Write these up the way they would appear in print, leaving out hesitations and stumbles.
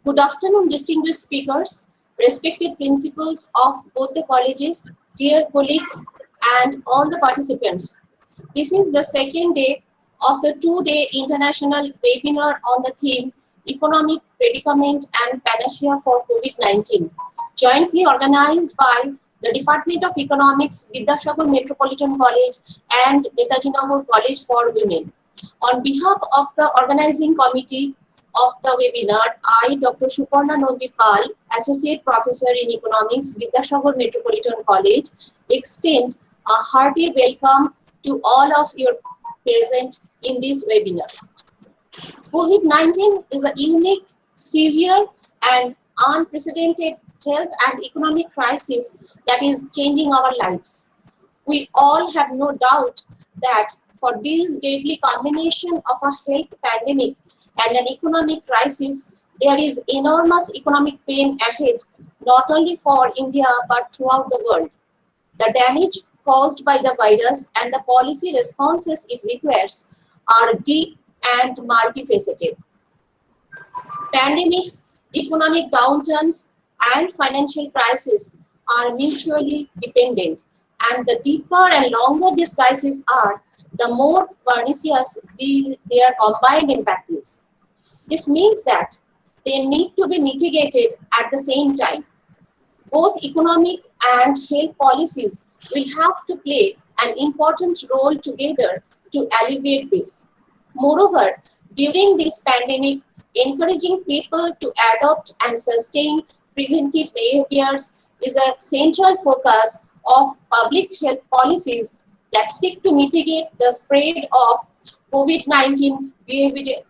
Good afternoon, distinguished speakers, respected principals of both the colleges, dear colleagues, and all the participants. This is the second day of the two-day international webinar on the theme Economic Predicament and Panacea for COVID-19, jointly organized by the Department of Economics, Vidyasagar Metropolitan College, and Netaji College for Women. On behalf of the organizing committee of the webinar, I, Dr. Suparna Nandipal, Associate Professor in Economics, Vidyasagar Metropolitan College, extend a hearty welcome to all of you present in this webinar. COVID-19 is a unique, severe, and unprecedented health and economic crisis that is changing our lives. We all have no doubt that for this deadly combination of a health pandemic and an economic crisis, there is enormous economic pain ahead, not only for India but throughout the world. The damage caused by the virus and the policy responses it requires are deep and multifaceted. Pandemics, economic downturns, and financial crises are mutually dependent, and the deeper and longer these crises are, the more pernicious their combined impact is. This means that they need to be mitigated at the same time. Both economic and health policies will have to play an important role together to alleviate this. Moreover, during this pandemic, encouraging people to adopt and sustain preventive behaviors is a central focus of public health policies that seek to mitigate the spread of COVID-19. Behavioral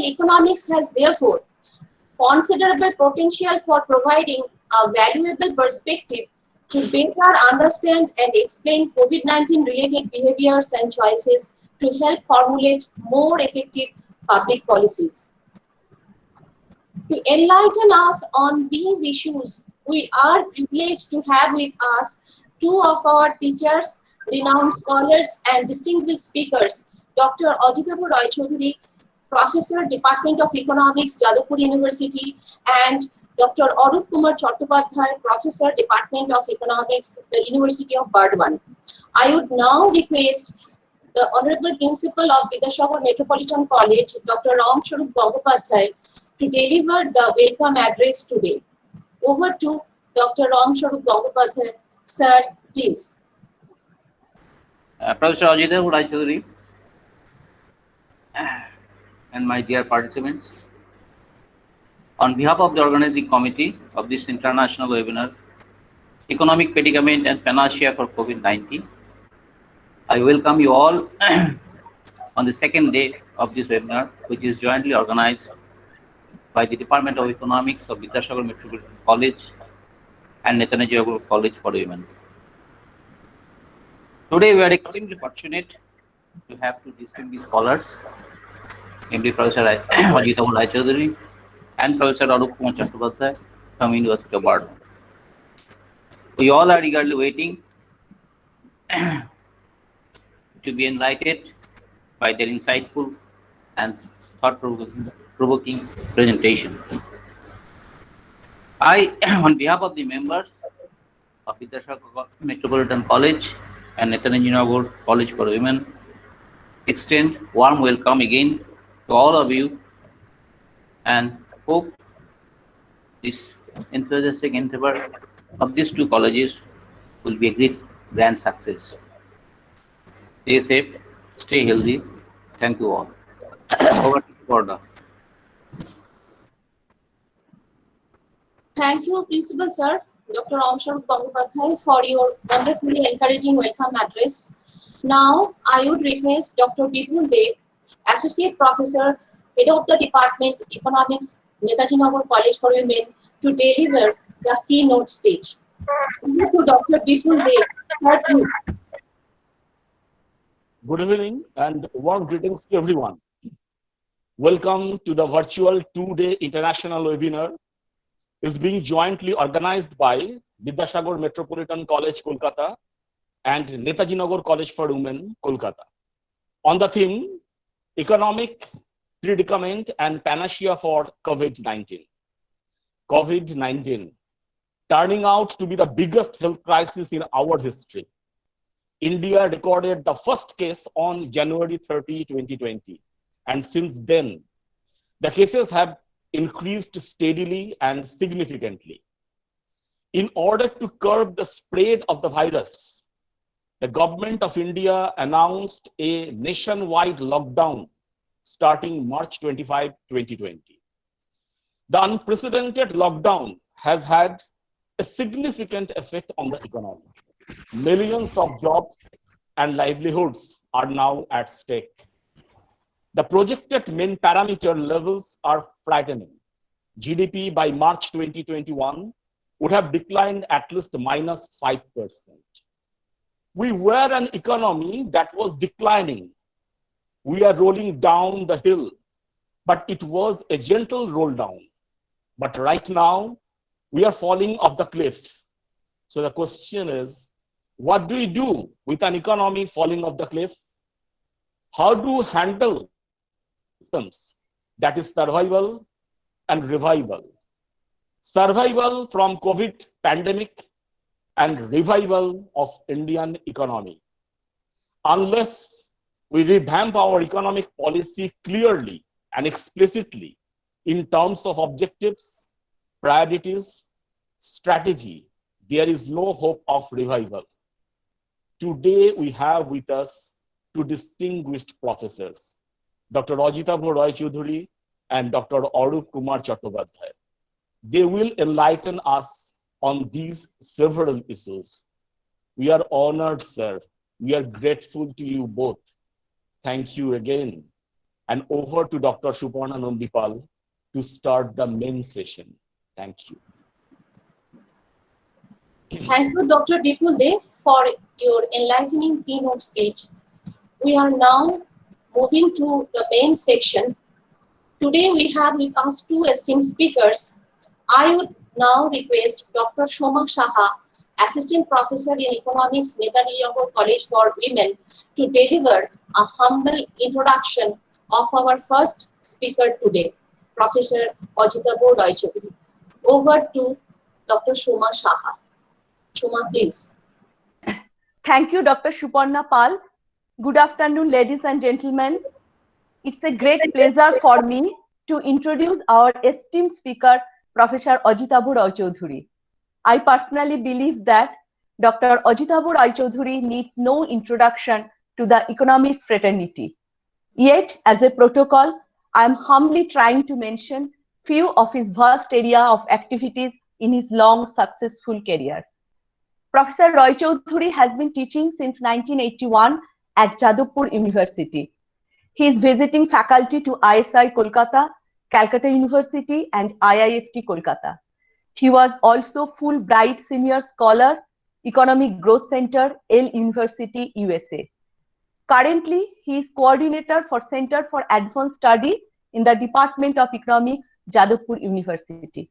economics has therefore considerable potential for providing a valuable perspective to better understand and explain COVID-19 related behaviors and choices to help formulate more effective public policies. To enlighten us on these issues, we are privileged to have with us two of our teachers, renowned scholars and distinguished speakers, Dr. Ajitabu Roy Choudhury, Professor, Department of Economics, Jadavpur University, and Dr. Arup Kumar Chattopadhyay, Professor, Department of Economics, the University of Burdwan. I would now request the Honorable Principal of Vidyasagar Metropolitan College, Dr. Ram Swarup Gangopadhyay, to deliver the welcome address today. Over to Dr. Ram Swarup Gangopadhyay. Sir, please. Professor Ajitabu Roy Choudhury and my dear participants, on behalf of the organizing committee of this international webinar, Economic Predicament and Panacea for COVID-19, I welcome you all on the second day of this webinar, which is jointly organized by the Department of Economics of Vidyasagar Metropolitan College and Netaji College for Women. Today we are extremely fortunate to have two distinguished scholars, namely Professor Ajitabu Roy Choudhury and Professor Arup Kumar Chattopadhyay from University of Burdwan. We all are eagerly waiting to be enlightened by their insightful and thought-provoking presentation. I, on behalf of the members of Vidyasagar Metropolitan College and Netaji College for Women, extend warm welcome again to all of you and hope this enthusiastic endeavor of these two colleges will be a great grand success. Stay safe, stay healthy. Thank you all. Over to Korda. Thank you, Principal Sir, Dr. Ram Swarup Gangopadhyay, for your wonderfully encouraging welcome address. Now, I would request Dr. Bipul Dev, Associate Professor, Head of the Department Economics, Netaji College for Women, to deliver the keynote speech. Over to Dr. Bipul Dev. Sir, please. Good evening and warm greetings to everyone. Welcome to the virtual two-day international webinar. It's being jointly organized by Vidyasagar Metropolitan College, Kolkata and Netaji College for Women, Kolkata. On the theme, Economic Predicament and Panacea for COVID-19. COVID-19 turning out to be the biggest health crisis in our history. India recorded the first case on January 30, 2020. And since then, the cases have increased steadily and significantly. In order to curb the spread of the virus, the government of India announced a nationwide lockdown starting March 25, 2020. The unprecedented lockdown has had a significant effect on the economy. Millions of jobs and livelihoods are now at stake. The projected main parameter levels are frightening. GDP by March 2021 would have declined at least -5%. We were an economy that was declining. We are rolling down the hill, but it was a gentle roll down. But right now, we are falling off the cliff. So the question is, what do we do with an economy falling off the cliff? How do we handle symptoms? That is survival and revival. Survival from COVID pandemic and revival of Indian economy. Unless we revamp our economic policy clearly and explicitly in terms of objectives, priorities, strategy, there is no hope of revival. Today, we have with us two distinguished professors, Dr. Ajitabo Roy Choudhury and Dr. Arup Kumar Chattopadhyay. They will enlighten us on these several issues. We are honored, sir. We are grateful to you both. Thank you again. And over to Dr. Suparna Nandipal to start the main session. Thank you. Thank you, Dr. Dipul De, for your enlightening keynote speech. We are now moving to the main section. Today we have with us two esteemed speakers. I would now request Dr. Shomak Saha, Assistant Professor in Economics, Netaji College for Women, to deliver a humble introduction of our first speaker today, Professor Ajitabo Roy Choudhury. Over to Dr. Shoma Saha. Shoma, please. Thank you, Dr. Suparna Pal. Good afternoon, ladies and gentlemen. It's a great pleasure for me to introduce our esteemed speaker, Professor Ajitabo Roy Choudhury. I personally believe that Dr. Ajitabo Roy Choudhury needs no introduction to the economist fraternity. Yet, as a protocol, I am humbly trying to mention few of his vast area of activities in his long, successful career. Professor Roy Choudhury has been teaching since 1981 at Jadavpur University. He is visiting faculty to ISI Kolkata, Calcutta University, and IIFT Kolkata. He was also Fulbright Senior Scholar, Economic Growth Center, Yale University, USA. Currently, he is coordinator for Center for Advanced Study in the Department of Economics, Jadavpur University.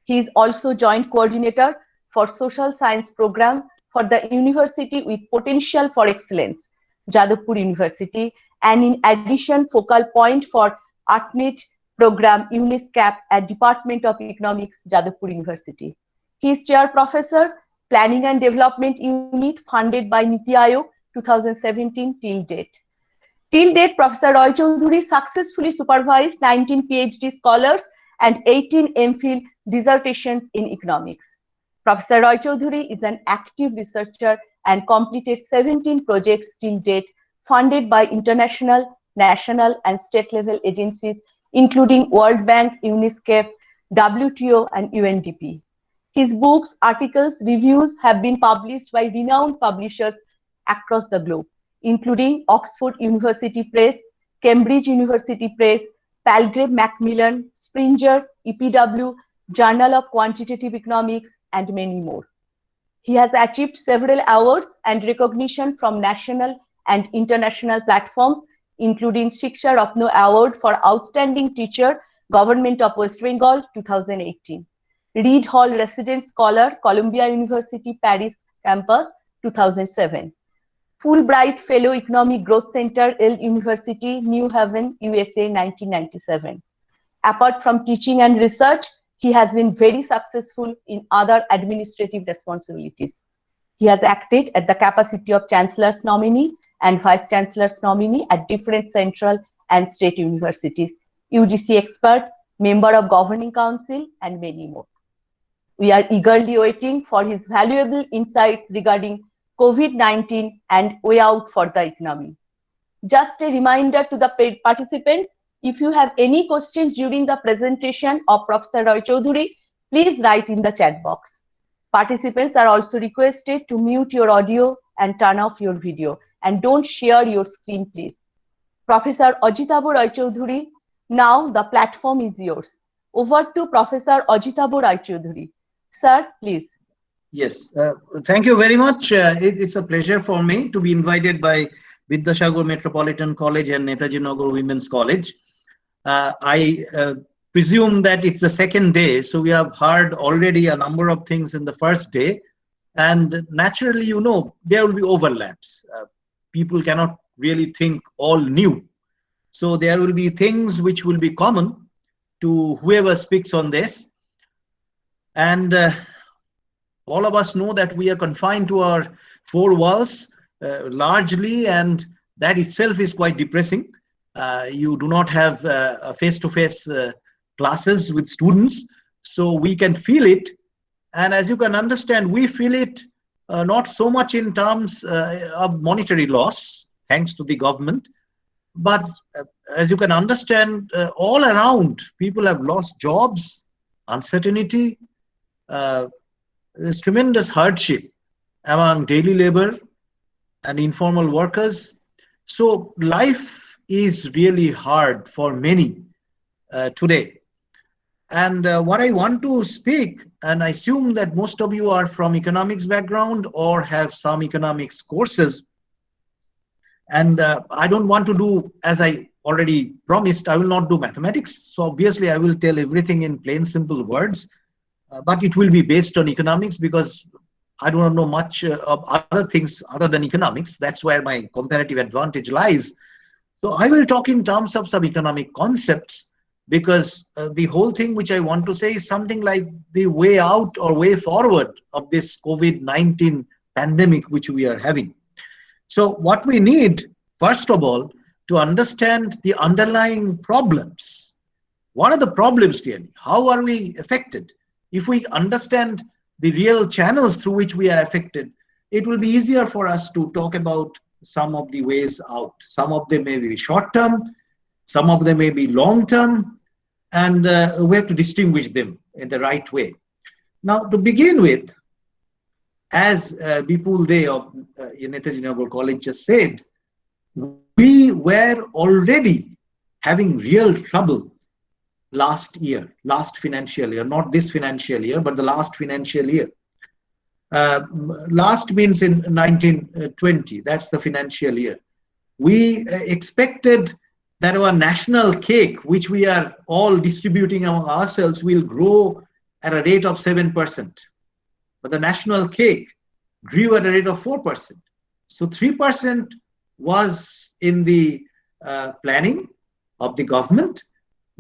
He is also joint coordinator for Social Science Program for the University with Potential for Excellence, Jadavpur University, and in addition, focal point for ArtNet Program UNISCAP at Department of Economics, Jadavpur University. He is Chair Professor, Planning and Development Unit funded by Niti Aayog 2017 till date. Till date, Professor Roy Choudhury successfully supervised 19 PhD scholars and 18 MPhil dissertations in economics. Professor Roy Choudhury is an active researcher and completed 17 projects till date funded by international, national, and state level agencies, including World Bank, UNISCAP, WTO, and UNDP. His books, articles, reviews have been published by renowned publishers across the globe, including Oxford University Press, Cambridge University Press, Palgrave Macmillan, Springer, EPW, Journal of Quantitative Economics, and many more. He has achieved several awards and recognition from national and international platforms, including Shiksha Ratna Award for Outstanding Teacher, Government of West Bengal, 2018. Reed Hall Resident Scholar, Columbia University Paris Campus, 2007. Fulbright Fellow Economic Growth Center, Yale University, New Haven, USA, 1997. Apart from teaching and research, he has been very successful in other administrative responsibilities. He has acted at the capacity of Chancellor's nominee and Vice Chancellor's nominee at different central and state universities, UGC expert, member of Governing Council, and many more. We are eagerly waiting for his valuable insights regarding COVID-19 and way out for the economy. Just a reminder to the participants, if you have any questions during the presentation of Professor Roy Choudhury, please write in the chat box. Participants are also requested to mute your audio and turn off your video, and don't share your screen, please. Professor Ajitabu Roy Choudhury, now the platform is yours. Over to Professor Ajitabu Roy Choudhury. Sir, please. Yes, thank you very much. It's a pleasure for me to be invited by Vidyasagar Metropolitan College and Netaji Nagar Women's College. I presume that it's the second day, so we have heard already a number of things in the first day, and naturally, you know, there will be overlaps. People cannot really think all new. So there will be things which will be common to whoever speaks on this. And all of us know that we are confined to our four walls largely, and that itself is quite depressing. You do not have face-to-face classes with students, so we can feel it. And as you can understand, we feel it not so much in terms of monetary loss, thanks to the government, but as you can understand, all around, people have lost jobs, uncertainty, there's tremendous hardship among daily labor and informal workers. So life is really hard for many today. And what I want to speak, and I assume that most of you are from economics background or have some economics courses. And I don't want to do, as I already promised, I will not do mathematics. So obviously I will tell everything in plain, simple words. But it will be based on economics because I don't know much of other things other than economics. That's where my comparative advantage lies. So I will talk in terms of some economic concepts because the whole thing which I want to say is something like the way out or way forward of this COVID-19 pandemic which we are having. So what we need, first of all, to understand the underlying problems. What are the problems really? How are we affected? If we understand the real channels through which we are affected, it will be easier for us to talk about some of the ways out. Some of them may be short-term, some of them may be long-term, and we have to distinguish them in the right way. Now, to begin with, as Bipul Dey of Netaji Nagar College just said, we were already having real trouble last year, last financial year, not this financial year, but the last financial year. Last means in 1920, that's the financial year. We expected that our national cake, which we are all distributing among ourselves, will grow at a rate of 7%. But the national cake grew at a rate of 4%. So 3% was in the planning of the government.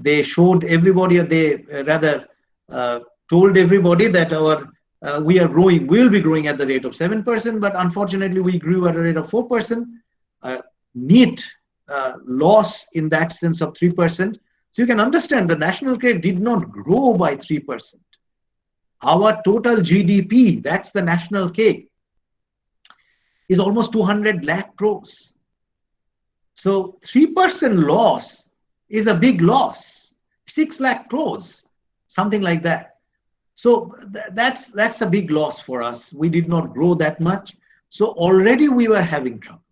They showed everybody, they rather told everybody that we are growing, we will be growing at the rate of 7%, but unfortunately we grew at a rate of 4%. Neat loss in that sense of 3%. So you can understand the national cake did not grow by 3%. Our total GDP, that's the national cake, is almost 200 lakh crores. So 3% loss is a big loss, 6 lakh crores, something like that. So that's a big loss for us. We did not grow that much. So already we were having trouble.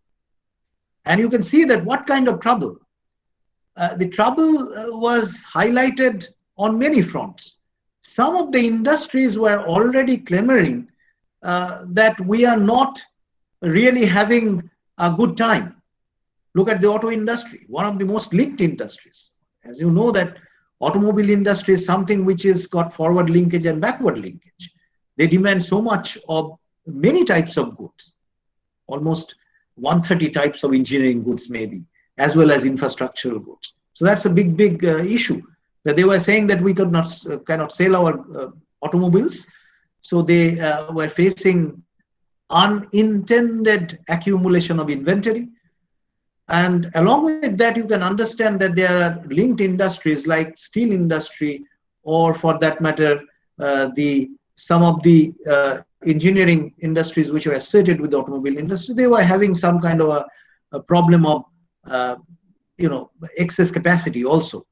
And you can see that what kind of trouble? The trouble was highlighted on many fronts. Some of the industries were already clamoring that we are not really having a good time. Look at the auto industry, one of the most linked industries. As you know that automobile industry is something which has got forward linkage and backward linkage. They demand so much of many types of goods. Almost 130 types of engineering goods maybe, as well as infrastructural goods. So that's a big issue, that they were saying that we cannot sell our automobiles. So they were facing unintended accumulation of inventory. And along with that, you can understand that there are linked industries like steel industry, or for that matter, some of the engineering industries which are associated with the automobile industry. They were having some kind of a problem of excess capacity also.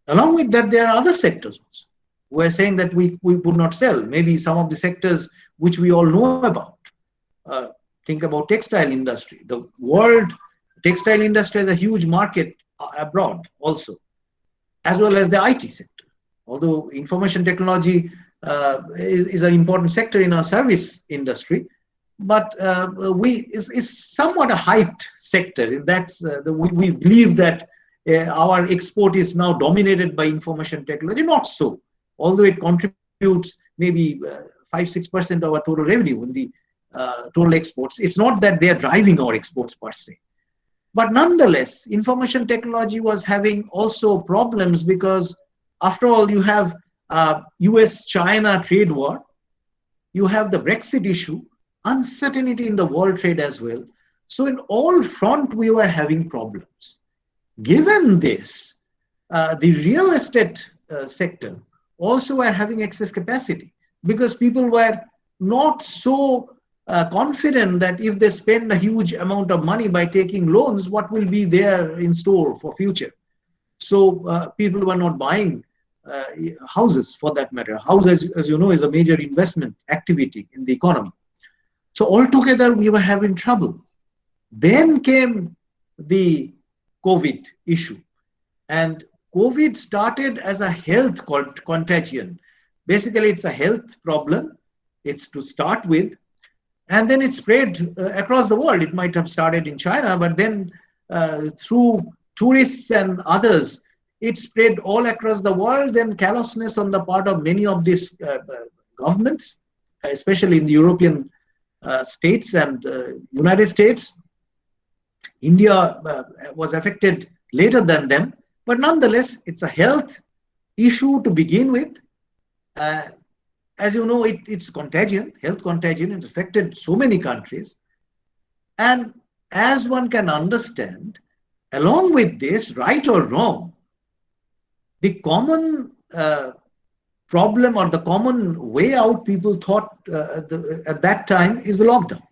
Along with that, there are other sectors also. We're saying that we would not sell. Maybe some of the sectors which we all know about. Think about textile industry. The world textile industry has a huge market abroad also, as well as the IT sector. Although information technology is an important sector in our service industry, but is somewhat a hyped sector. In that we believe that our export is now dominated by information technology. Not so. Although it contributes maybe 5-6% of our total revenue in the total exports, it's not that they are driving our exports per se. But nonetheless, information technology was having also problems because, after all, you have US-China trade war, you have the Brexit issue, uncertainty in the world trade as well. So in all front, we were having problems. Given this, the real estate sector also were having excess capacity, because people were not so confident that if they spend a huge amount of money by taking loans, what will be there in store for future. So people were not buying houses, for that matter. Houses, as you know, is a major investment activity in the economy. So altogether, we were having trouble. Then came the COVID issue. And COVID started as a health contagion. Basically, it's a health problem. It's to start with. And then it spread across the world. It might have started in China, but then through tourists and others, it spread all across the world. Then callousness on the part of many of these governments, especially in the European states and United States. India was affected later than them. But nonetheless, it's a health issue to begin with. As you know, it's contagion, health contagion. It's affected so many countries. And as one can understand, along with this, right or wrong, the common problem or the common way out, people thought at that time, is the lockdown.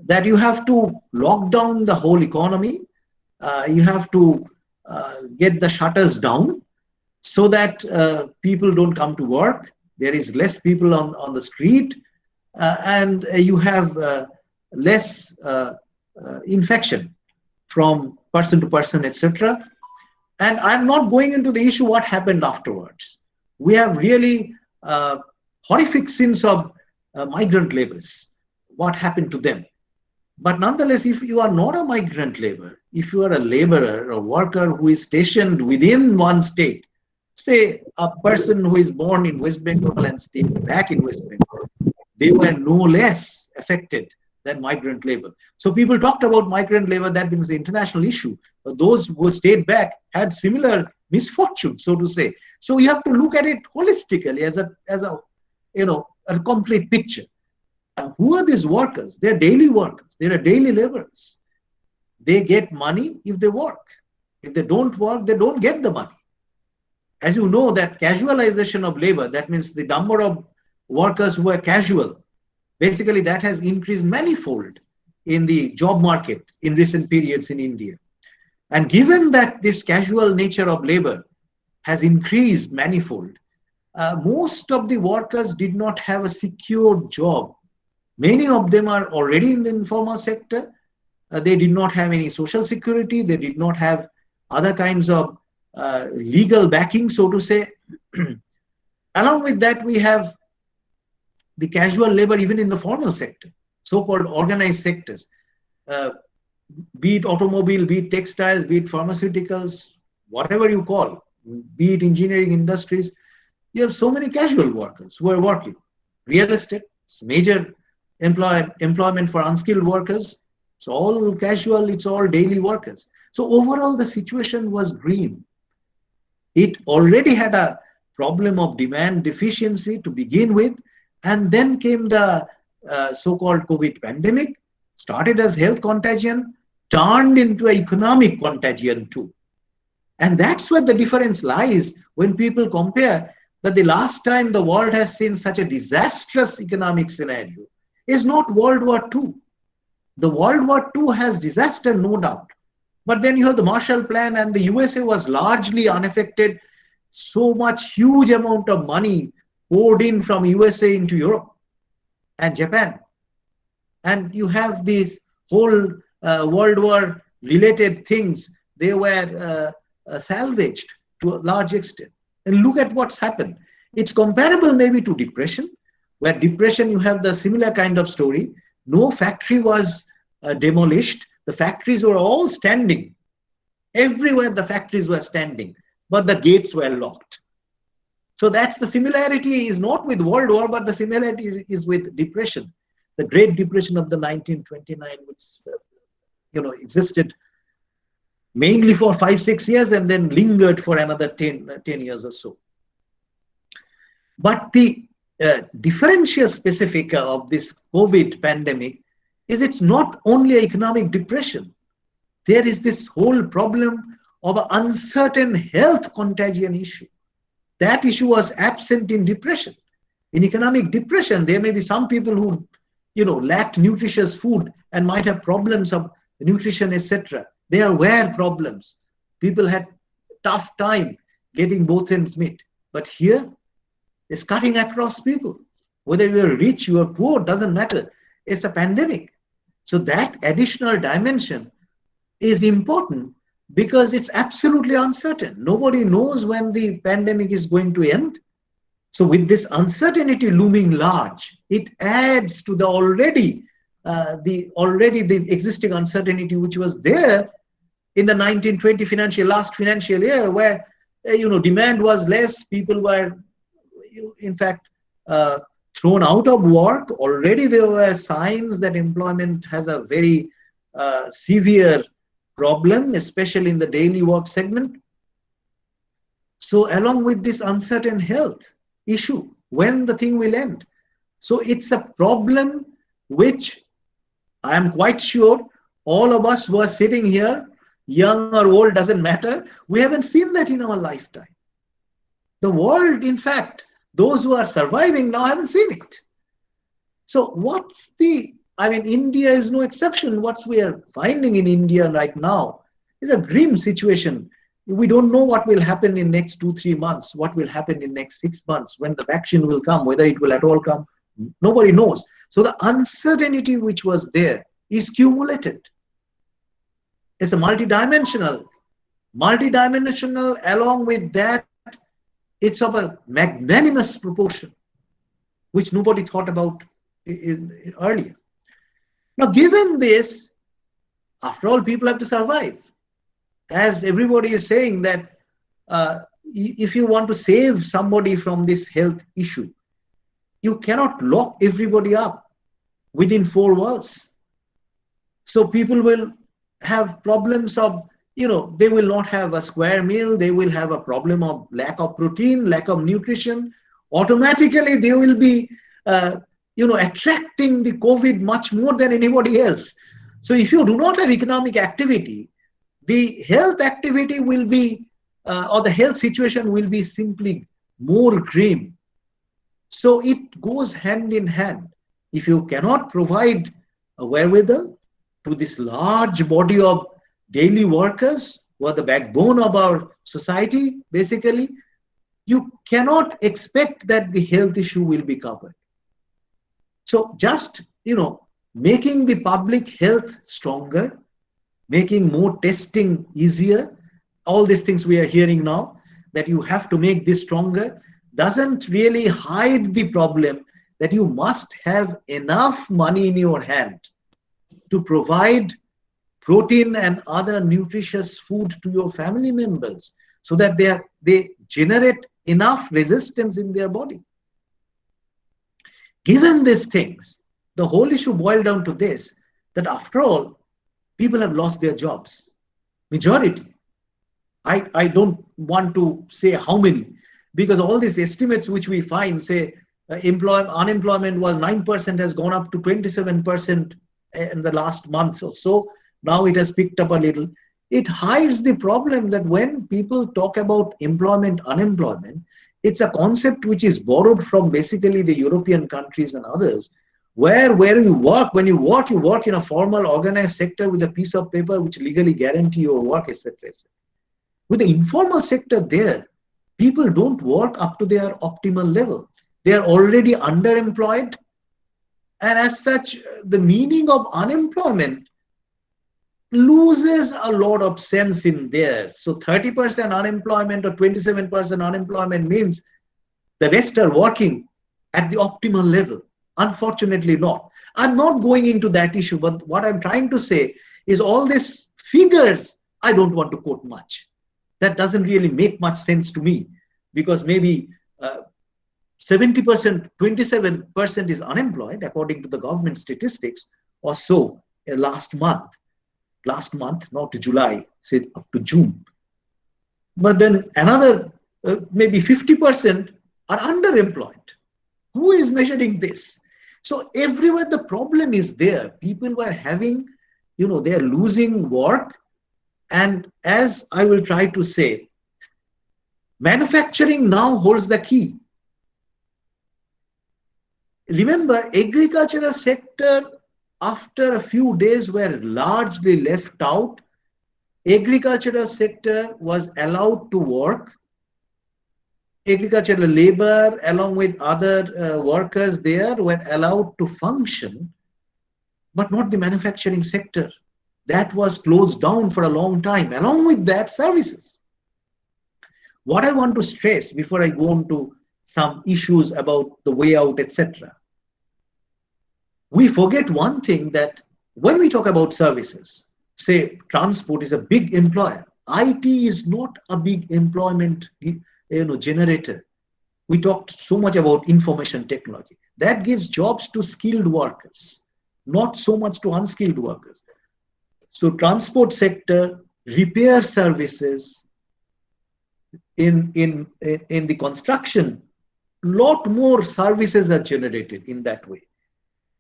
That you have to lock down the whole economy. You have to get the shutters down so that people don't come to work. There is less people on the street, and you have less infection from person to person, etc. And I'm not going into the issue what happened afterwards. We have really horrific scenes of migrant laborers, what happened to them. But nonetheless, if you are not a migrant laborer, if you are a laborer, a worker who is stationed within one state, say a person who is born in West Bengal and stayed back in West Bengal, they were no less affected than migrant labor. So people talked about migrant labor, that becomes the international issue. But those who stayed back had similar misfortune, so to say. So you have to look at it holistically as a complete picture. Who are these workers? They're daily workers. They're daily laborers. They get money if they work. If they don't work, they don't get the money. As you know, that casualization of labor, that means the number of workers who are casual, basically that has increased manifold in the job market in recent periods in India. And given that this casual nature of labor has increased manifold, most of the workers did not have a secured job. Many of them are already in the informal sector. They did not have any social security. They did not have other kinds of legal backing, so to say. Along with that, we have the casual labor even in the formal sector, so-called organized sectors, be it automobile, be it textiles, be it pharmaceuticals, whatever you call, be it engineering industries. You have so many casual workers who are working. Real estate, major employment for unskilled workers. It's all casual, it's all daily workers. So overall, the situation was grim. It already had a problem of demand deficiency to begin with, and then came the so-called COVID pandemic, started as health contagion, turned into an economic contagion too. And that's where the difference lies when people compare that the last time the world has seen such a disastrous economic scenario is not World War II. The World War II has disaster, no doubt. But then you have the Marshall Plan, and the USA was largely unaffected. So much huge amount of money poured in from USA into Europe and Japan. And you have these whole World War related things. They were salvaged to a large extent. And look at what's happened. It's comparable maybe to depression, where depression you have the similar kind of story. No factory was demolished. The factories were all standing. Everywhere the factories were standing, but the gates were locked. So that's the similarity is not with World War, but the similarity is with depression. The Great Depression of the 1929, which existed mainly for 5-6 years and then lingered for another 10 years or so. But the differential specific of this COVID pandemic is it's not only economic depression. There is this whole problem of an uncertain health contagion issue. That issue was absent in depression. In economic depression, there may be some people who, lacked nutritious food and might have problems of nutrition, etc. There were problems. People had tough time getting both ends meet. But here, it's cutting across people. Whether you're rich, you're poor, doesn't matter. It's a pandemic. So that additional dimension is important because it's absolutely uncertain. Nobody knows when the pandemic is going to end. So with this uncertainty looming large, it adds to the already the existing uncertainty which was there in the 1920 last financial year, where demand was less, people were in fact thrown out of work. Already there were signs that employment has a very severe problem, especially in the daily work segment. So along with this uncertain health issue, when the thing will end. So it's a problem which I am quite sure all of us who are sitting here, young or old, doesn't matter. We haven't seen that in our lifetime. The world, in fact, those who are surviving now haven't seen it. So India is no exception. What we are finding in India right now is a grim situation. We don't know what will happen in next 2-3 months, what will happen in next 6 months, when the vaccine will come, whether it will at all come, nobody knows. So the uncertainty which was there is cumulated. It's a multidimensional. Along with that, it's of a magnanimous proportion, which nobody thought about earlier. Now, given this, after all, people have to survive. As everybody is saying that if you want to save somebody from this health issue, you cannot lock everybody up within 4 walls. So people will have problems of, they will not have a square meal. They will have a problem of lack of protein, lack of nutrition. Automatically, they will be, attracting the COVID much more than anybody else. So if you do not have economic activity, the health activity will be, or the health situation will be simply more grim. So it goes hand in hand. If you cannot provide a wherewithal to this large body of daily workers who are the backbone of our society, basically, you cannot expect that the health issue will be covered. So just, making the public health stronger, making more testing easier, all these things we are hearing now, that you have to make this stronger, doesn't really hide the problem that you must have enough money in your hand to provide protein and other nutritious food to your family members so that they generate enough resistance in their body. Given these things, the whole issue boiled down to this, that after all, People have lost their jobs. Majority. I don't want to say how many, because all these estimates which we find say unemployment was 9%, has gone up to 27% in the last month or so. Now it has picked up a little. It hides the problem that when people talk about employment, unemployment, it's a concept which is borrowed from basically the European countries and others, where you work, when you work in a formal organized sector with a piece of paper which legally guarantee your work, etc. With the informal sector there, people don't work up to their optimal level. They are already underemployed. And as such, the meaning of unemployment loses a lot of sense in there. So 30% unemployment or 27% unemployment means the rest are working at the optimal level. Unfortunately not. I'm not going into that issue, but what I'm trying to say is all these figures, I don't want to quote much. That doesn't really make much sense to me, because maybe 70%, 27% is unemployed according to the government statistics or so last month, not to July, say up to June. But then another maybe 50% are underemployed. Who is measuring this? So everywhere the problem is there. People were having, they are losing work. And as I will try to say, manufacturing now holds the key. Remember, agricultural sector after a few days were largely left out. Agricultural sector was allowed to work. Agricultural labor along with other workers there were allowed to function, but not the manufacturing sector. That was closed down for a long time. Along with that, services. What I want to stress before I go on to some issues about the way out, etc. We forget one thing, that when we talk about services, say transport is a big employer. IT is not a big employment generator. We talked so much about information technology. That gives jobs to skilled workers, not so much to unskilled workers. So transport sector, repair services, in the construction, lot more services are generated in that way.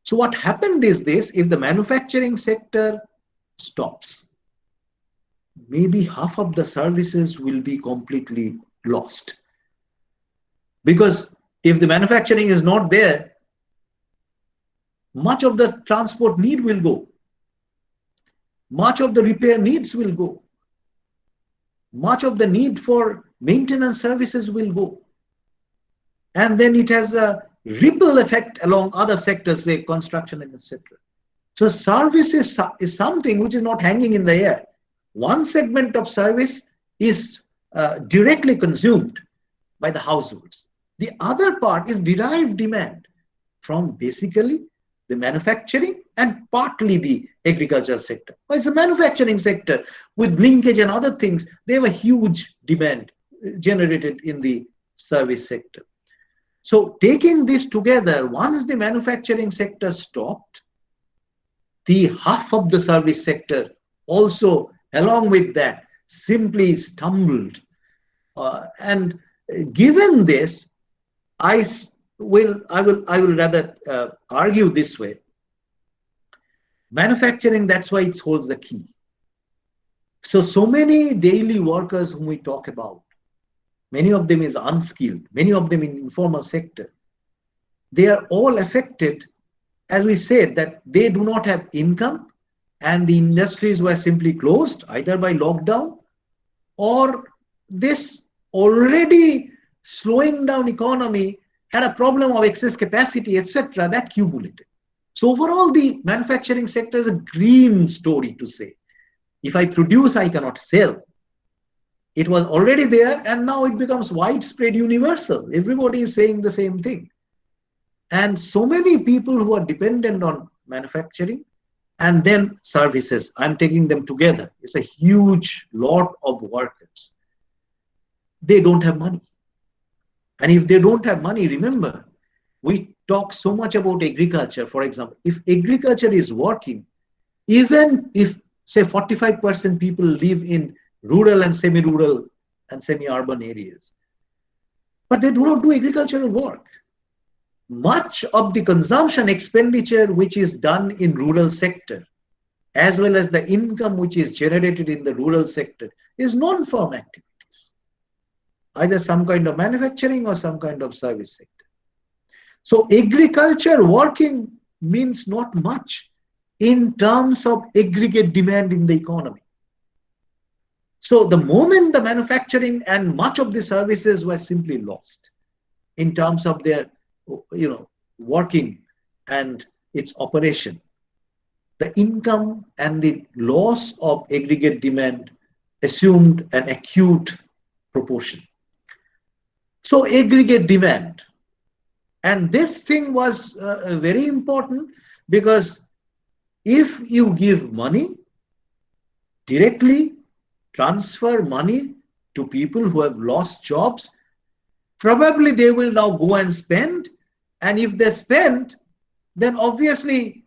So what happened is this: if the manufacturing sector stops, maybe half of the services will be completely lost. Because if the manufacturing is not there, much of the transport need will go. Much of the repair needs will go. Much of the need for maintenance services will go. And then it has a ripple effect along other sectors, say construction and etc. So services is something which is not hanging in the air. One segment of service is directly consumed by the households. The other part is derived demand from basically the manufacturing and partly the agricultural sector. Well, it's a manufacturing sector with linkage and other things. They have a huge demand generated in the service sector. So taking this together, once the manufacturing sector stopped, the half of the service sector also along with that simply stumbled. And given this, I will rather argue this way. Manufacturing, that's why it holds the key. So many daily workers whom we talk about, many of them is unskilled, many of them in informal sector. They are all affected, as we said, that they do not have income and the industries were simply closed either by lockdown or this already slowing down economy had a problem of excess capacity, etc. that accumulated. So overall, the manufacturing sector is a green story to say. If I produce, I cannot sell. It was already there and now it becomes widespread, universal. Everybody is saying the same thing. And so many people who are dependent on manufacturing and then services, I'm taking them together. It's a huge lot of workers. They don't have money. And if they don't have money, remember, we talk so much about agriculture, for example. If agriculture is working, even if say 45% people live in rural and semi-rural and semi-urban areas, but they do not do agricultural work. Much of the consumption expenditure which is done in rural sector, as well as the income which is generated in the rural sector, is non-farm activities, either some kind of manufacturing or some kind of service sector. So agriculture working means not much in terms of aggregate demand in the economy. So the moment the manufacturing and much of the services were simply lost in terms of their, working and its operation, the income and the loss of aggregate demand assumed an acute proportion. So aggregate demand, and this thing was very important, because if you give money, directly transfer money to people who have lost jobs, probably they will now go and spend, and if they spend, then obviously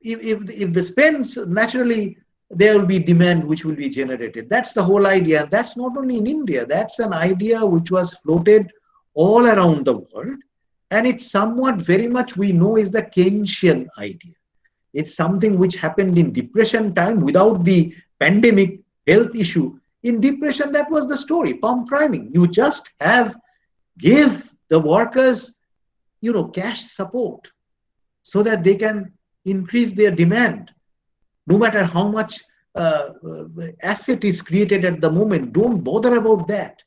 if they spend, naturally there will be demand which will be generated. That's the whole idea. That's not only in India, that's an idea which was floated all around the world, and it's somewhat very much we know is the Keynesian idea. It's something which happened in depression time without the pandemic health issue. In depression, that was the story, pump priming. You just give the workers, cash support so that they can increase their demand. No matter how much asset is created at the moment, don't bother about that.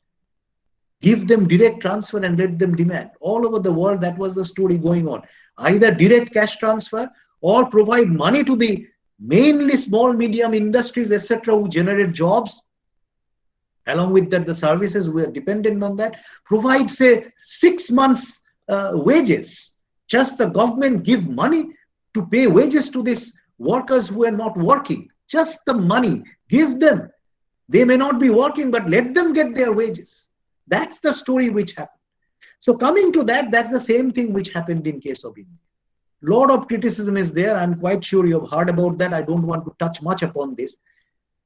Give them direct transfer and let them demand. All over the world, that was the story going on. Either direct cash transfer or provide money to the mainly small, medium industries, etc., who generate jobs. Along with that, the services we are dependent on that. Provide, say, 6 months wages. Just the government give money to pay wages to these workers who are not working. Just the money, give them. They may not be working, but let them get their wages. That's the story which happened. So coming to that, that's the same thing which happened in case of India. Lot of criticism is there. I'm quite sure you have heard about that. I don't want to touch much upon this.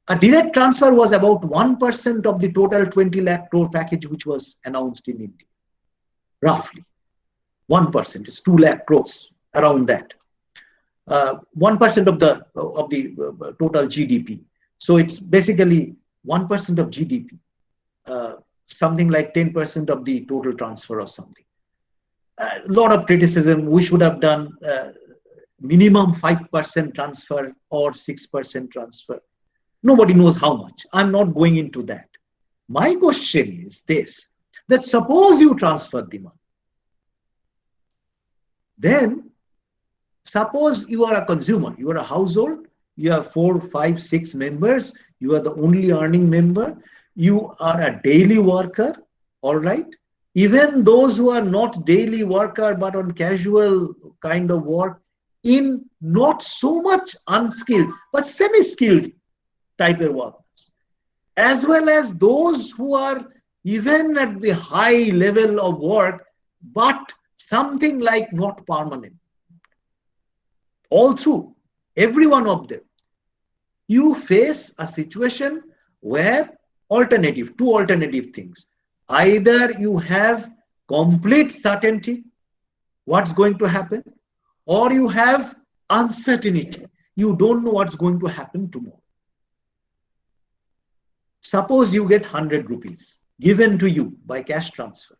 A direct transfer was about 1% of the total 20 lakh crore package which was announced in India. Roughly 1% is 2 lakh crores, around that. 1% of the total GDP. So it's basically 1% of GDP. Something like 10% of the total transfer or something. A lot of criticism. We should have done minimum 5% transfer or 6% transfer. Nobody knows how much. I'm not going into that. My question is this, that suppose you transfer the money. Then suppose you are a consumer, you are a household, you have 4, 5, 6 members, you are the only earning member, you are a daily worker, all right? Even those who are not daily worker but on casual kind of work, in not so much unskilled but semi-skilled type of workers, as well as those who are even at the high level of work but something like not permanent. All through, every one of them, you face a situation where two alternative things. Either you have complete certainty what's going to happen, or you have uncertainty. You don't know what's going to happen tomorrow. Suppose you get 100 rupees given to you by cash transfer.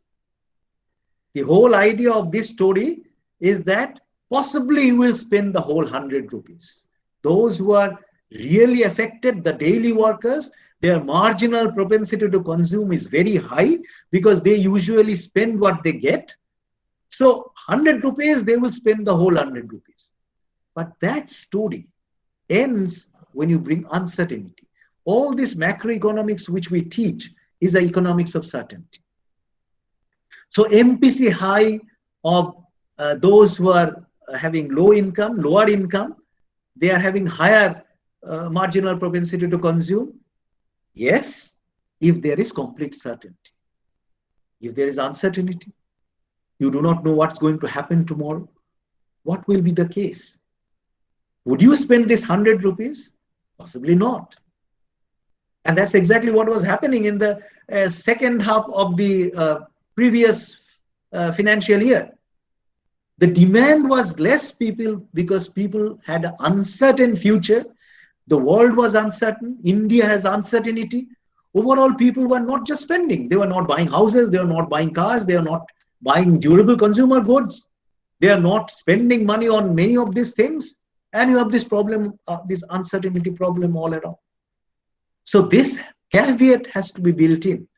The whole idea of this story is that possibly you will spend the whole 100 rupees. Those who are really affected, the daily workers, their marginal propensity to consume is very high because they usually spend what they get. So 100 rupees, they will spend the whole 100 rupees. But that story ends when you bring uncertainty. All this macroeconomics which we teach is the economics of certainty. So MPC high of those who are having lower income, they are having higher marginal propensity to consume. Yes, if there is complete certainty. If there is uncertainty, you do not know what's going to happen tomorrow, what will be the case? Would you spend this 100 rupees? Possibly not. And that's exactly what was happening in the second half of the previous financial year. The demand was less people because people had an uncertain future. The world was uncertain. India has uncertainty. Overall, people were not just spending. They were not buying houses. They were not buying cars. They are not buying durable consumer goods. They are not spending money on many of these things. And you have this problem, this uncertainty problem all around. So this caveat has to be built in.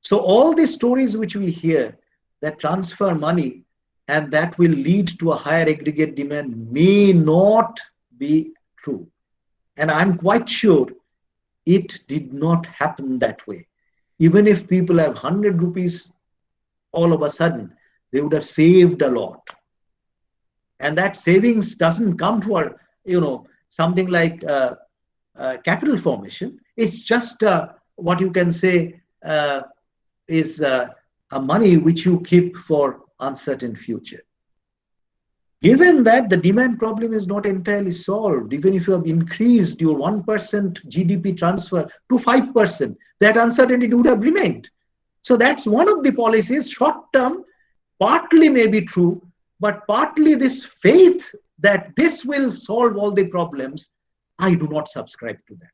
So all these stories which we hear that transfer money and that will lead to a higher aggregate demand may not be true. And I'm quite sure it did not happen that way. Even if people have 100 rupees all of a sudden, they would have saved a lot. And that savings doesn't come to something like capital formation. It's just what you can say is a money which you keep for uncertain future. Given that the demand problem is not entirely solved, even if you have increased your 1% GDP transfer to 5%, that uncertainty would have remained. So that's one of the policies, short term, partly may be true, but partly this faith that this will solve all the problems, I do not subscribe to that.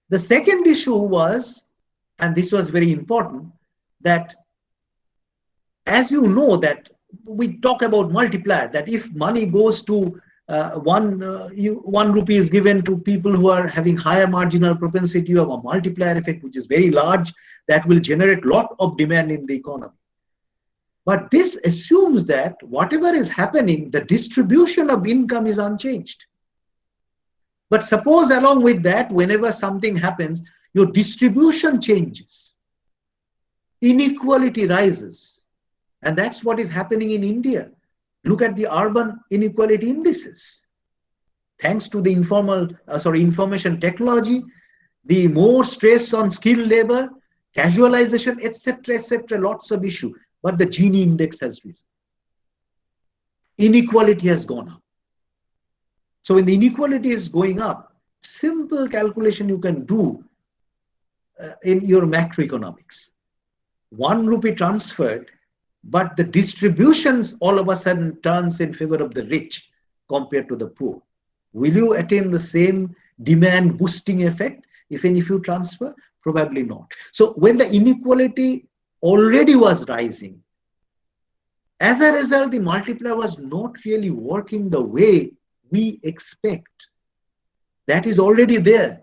The second issue was, and this was very important, that as you know that we talk about multiplier, that if money goes to 1 rupee is given to people who are having higher marginal propensity, you have a multiplier effect which is very large that will generate lot of demand in the economy. But this assumes that whatever is happening, the distribution of income is unchanged. But suppose along with that, whenever something happens, your distribution changes. Inequality rises. And that's what is happening in India. Look at the urban inequality indices. Thanks to the information technology, the more stress on skilled labor, casualization, etc., lots of issue. But the Gini index has risen. Inequality has gone up. So when the inequality is going up, simple calculation you can do in your macroeconomics. 1 rupee transferred, but the distributions all of a sudden turns in favor of the rich compared to the poor. Will you attain the same demand boosting effect if you transfer? Probably not. So when the inequality already was rising, as a result, the multiplier was not really working the way we expect. That is already there.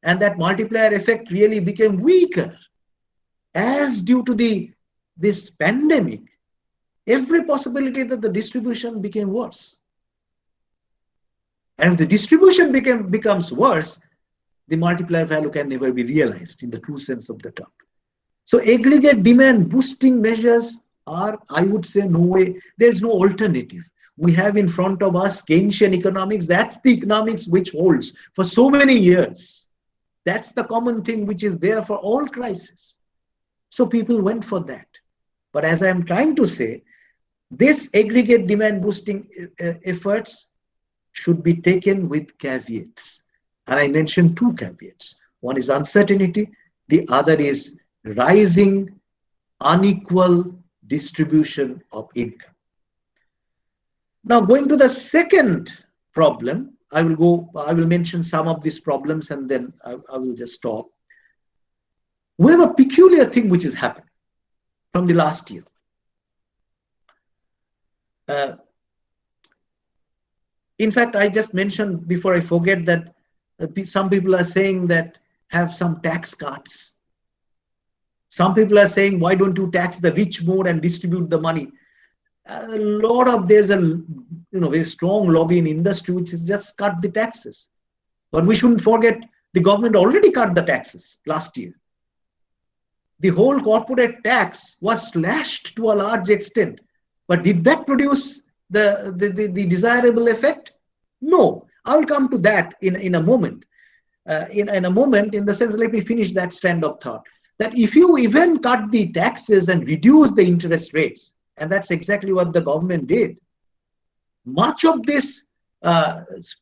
And that multiplier effect really became weaker as due to this pandemic. Every possibility that the distribution became worse. And if the distribution becomes worse, the multiplier value can never be realized in the true sense of the term. So aggregate demand boosting measures are, I would say, no way. There's no alternative. We have in front of us Keynesian economics. That's the economics which holds for so many years. That's the common thing which is there for all crises. So people went for that. But as I'm trying to say, this aggregate demand boosting efforts should be taken with caveats. And I mentioned two caveats. One is uncertainty. The other is rising unequal distribution of income. Now going to the second problem, I will mention some of these problems and then I will just stop. We have a peculiar thing which is happening from the last year. In fact, I just mentioned before I forget that some people are saying that have some tax cuts. Some people are saying, why don't you tax the rich more and distribute the money? There's a very strong lobby in industry which is just cut the taxes. But we shouldn't forget the government already cut the taxes last year. The whole corporate tax was slashed to a large extent. But did that produce the desirable effect? No. I will come to that in a moment. In a moment, in the sense, let me finish that strand of thought. That if you even cut the taxes and reduce the interest rates, and that's exactly what the government did, much of this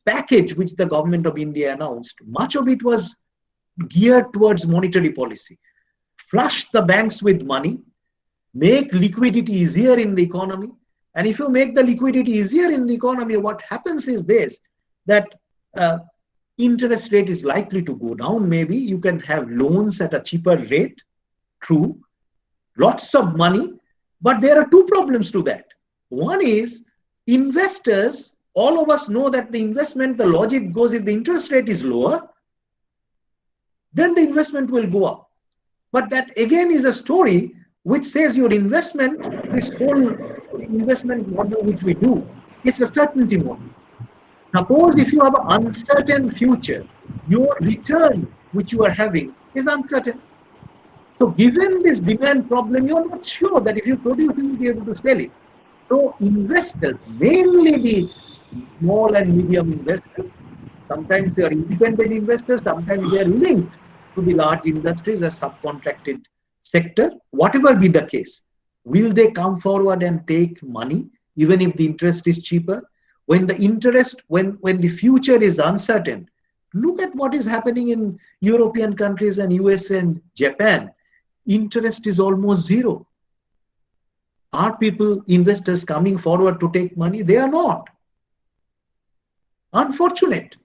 package which the government of India announced, much of it was geared towards monetary policy. Flush the banks with money, make liquidity easier in the economy. And if you make the liquidity easier in the economy, what happens is this, that interest rate is likely to go down. Maybe you can have loans at a cheaper rate, true, lots of money, but there are two problems to that. One is investors, all of us know that the investment, the logic goes, if the interest rate is lower, then the investment will go up. But that again is a story which says your investment, this whole investment model which we do, it's a certainty model. Suppose if you have an uncertain future, your return which you are having is uncertain. So given this demand problem, you are not sure that if you produce, you will be able to sell it. So investors, mainly the small and medium investors, sometimes they are independent investors, sometimes they are linked to the large industries as subcontracted sector, whatever be the case. Will they come forward and take money even if the interest is cheaper? When the interest, when the future is uncertain, look at what is happening in European countries and USA and Japan. Interest is almost zero. Are people, investors coming forward to take money? They are not. Unfortunate.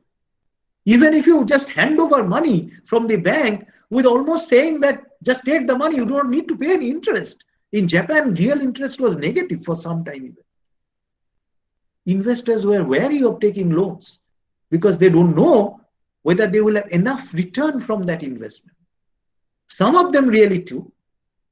Even if you just hand over money from the bank with almost saying that just take the money, you don't need to pay any interest. In Japan, real interest was negative for some time even. Investors were wary of taking loans because they don't know whether they will have enough return from that investment. Some of them really do.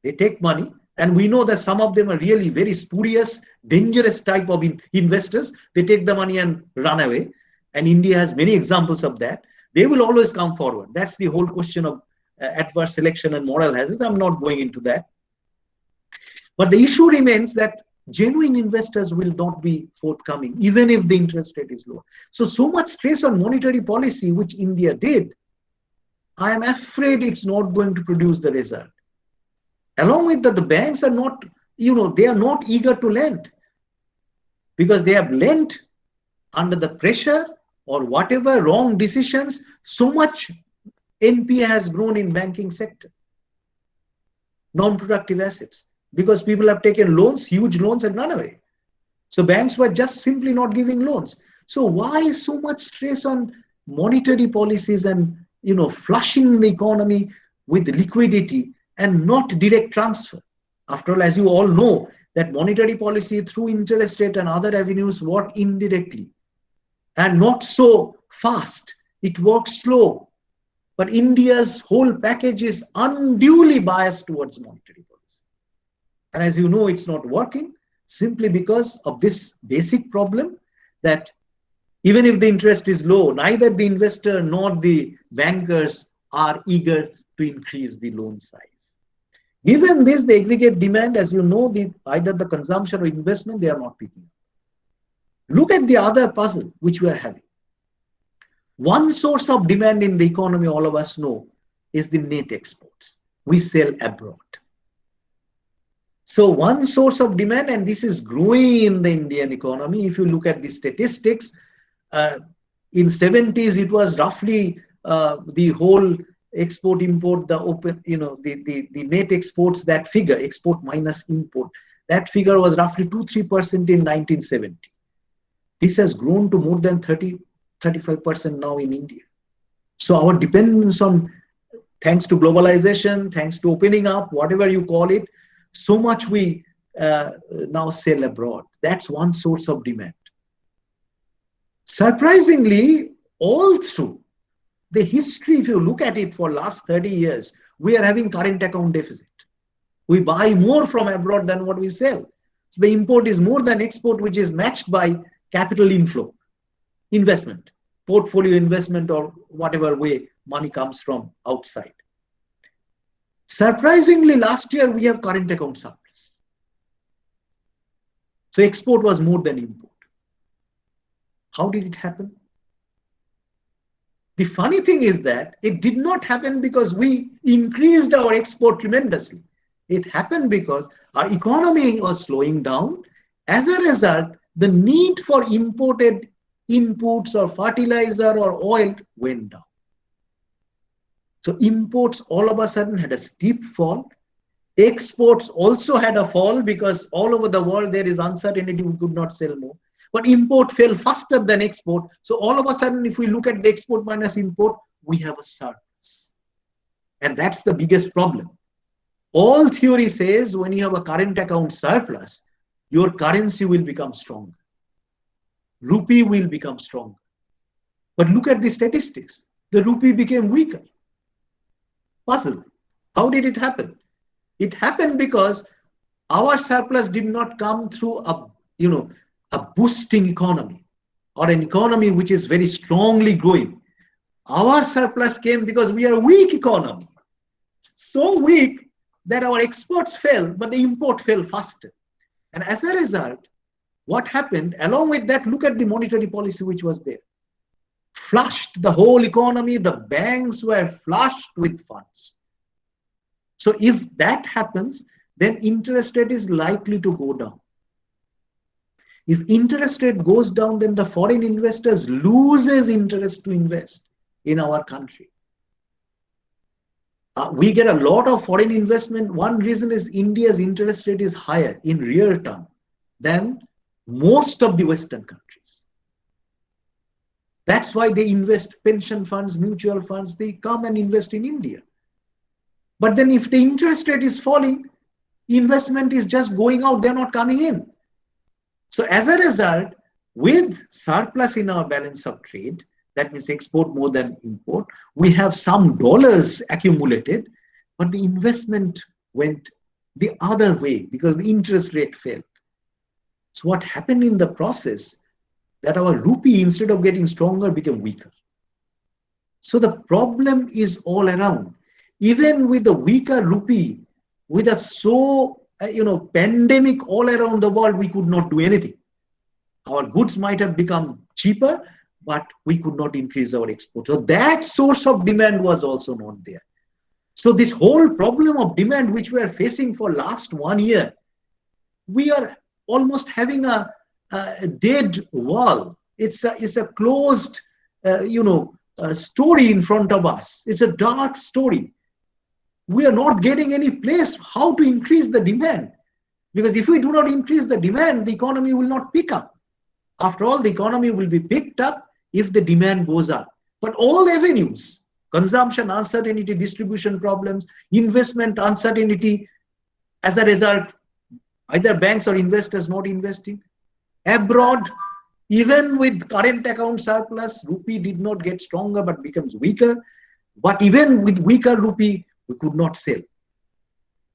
They take money, and we know that some of them are really very spurious, dangerous type of investors. They take the money and run away. And India has many examples of that. They will always come forward. That's the whole question of adverse selection and moral hazards. I'm not going into that. But the issue remains that genuine investors will not be forthcoming, even if the interest rate is low. So much stress on monetary policy, which India did, I am afraid it's not going to produce the result. Along with that, the banks are not, they are not eager to lend because they have lent under the pressure or whatever wrong decisions. So much NPA has grown in banking sector, non-productive assets, because people have taken loans, huge loans, and run away. So banks were just simply not giving loans. So why so much stress on monetary policies and flushing the economy with liquidity and not direct transfer? After all, as you all know, that monetary policy through interest rate and other avenues work indirectly and not so fast. It works slow. But India's whole package is unduly biased towards monetary policy. And as you know, it's not working simply because of this basic problem that even if the interest is low, neither the investor nor the bankers are eager to increase the loan size. Given this, the aggregate demand, as you know, either the consumption or investment, they are not picking up. Look at the other puzzle which we are having. One source of demand in the economy, all of us know, is the net exports. We sell abroad. So one source of demand, and this is growing in the Indian economy. If you look at the statistics, in 70s, it was roughly the whole export import, the open, the net exports, that figure, export minus import, that figure was roughly 2-3% in 1970. This has grown to more than 30-35% now in India. So our dependence on, thanks to globalization, thanks to opening up, whatever you call it, so much we now sell abroad. That's one source of demand. Surprisingly, all through the history, if you look at it for last 30 years, we are having current account deficit. We buy more from abroad than what we sell. So the import is more than export, which is matched by capital inflow, investment, portfolio investment, or whatever way money comes from outside. Surprisingly, last year we have current account surplus. So export was more than import. How did it happen? The funny thing is that it did not happen because we increased our export tremendously. It happened because our economy was slowing down. As a result, the need for imported inputs or fertilizer or oil went down. So imports all of a sudden had a steep fall. Exports also had a fall because all over the world there is uncertainty, we could not sell more. But import fell faster than export. So all of a sudden, if we look at the export minus import, we have a surplus. And that's the biggest problem. All theory says when you have a current account surplus, your currency will become stronger. Rupee will become stronger. But look at the statistics. The rupee became weaker. Puzzle. How did it happen? It happened because our surplus did not come through a boosting economy or an economy which is very strongly growing. Our surplus came because we are a weak economy. So weak that our exports fell, but the import fell faster. And as a result, what happened, along with that, look at the monetary policy which was there. Flushed the whole economy, the banks were flushed with funds. So if that happens, then interest rate is likely to go down. If interest rate goes down, then the foreign investors loses interest to invest in our country. We get a lot of foreign investment. One reason is India's interest rate is higher in real term than most of the Western countries. That's why they invest pension funds, mutual funds, they come and invest in India. But then if the interest rate is falling, investment is just going out, they're not coming in. So as a result, with surplus in our balance of trade, that means export more than import, we have some dollars accumulated, but the investment went the other way because the interest rate fell. So what happened in the process, that our rupee, instead of getting stronger, became weaker. So the problem is all around. Even with the weaker rupee, with a pandemic all around the world, we could not do anything. Our goods might have become cheaper, but we could not increase our export. So that source of demand was also not there. So this whole problem of demand which we are facing for last 1 year, we are almost having a dead wall. It's a closed, story in front of us. It's a dark story. We are not getting any place how to increase the demand. Because if we do not increase the demand, the economy will not pick up. After all, the economy will be picked up if the demand goes up. But all avenues, consumption uncertainty, distribution problems, investment uncertainty, as a result, either banks or investors not investing. Abroad, even with current account surplus, rupee did not get stronger but becomes weaker. But even with weaker rupee, we could not sell.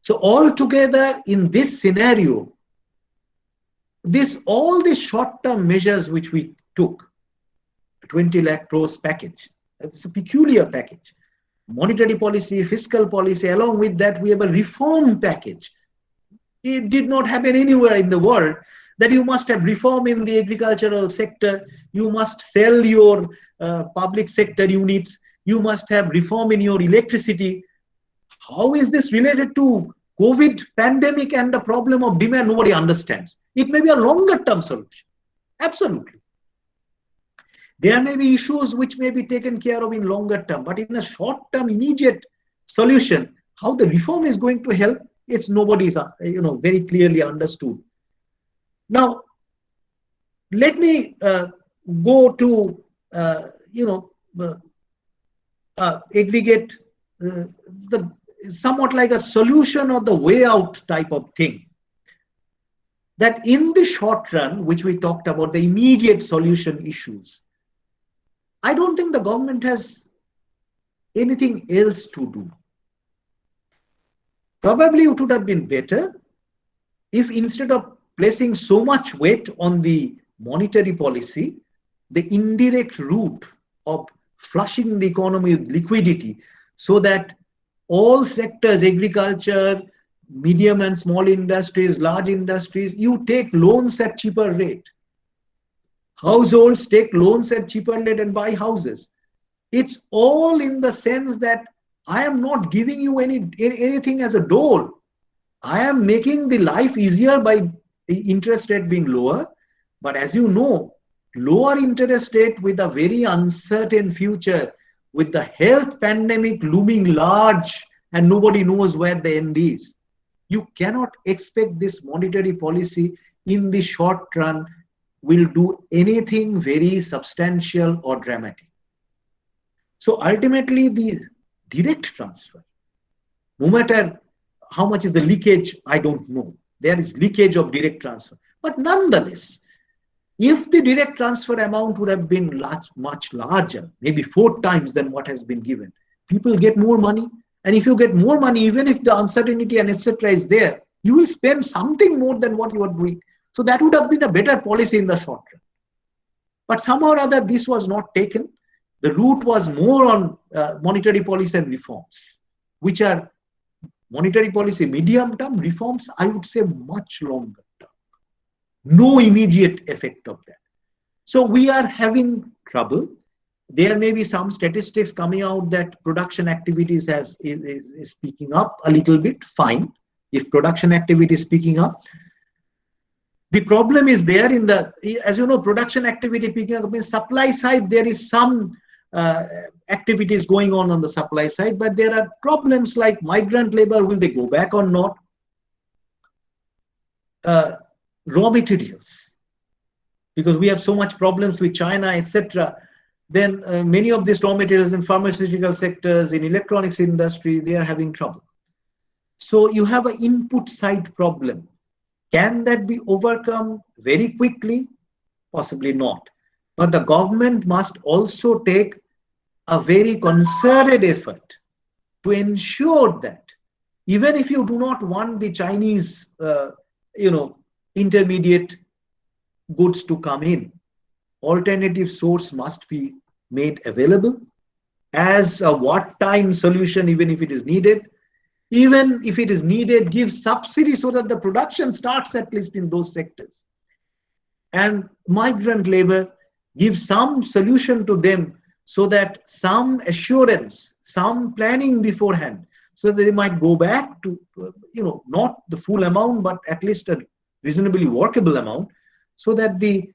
So altogether in this scenario, all the short-term measures which we took, 20 lakh crores package, it's a peculiar package. Monetary policy, fiscal policy, along with that we have a reform package. It did not happen anywhere in the world that you must have reform in the agricultural sector, you must sell your public sector units, you must have reform in your electricity. How is this related to COVID pandemic and the problem of demand? Nobody understands. It may be a longer term solution. Absolutely. There may be issues which may be taken care of in longer term, but in a short term immediate solution, how the reform is going to help, it's nobody's very clearly understood. Now, let me go to aggregate somewhat like a solution or the way out type of thing. That in the short run, which we talked about, the immediate solution issues, I don't think the government has anything else to do. Probably it would have been better if instead of placing so much weight on the monetary policy, the indirect route of flushing the economy with liquidity so that all sectors, agriculture, medium and small industries, large industries, you take loans at cheaper rate. Households take loans at cheaper rate and buy houses. It's all in the sense that I am not giving you anything as a dole. I am making the life easier by the interest rate being lower. But as you know, lower interest rate with a very uncertain future, with the health pandemic looming large and nobody knows where the end is, you cannot expect this monetary policy in the short run will do anything very substantial or dramatic. So ultimately, the direct transfer, no matter how much is the leakage, I don't know. There is leakage of direct transfer. But nonetheless, if the direct transfer amount would have been much larger, maybe 4 times than what has been given, people get more money. And if you get more money, even if the uncertainty and etc. is there, you will spend something more than what you are doing. So that would have been a better policy in the short run. But somehow or other, this was not taken. The route was more on monetary policy and reforms, which are monetary policy medium term, reforms, I would say much longer term. No immediate effect of that. So we are having trouble. There may be some statistics coming out that production activities is picking up a little bit. Fine. If production activity is picking up, the problem is there in the, as you know, production activity picking up means supply side, there is some activities going on the supply side, but there are problems like migrant labor, will they go back or not? Raw materials, because we have so much problems with China, etc. Then many of these raw materials in pharmaceutical sectors, in electronics industry, they are having trouble. So you have an input side problem. Can that be overcome very quickly? Possibly not. But the government must also take a very concerted effort to ensure that even if you do not want the Chinese, intermediate goods to come in, alternative source must be made available as a wartime solution, even if it is needed. Even if it is needed, give subsidy so that the production starts at least in those sectors. And migrant labor, give some solution to them so that some assurance, some planning beforehand, so that they might go back to, not the full amount, but at least a reasonably workable amount, so that the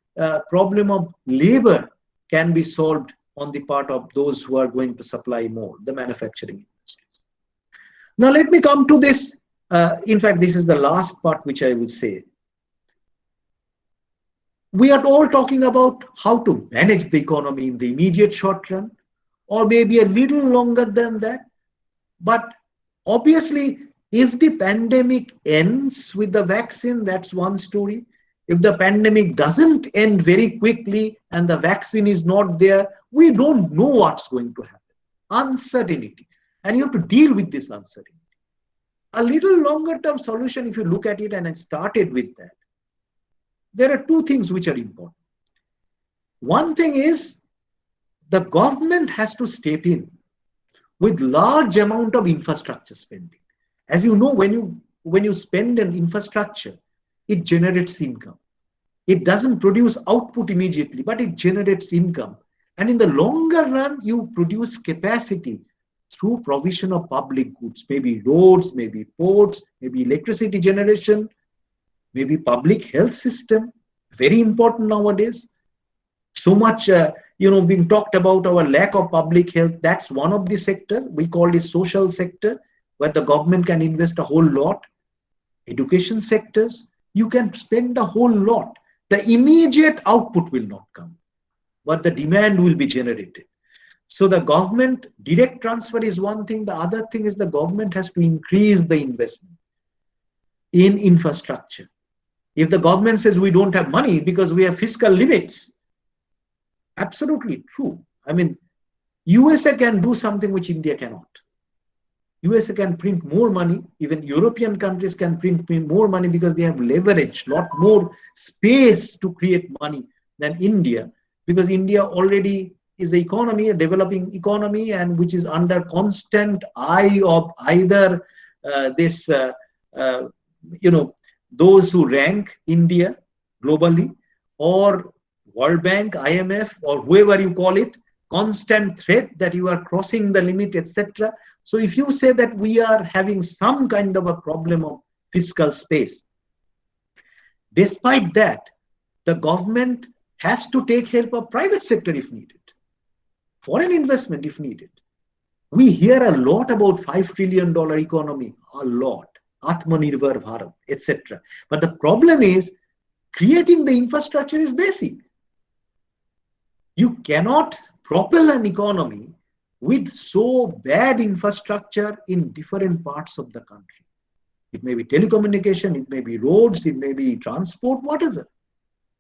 problem of labor can be solved on the part of those who are going to supply more, the manufacturing industries. Now let me come to this. In fact, this is the last part which I will say. We are all talking about how to manage the economy in the immediate short run, or maybe a little longer than that. But obviously, if the pandemic ends with the vaccine, that's one story. If the pandemic doesn't end very quickly and the vaccine is not there, we don't know what's going to happen. Uncertainty. And you have to deal with this uncertainty. A little longer term solution, if you look at it, and I started with that, there are 2 things which are important. One thing is the government has to step in with large amount of infrastructure spending. As you know, when you spend an infrastructure, it generates income. It doesn't produce output immediately, but it generates income. And in the longer run, you produce capacity through provision of public goods, maybe roads, maybe ports, maybe electricity generation, maybe public health system, very important nowadays. So much, being talked about our lack of public health. That's one of the sectors. We call it social sector, where the government can invest a whole lot. Education sectors, you can spend a whole lot. The immediate output will not come, but the demand will be generated. So the government direct transfer is one thing. The other thing is the government has to increase the investment in infrastructure. If the government says we don't have money because we have fiscal limits, absolutely true. I mean, USA can do something which India cannot. USA can print more money. Even European countries can print more money because they have leverage, lot more space to create money than India, because India already is an economy, a developing economy, and which is under constant eye of either those who rank India globally, or World Bank, IMF, or whoever you call it, constant threat that you are crossing the limit, etc. So if you say that we are having some kind of a problem of fiscal space, despite that, The government has to take help of private sector if needed, foreign investment if needed. We hear a lot about $5 trillion economy, a lot, Atmanirbhar Bharat, etc. But the problem is creating the infrastructure is basic. You cannot propel an economy with so bad infrastructure in different parts of the country. It may be telecommunication, it may be roads, it may be transport, whatever.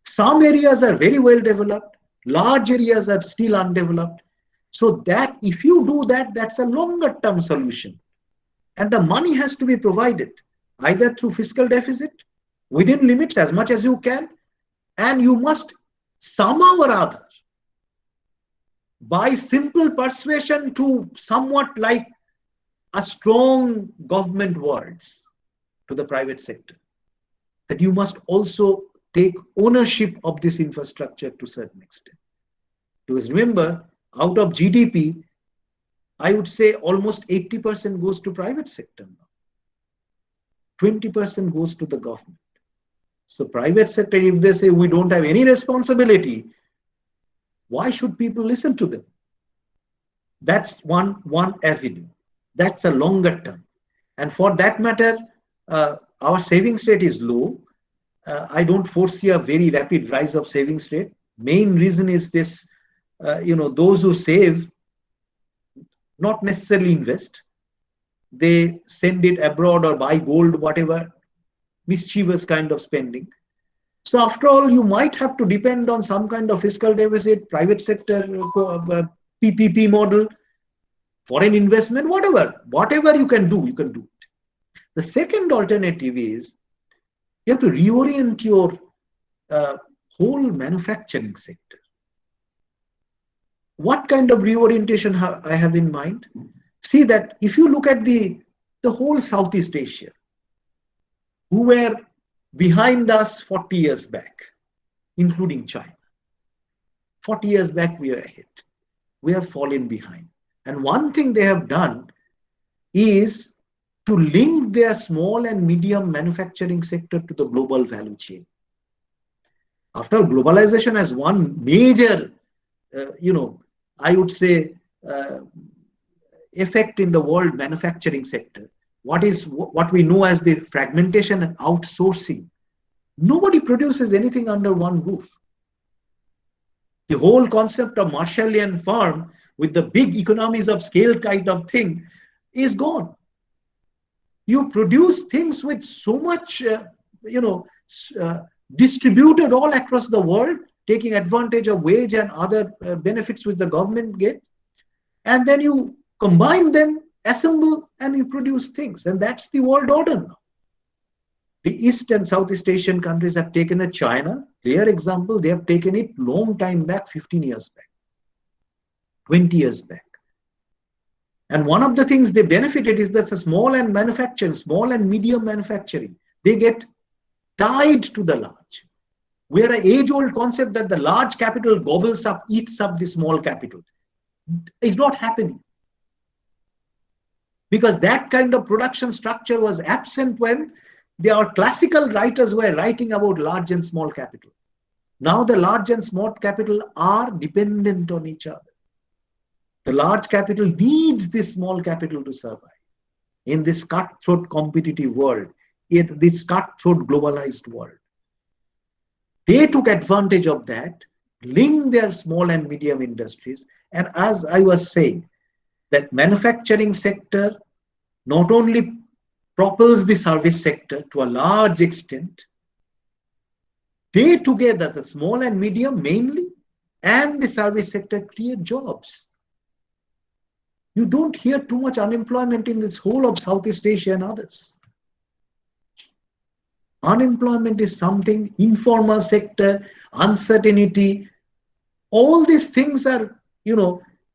Some areas are very well developed, large areas are still undeveloped. So that if you do that, that's a longer term solution. And the money has to be provided either through fiscal deficit, within limits as much as you can, and you must somehow or other, by simple persuasion to somewhat like a strong government words to the private sector, that you must also take ownership of this infrastructure to a certain extent. Because remember, out of GDP, I would say almost 80% goes to private sector now. 20% goes to the government. So private sector, if they say we don't have any responsibility, why should people listen to them? That's one avenue. That's a longer term. And for that matter, our savings rate is low. I don't foresee a very rapid rise of savings rate. Main reason is this, those who save not necessarily invest. They send it abroad or buy gold, whatever, mischievous kind of spending. So after all, you might have to depend on some kind of fiscal deficit, private sector, PPP model, foreign investment, whatever you can do, you can do it. The second alternative is you have to reorient your whole manufacturing sector. What kind of reorientation I have in mind? See that if you look at the whole Southeast Asia, who were behind us 40 years back, including China. 40 years back, we are ahead. We have fallen behind. And one thing they have done is to link their small and medium manufacturing sector to the global value chain. After globalization has one major, I would say, effect in the world manufacturing sector, what we know as the fragmentation and outsourcing. Nobody produces anything under one roof. The whole concept of Marshallian firm with the big economies of scale kind of thing is gone. You produce things with so much, distributed all across the world, taking advantage of wage and other benefits which the government gets, and then you combine them, assemble, and you produce things. And that's the world order now. The East and Southeast Asian countries have taken a China, clear example, they have taken it long time back, 15 years back, 20 years back. And one of the things they benefited is that the small and medium manufacturing, they get tied to the large. We had an age-old concept that the large capital gobbles up, eats up the small capital. It's not happening. Because that kind of production structure was absent when our classical writers were writing about large and small capital. Now the large and small capital are dependent on each other. The large capital needs this small capital to survive in this cutthroat competitive world, in this cutthroat globalized world. They took advantage of that, linked their small and medium industries, and as I was saying, that manufacturing sector not only propels the service sector to a large extent, they together, the small and medium mainly, and the service sector create jobs. You don't hear too much unemployment in this whole of Southeast Asia and others. Unemployment is something, informal sector, uncertainty, all these things are,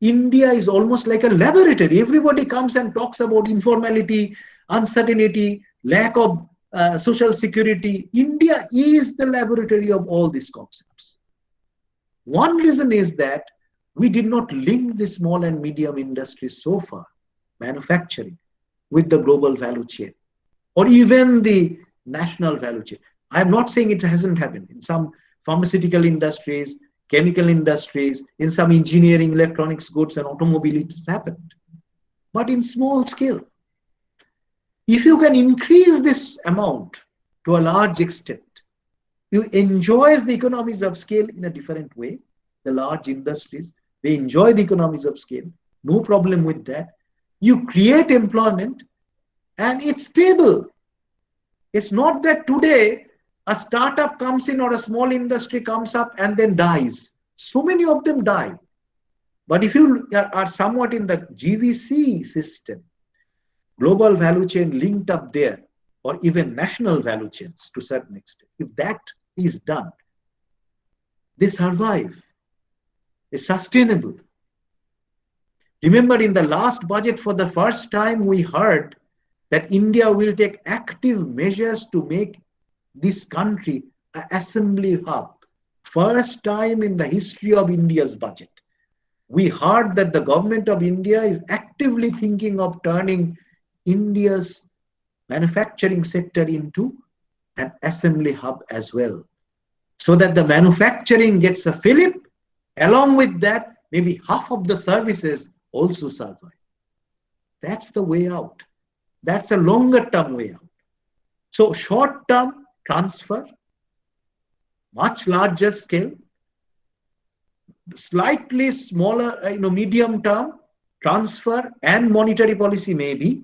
India is almost like a laboratory. Everybody comes and talks about informality, uncertainty, lack of social security. India is the laboratory of all these concepts. One reason is that we did not link the small and medium industries so far, manufacturing, with the global value chain, or even the national value chain. I am not saying it hasn't happened. In some pharmaceutical industries, chemical industries, in some engineering, electronics, goods, and automobile, it has happened. But in small scale, if you can increase this amount to a large extent, you enjoy the economies of scale in a different way. The large industries, they enjoy the economies of scale. No problem with that. You create employment and it's stable. It's not that today a startup comes in or a small industry comes up and then dies. So many of them die. But if you are somewhat in the GVC system, global value chain linked up there, or even national value chains to a certain extent, if that is done, they survive. It's sustainable. Remember, in the last budget, for the first time, we heard that India will take active measures to make this country an assembly hub. First time in the history of India's budget. We heard that the government of India is actively thinking of turning India's manufacturing sector into an assembly hub as well, so that the manufacturing gets a fillip. Along with that, maybe half of the services also survive. That's the way out. That's a longer term way out. So short term transfer, much larger scale, slightly smaller, medium term transfer and monetary policy maybe.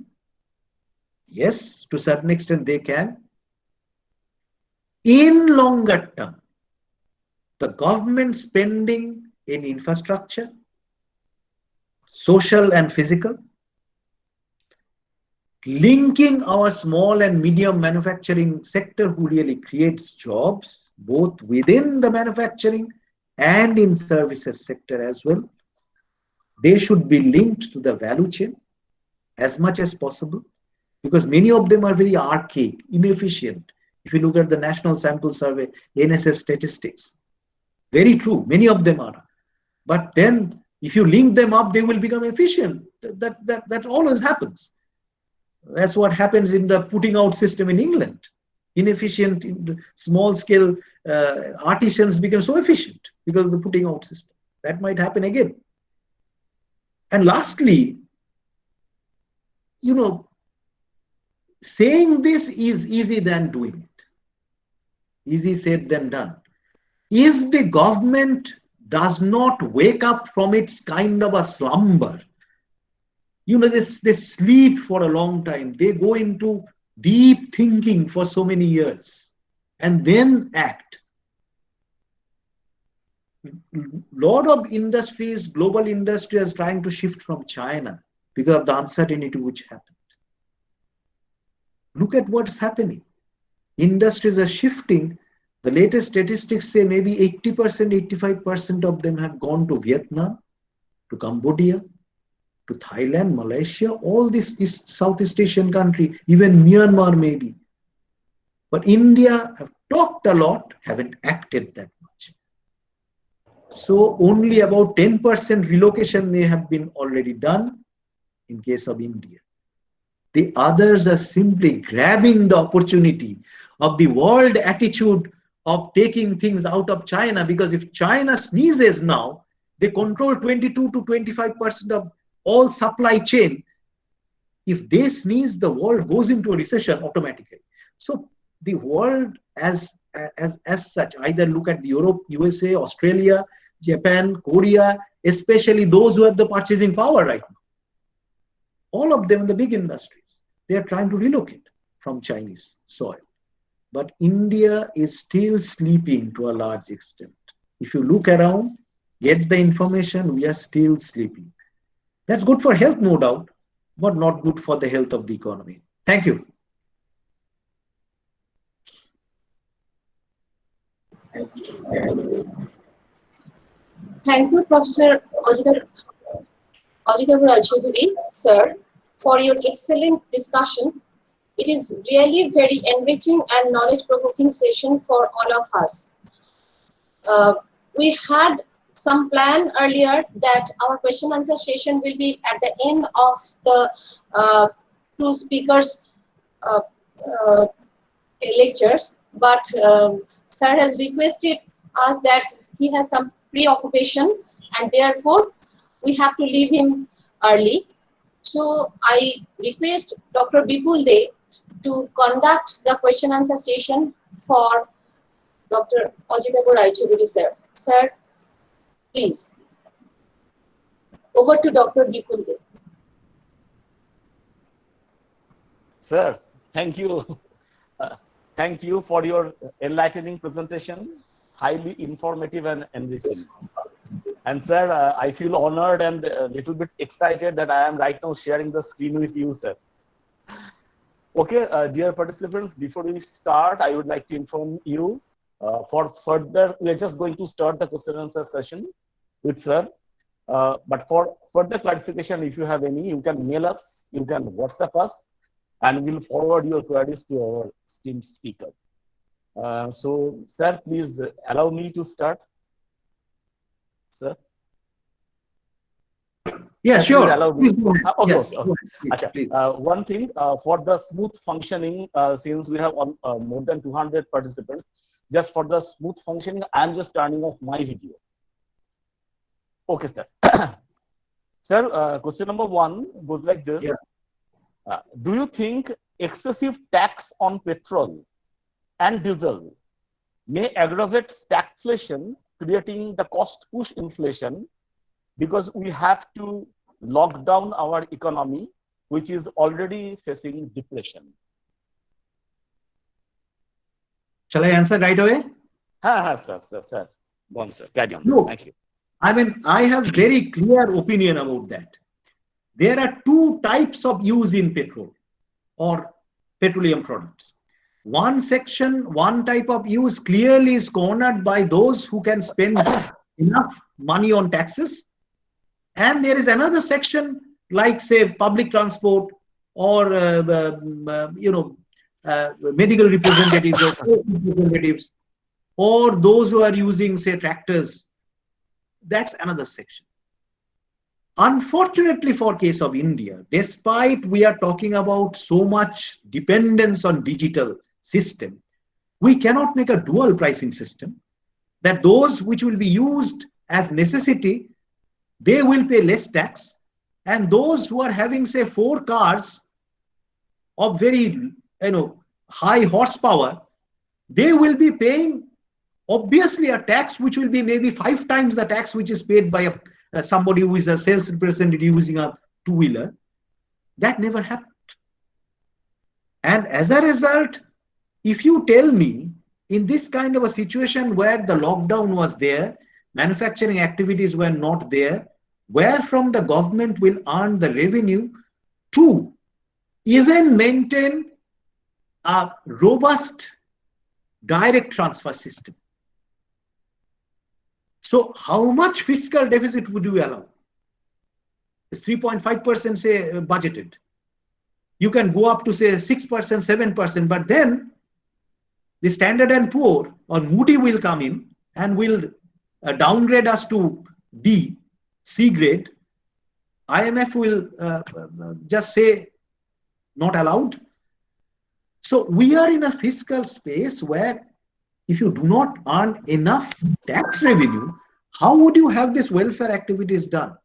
Yes, to a certain extent they can. In longer term, the government spending in infrastructure, social and physical, linking our small and medium manufacturing sector who really creates jobs, both within the manufacturing and in services sector as well. They should be linked to the value chain as much as possible, because many of them are very archaic, inefficient. If you look at the National Sample Survey, NSS statistics, very true, many of them are. But then if you link them up, they will become efficient. That always happens. That's what happens in the putting out system in England. Inefficient, small scale artisans become so efficient because of the putting out system. That might happen again. And lastly, saying this is easy than doing it. Easy said than done. If the government does not wake up from its kind of a slumber, they sleep for a long time. They go into deep thinking for so many years and then act. Lot of industries, global industry is trying to shift from China because of the uncertainty which happened. Look at what's happening. Industries are shifting. The latest statistics say maybe 80%, 85% of them have gone to Vietnam, to Cambodia, to Thailand, Malaysia, all this is Southeast Asian country, even Myanmar maybe. But India have talked a lot, haven't acted that much. So only about 10% relocation may have been already done in case of India. The others are simply grabbing the opportunity of the world attitude of taking things out of China, because if China sneezes now, they control 22 to 25% of all supply chain. If they sneeze, the world goes into a recession automatically. So the world as such, either look at Europe, USA, Australia, Japan, Korea, especially those who have the purchasing power right now. All of them in the big industries, they are trying to relocate from Chinese soil. But India is still sleeping to a large extent. If you look around, get the information, we are still sleeping. That's good for health, no doubt, but not good for the health of the economy. Thank you. Thank you, Professor Avitavara Chaudhuri, sir, for your excellent discussion. It is really very enriching and knowledge-provoking session for all of us. We had some plan earlier that our question answer session will be at the end of the two speakers' lectures, but sir has requested us that he has some preoccupation and therefore we have to leave him early. So I request Dr. Bipul De to conduct the question answer session for Dr. Ojitago Raichuduri sir. Sir, please. Over to Dr. Bipul De. Sir, thank you. Thank you for your enlightening presentation, highly informative and enriching. And sir, I feel honored and a little bit excited that I am right now sharing the screen with you, sir. Okay, dear participants, before we start, I would like to inform you for further, we are just going to start the question and answer session with sir. But for further clarification, if you have any, you can mail us, you can WhatsApp us, and we'll forward your queries to our esteemed speaker. So, sir, please allow me to start. Sir? Yeah, sure. Allow me. Okay, Yes, okay. please. One thing, for the smooth functioning, since we have more than 200 participants, just for the smooth functioning, I'm just turning off my video. Okay, sir. Sir, question number 1 goes like this. Yeah. Do you think excessive tax on petrol and diesel may aggravate stagflation, creating the cost push inflation, because we have to lock down our economy, which is already facing depression? Shall I answer right away? Sir. Go on, sir. Carry on. No. Thank you. I mean, I have very clear opinion about that. There are 2 types of use in petrol or petroleum products. One type of use clearly is cornered by those who can spend enough money on taxes. And there is another section like, say, public transport or, medical representatives or representatives, or those who are using, say, tractors. That's another section. Unfortunately, for case of India, despite we are talking about so much dependence on digital system, we cannot make a dual pricing system that those which will be used as necessity, they will pay less tax, and those who are having, say, 4 cars of very high horsepower, they will be paying obviously a tax which will be maybe 5 times the tax which is paid by somebody who is a sales representative using a 2-wheeler. That never happened. And as a result, if you tell me in this kind of a situation where the lockdown was there, manufacturing activities were not there, where from the government will earn the revenue to even maintain a robust direct transfer system. So how much fiscal deficit would you allow? It's 3.5%, say, budgeted. You can go up to, say, 6%, 7%, but then the Standard and Poor or Moody will come in and will downgrade us to D, C grade. IMF will just say not allowed. So we are in a fiscal space where if you do not earn enough tax revenue, how would you have this welfare activities done?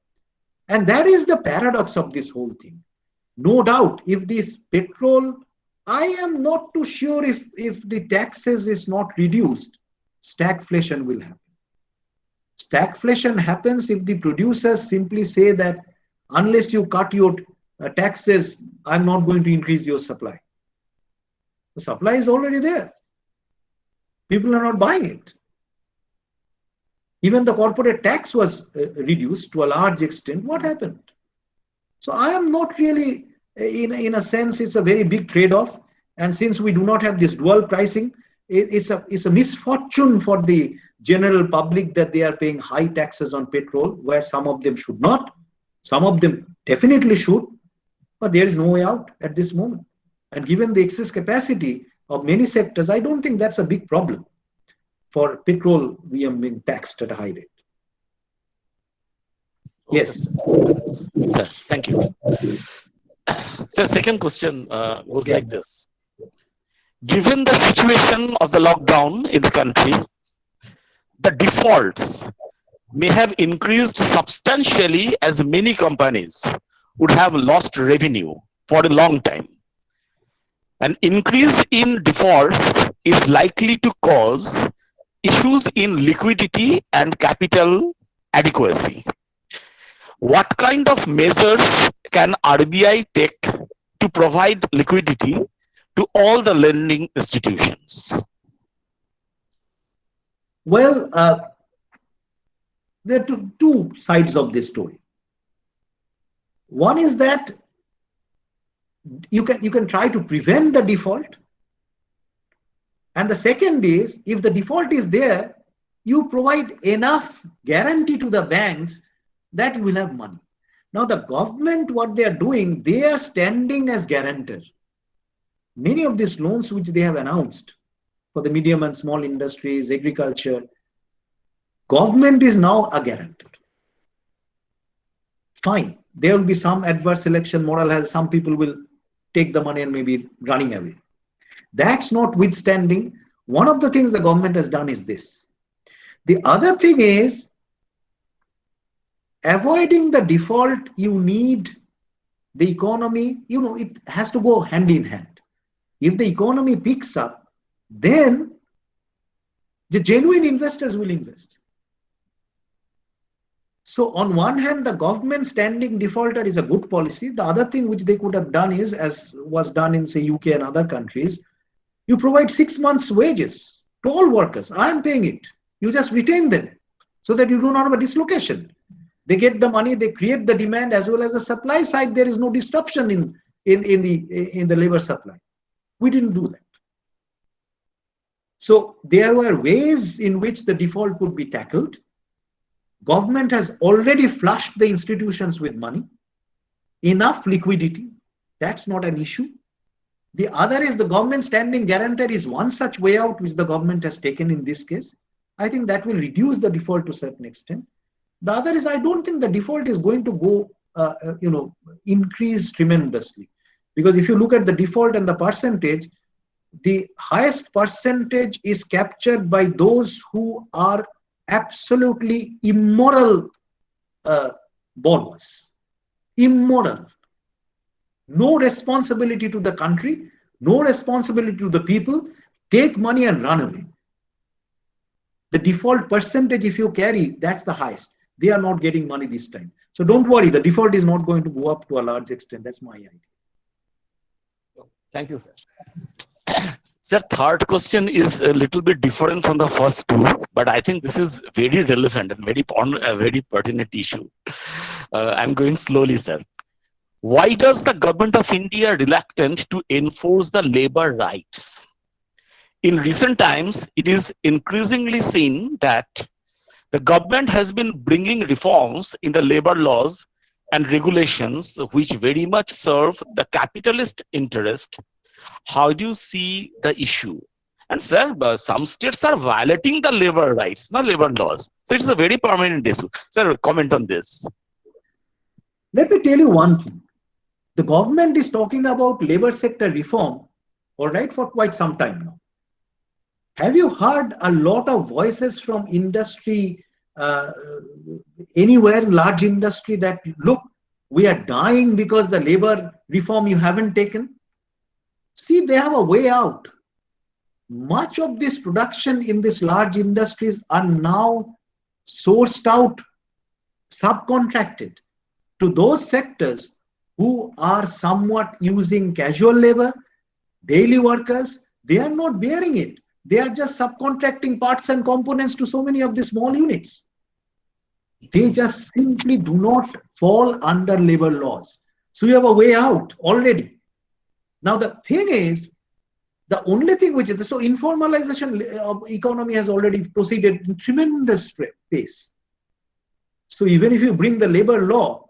And that is the paradox of this whole thing. No doubt, if this petrol, I am not too sure if the taxes is not reduced, stagflation will happen. Stagflation happens if the producers simply say that unless you cut your taxes, I'm not going to increase your supply. The supply is already there. People are not buying it. Even the corporate tax was reduced to a large extent. What happened? So I am not really, in a sense, it's a very big trade-off. And since we do not have this dual pricing, it's a misfortune for the general public that they are paying high taxes on petrol, where some of them should not. Some of them definitely should, but there is no way out at this moment. And given the excess capacity of many sectors, I don't think that's a big problem for petrol being taxed at a high rate. Yes. Sir, thank you. Sir, second question goes like this. Given the situation of the lockdown in the country, the defaults may have increased substantially as many companies would have lost revenue for a long time. An increase in defaults is likely to cause issues in liquidity and capital adequacy. What kind of measures can RBI take to provide liquidity to all the lending institutions? Well, there are two sides of this story. One is that you can try to prevent the default, and the second is, if the default is there, you provide enough guarantee to the banks that you will have money. Now the government, what they are doing, they are standing as guarantors. Many of these loans which they have announced for the medium and small industries, agriculture, government is now a guarantor. Fine, there will be some adverse selection, moral health, some people will take the money and maybe running away. That's notwithstanding, one of the things the government has done is this. The other thing is, avoiding the default, you need the economy, it has to go hand in hand. If the economy picks up, then the genuine investors will invest. So on one hand, the government standing defaulter is a good policy. The other thing which they could have done is, as was done in say UK and other countries, you provide 6 months wages to all workers. I am paying it. You just retain them so that you do not have a dislocation. They get the money, they create the demand, as well as the supply side. There is no disruption in the labor supply. We didn't do that. So there were ways in which the default could be tackled. Government has already flushed the institutions with money, enough liquidity. That's not an issue. The other is the government standing guarantor is one such way out which the government has taken in this case. I think that will reduce the default to a certain extent. The other is, I don't think the default is going to go, increase tremendously. Because if you look at the default and the percentage, the highest percentage is captured by those who are absolutely immoral borrowers. Immoral. No responsibility to the country, no responsibility to the people, take money and run away. The default percentage, if you carry, that's the highest. They are not getting money this time. So don't worry, the default is not going to go up to a large extent. That's my idea. Thank you, sir. Sir, third question is a little bit different from the first two, but I think this is very relevant and very pertinent issue. I'm going slowly, sir. Why does the government of India reluctant to enforce the labor rights? In recent times, it is increasingly seen that the government has been bringing reforms in the labor laws and regulations which very much serve the capitalist interest. How do you see the issue? And sir, some states are violating the labor rights, not labor laws. So it's a very permanent issue. Sir, comment on this. Let me tell you one thing. The government is talking about labor sector reform, all right, for quite some time now. Have you heard a lot of voices from industry, anywhere, large industry, that look, we are dying because the labor reform you haven't taken? See, they have a way out. Much of this production in these large industries are now sourced out, subcontracted to those sectors who are somewhat using casual labor, daily workers. They are not bearing it. They are just subcontracting parts and components to so many of the small units. They just simply do not fall under labor laws. So you have a way out already. Now the thing is, the only thing which is, so informalization of economy has already proceeded in tremendous pace. So even if you bring the labor law,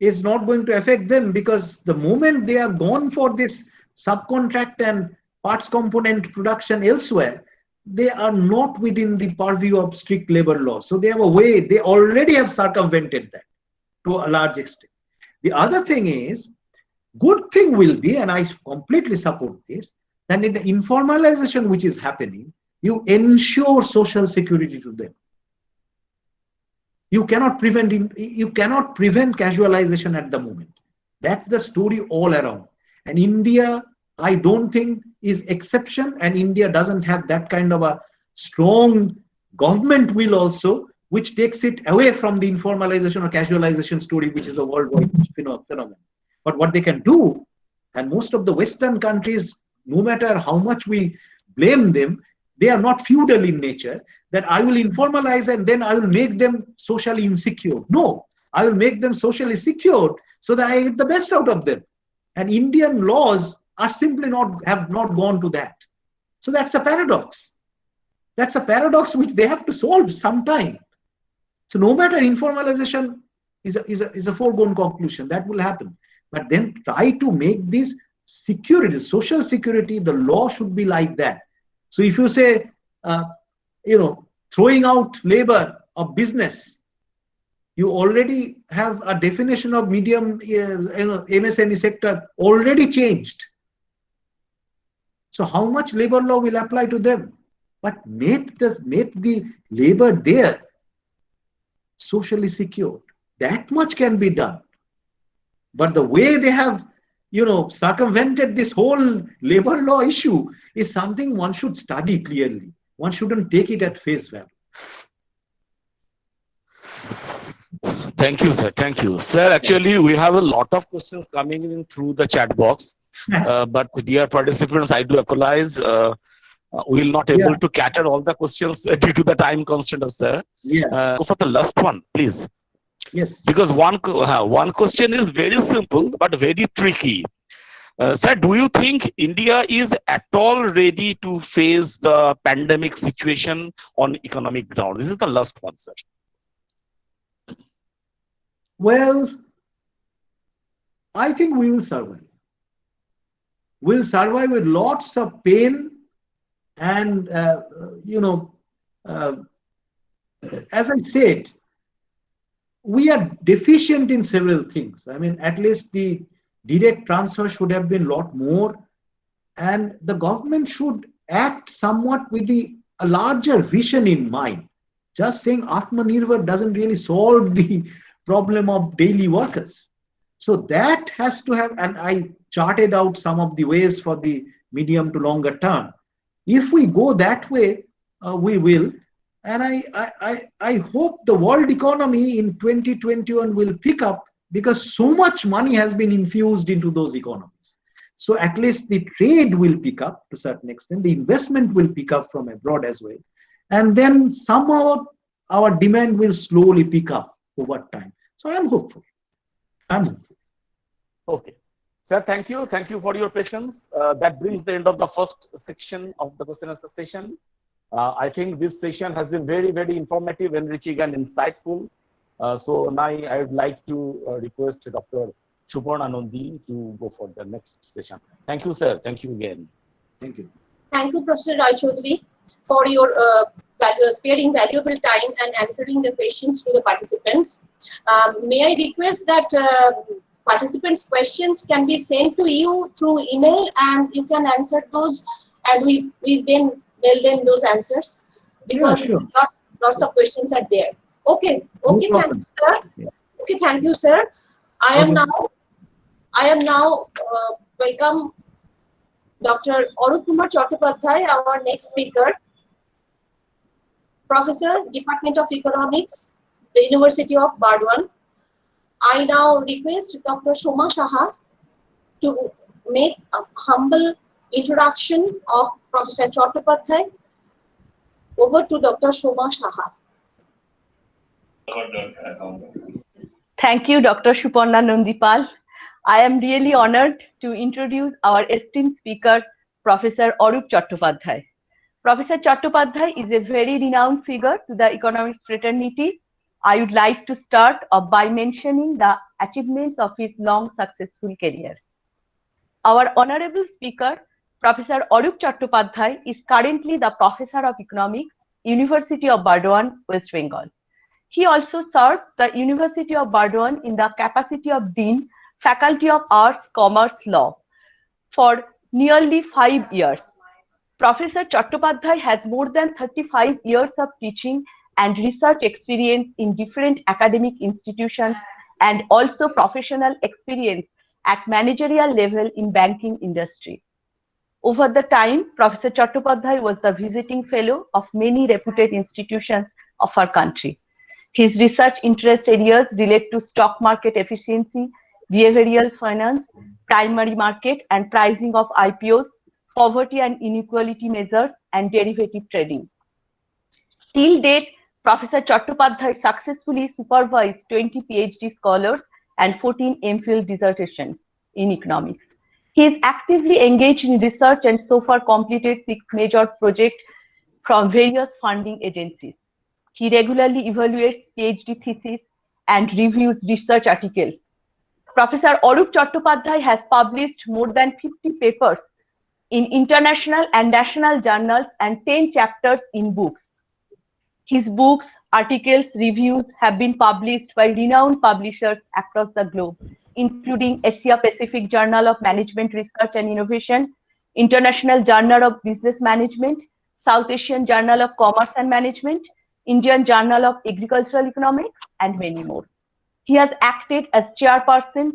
it's not going to affect them, because the moment they are gone for this subcontract and parts component production elsewhere, they are not within the purview of strict labor law. So they have a way, they already have circumvented that to a large extent. The other thing is, good thing will be, and I completely support this, that in the informalization which is happening, You ensure social security to them. You cannot prevent casualization at the moment. That's the story all around. And India, I don't think, is exception, and India doesn't have that kind of a strong government will also, which takes it away from the informalization or casualization story, which is a worldwide phenomenon. But what they can do, and most of the Western countries, no matter how much we blame them, they are not feudal in nature, that I will informalize and then I will make them socially insecure. No, I will make them socially secured so that I get the best out of them. And Indian laws are simply have not gone to that. So that's a paradox. That's a paradox which they have to solve sometime. So no matter, informalization is a foregone conclusion. That will happen. But then try to make this security, social security, the law should be like that. So if you say, throwing out labor of business, you already have a definition of medium MSME sector already changed. So how much labor law will apply to them? But make the labor there socially secured. That much can be done. But the way they have, circumvented this whole labor law issue is something one should study clearly. One shouldn't take it at face value. Thank you, sir. Thank you. Sir, actually, we have a lot of questions coming in through the chat box. But dear participants, I do apologize. We will not able to cater all the questions due to the time constraint of sir. Go for the last one, please. Yes. Because one question is very simple but very tricky. Sir, do you think India is at all ready to face the pandemic situation on economic ground? This is the last one, sir. Well, I think we will survive. We'll survive with lots of pain and, as I said, we are deficient in several things. I mean, at least the direct transfer should have been a lot more, and the government should act somewhat with a larger vision in mind. Just saying Atmanirbhar doesn't really solve the problem of daily workers. So that has to have, and I charted out some of the ways for the medium to longer term. If we go that way, we will. And I hope the world economy in 2021 will pick up, because so much money has been infused into those economies. So at least the trade will pick up to a certain extent. The investment will pick up from abroad as well. And then somehow our demand will slowly pick up over time. So I am hopeful. Okay. Sir, thank you. Thank you for your patience. That brings the end of the first section of the question and answer session. I think this session has been very, very informative, enriching, and insightful. So now I would like to request Dr. Suparna Nandi to go for the next session. Thank you, sir. Thank you again. Thank you. Thank you, Professor Rai Chaudhary, for your sparing valuable time and answering the questions to the participants. May I request that participants' questions can be sent to you through email, and you can answer those, and we then mail them those answers, because lots of questions are there. Okay, thank you, sir. Okay, thank you, sir. I am now welcome Dr. Arup Kumar Chattopadhyay, our next speaker, Professor, Department of Economics, the University of Burdwan. I now request Dr. Soma Saha to make a humble introduction of Professor Chattopadhyay. Over to Dr. Soma Saha. Thank you, Dr. Suparna Nandipal. I am really honored to introduce our esteemed speaker, Professor Arup Chattopadhyay. Professor Chattopadhyay is a very renowned figure to the economics fraternity. I would like to start off by mentioning the achievements of his long successful career. Our honorable speaker, Professor Arup Chattopadhyay, is currently the Professor of Economics, University of Burdwan, West Bengal. He also served the University of Burdwan in the capacity of Dean, Faculty of Arts, Commerce, Law for nearly 5 years. Professor Chattopadhyay has more than 35 years of teaching and research experience in different academic institutions and also professional experience at managerial level in banking industry. Over the time, Professor Chattopadhyay was the visiting fellow of many reputed institutions of our country. His research interest areas relate to stock market efficiency, behavioral finance, primary market and pricing of IPOs, poverty and inequality measures, and derivative trading. Till date, Professor Chattopadhyay successfully supervised 20 PhD scholars and 14 MPhil dissertations in economics. He is actively engaged in research and so far completed 6 major projects from various funding agencies. He regularly evaluates PhD theses and reviews research articles. Professor Arup Chattopadhyay has published more than 50 papers in international and national journals and 10 chapters in books. His books, articles, reviews have been published by renowned publishers across the globe, including Asia Pacific Journal of Management Research and Innovation, International Journal of Business Management, South Asian Journal of Commerce and Management, Indian Journal of Agricultural Economics, and many more. He has acted as chairperson,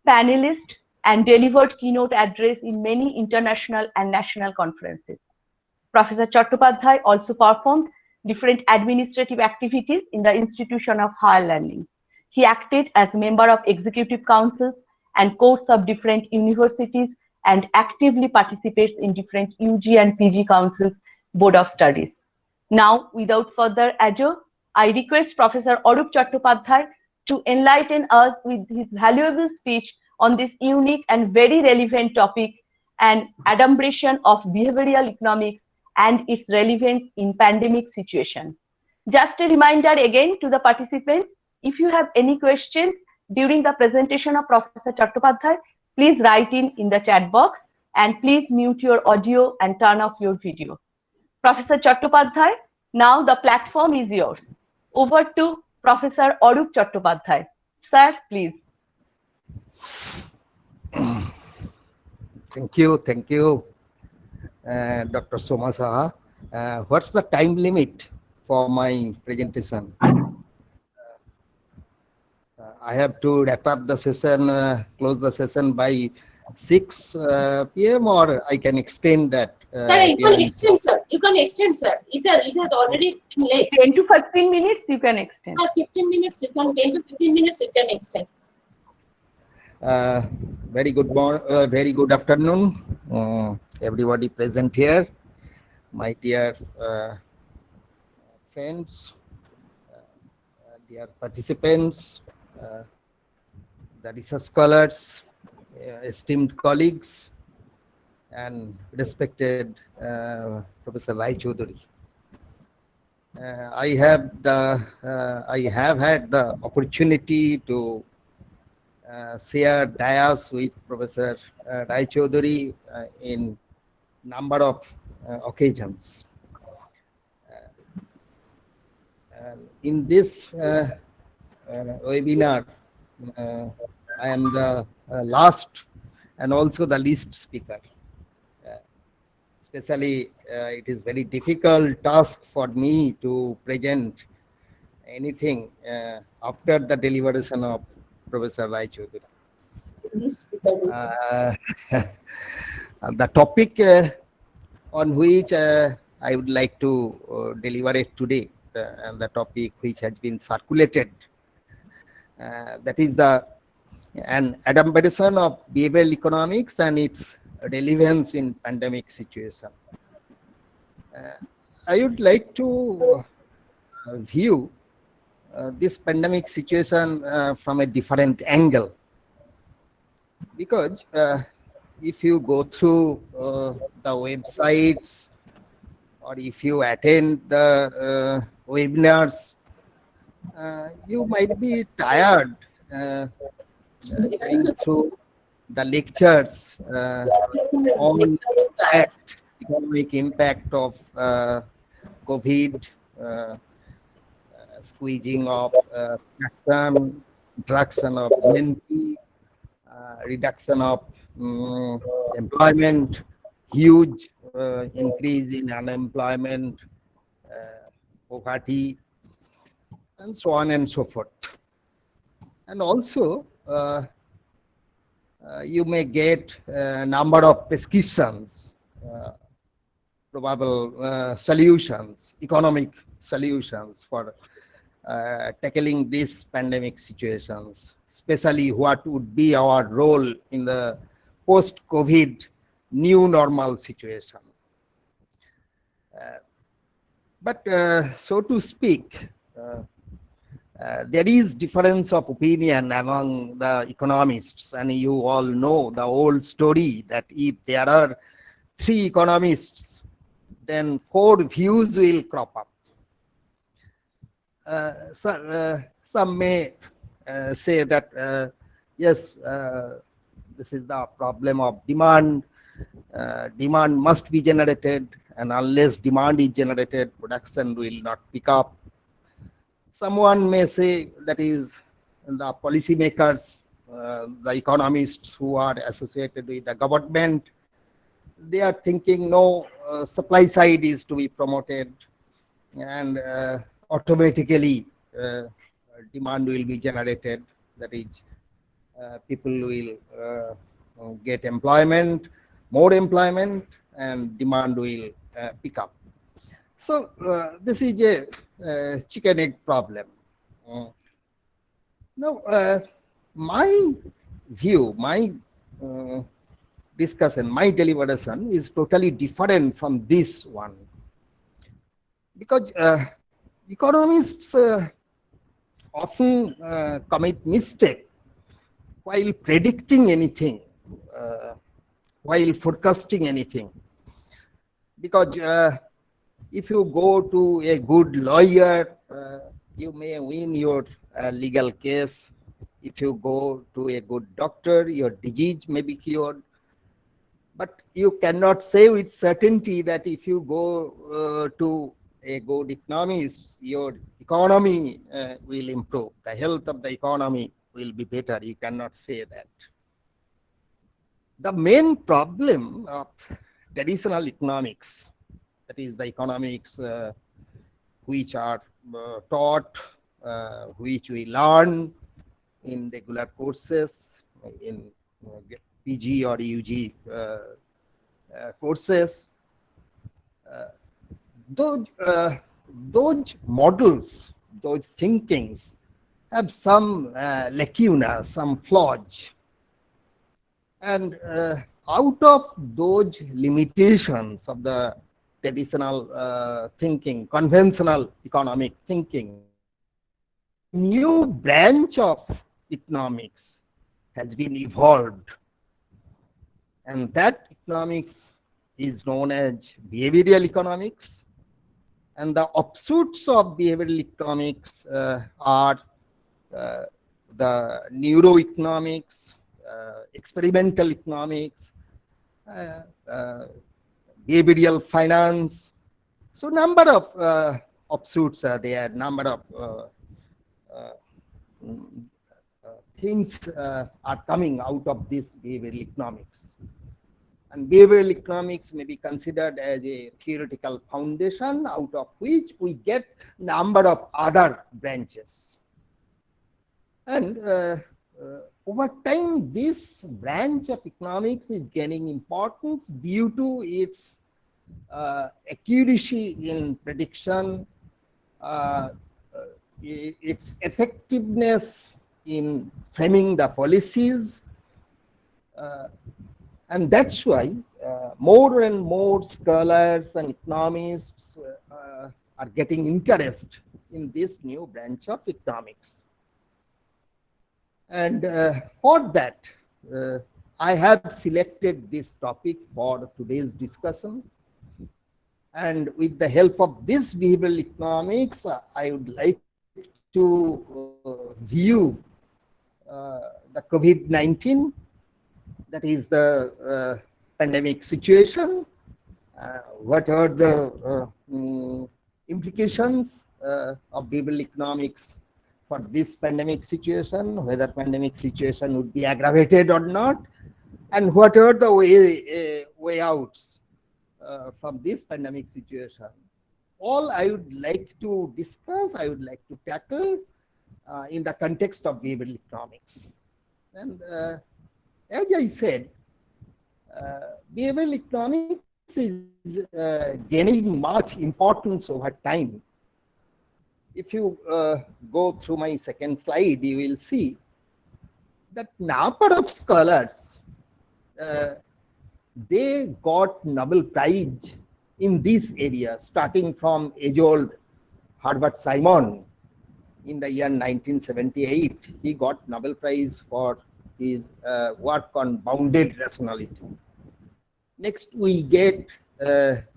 panelist, and delivered keynote address in many international and national conferences. Professor Chattopadhyay also performed different administrative activities in the institution of higher learning. He acted as member of executive councils and courts of different universities and actively participates in different UG and PG councils, board of studies. Now, without further ado, I request Professor Arup Chattopadhyay to enlighten us with his valuable speech on this unique and very relevant topic, and adumbration of behavioral economics and its relevance in pandemic situation. Just a reminder again to the participants, if you have any questions during the presentation of Professor Chattopadhyay, please write in the chat box, and please mute your audio and turn off your video. Professor Chattopadhyay, now the platform is yours. Over to Professor Arup Chattopadhyay. Sir, please. Thank you, Dr. Soma Saha. What's the time limit for my presentation? I have to wrap up the session, close the session by 6 p.m. or I can extend that. Sir, you can extend, sir. You can extend, sir. It has already been late. 10 to 15 minutes you can extend. 15 minutes, you can 10 to 15 minutes you can extend. Very good afternoon, everybody present here, my dear friends, dear participants, the research scholars, esteemed colleagues, and respected Professor Rai Chaudhuri. I have had the opportunity to share dais with Professor Rai Chaudhuri in number of occasions. In this webinar, I am the last and also the least speaker. Especially, it is very difficult task for me to present anything after the deliberation of Professor Rai Chaudhuri. The topic on which I would like to deliberate today, and the topic which has been circulated, that is an adumbration of behavioral economics and its relevance in pandemic situation. I would like to view this pandemic situation from a different angle, because if you go through the websites or if you attend the webinars, you might be tired going through the lectures on economic impact of COVID, squeezing of reduction of GNP, reduction of employment, huge increase in unemployment, poverty, and so on and so forth. And also, you may get a number of prescriptions, probable solutions, economic solutions for tackling these pandemic situations, especially what would be our role in the post-COVID new normal situation. But so to speak, there is difference of opinion among the economists, and you all know the old story that if there are 3 economists, then 4 views will crop up. Some may say that yes, this is the problem of demand. Demand must be generated, and unless demand is generated, production will not pick up. Someone may say that is the policymakers, the economists who are associated with the government, they are thinking no, supply side is to be promoted, and automatically demand will be generated. That is, people will get employment, more employment, and demand will pick up. So this is a chicken egg problem. Now, my view, my discussion, my deliberation is totally different from this one, because economists often commit mistake while predicting anything, while forecasting anything. Because if you go to a good lawyer, you may win your legal case. If you go to a good doctor, your disease may be cured. But you cannot say with certainty that if you go to a good economist, your economy will improve. The health of the economy will be better. You cannot say that. The main problem of traditional economics, that is the economics which are taught, which we learn in regular courses, in PG or UG courses, those models, those thinkings have some lacuna, some flaws. And out of those limitations of the traditional thinking, conventional economic thinking, new branch of economics has been evolved. And that economics is known as behavioral economics. And the offshoots of behavioral economics are the neuroeconomics, experimental economics, behavioral finance. So number of offshoots are there, number of things are coming out of this behavioral economics. And behavioral economics may be considered as a theoretical foundation out of which we get number of other branches. And over time, this branch of economics is gaining importance due to its accuracy in prediction, its effectiveness in framing the policies, and that's why more and more scholars and economists are getting interest in this new branch of economics. And for that, I have selected this topic for today's discussion. And with the help of this behavioral economics, I would like to view the COVID-19, that is the pandemic situation. What are the implications of behavioral economics for this pandemic situation, whether pandemic situation would be aggravated or not, and what are the way outs from this pandemic situation, all I would like to discuss, I would like to tackle in the context of behavioral economics. And as I said, behavioral economics is gaining much importance over time. If you go through my second slide, you will see that number of scholars, they got Nobel Prize in this area, starting from age-old Herbert Simon in the year 1978. He got Nobel Prize for his work on bounded rationality. Next, we get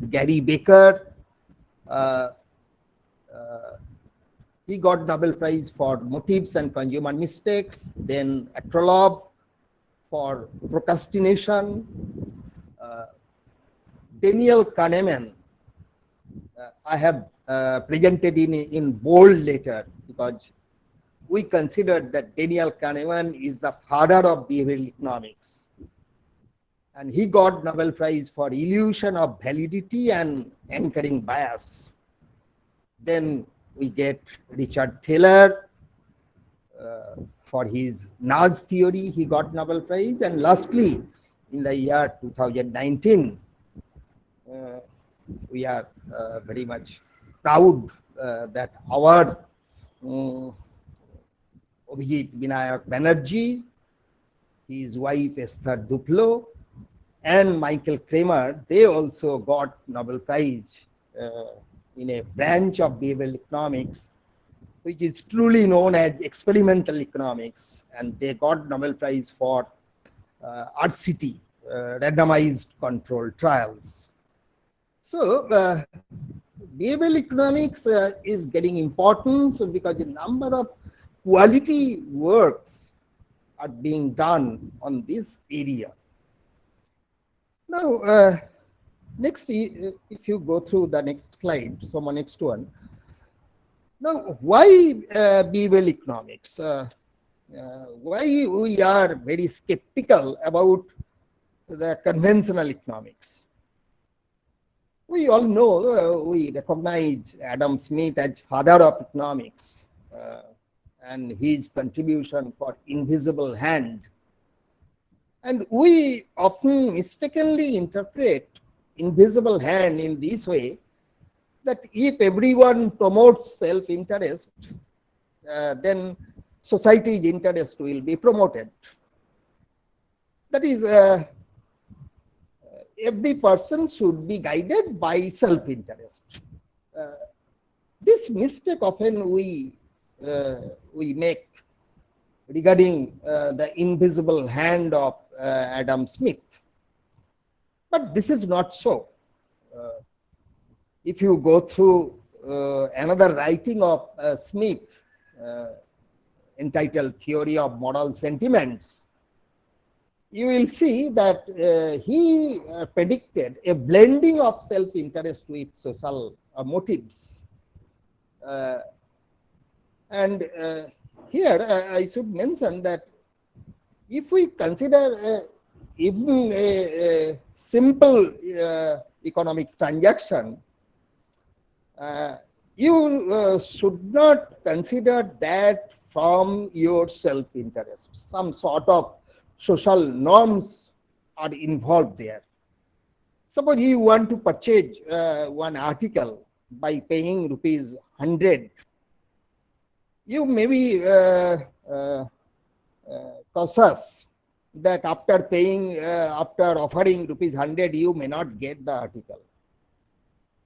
Gary Baker. He got Nobel Prize for motives and consumer mistakes. Then Petrol for procrastination. Daniel Kahneman, I have presented in bold letter because we consider that Daniel Kahneman is the father of behavioral economics. And he got Nobel Prize for illusion of validity and anchoring bias. Then we get Richard Thaler for his nudge theory, he got Nobel Prize. And lastly, in the year 2019, we are very much proud that our Abhijit Vinayak Banerjee, his wife Esther Duplo, and Michael Kramer, they also got Nobel Prize in a branch of behavioral economics, which is truly known as experimental economics, and they got Nobel Prize for RCT, randomized controlled trials. So behavioral economics is getting importance because a number of quality works are being done on this area. Now, next, if you go through the next slide, so my next one. Now, why behavioral economics? Why we are very skeptical about the conventional economics? We all know, we recognize Adam Smith as father of economics and his contribution for invisible hand. And we often mistakenly interpret invisible hand in this way, that if everyone promotes self-interest, then society's interest will be promoted. That is, every person should be guided by self-interest. This mistake often we make regarding the invisible hand of Adam Smith. But this is not so. If you go through another writing of Smith, entitled Theory of Moral Sentiments, you will see that he predicted a blending of self-interest with social motives. And here I should mention that if we consider even a simple economic transaction, you should not consider that from your self-interest. Some sort of social norms are involved there. Suppose you want to purchase one article by paying rupees 100. You may be cautious that after paying, after offering rupees 100, you may not get the article.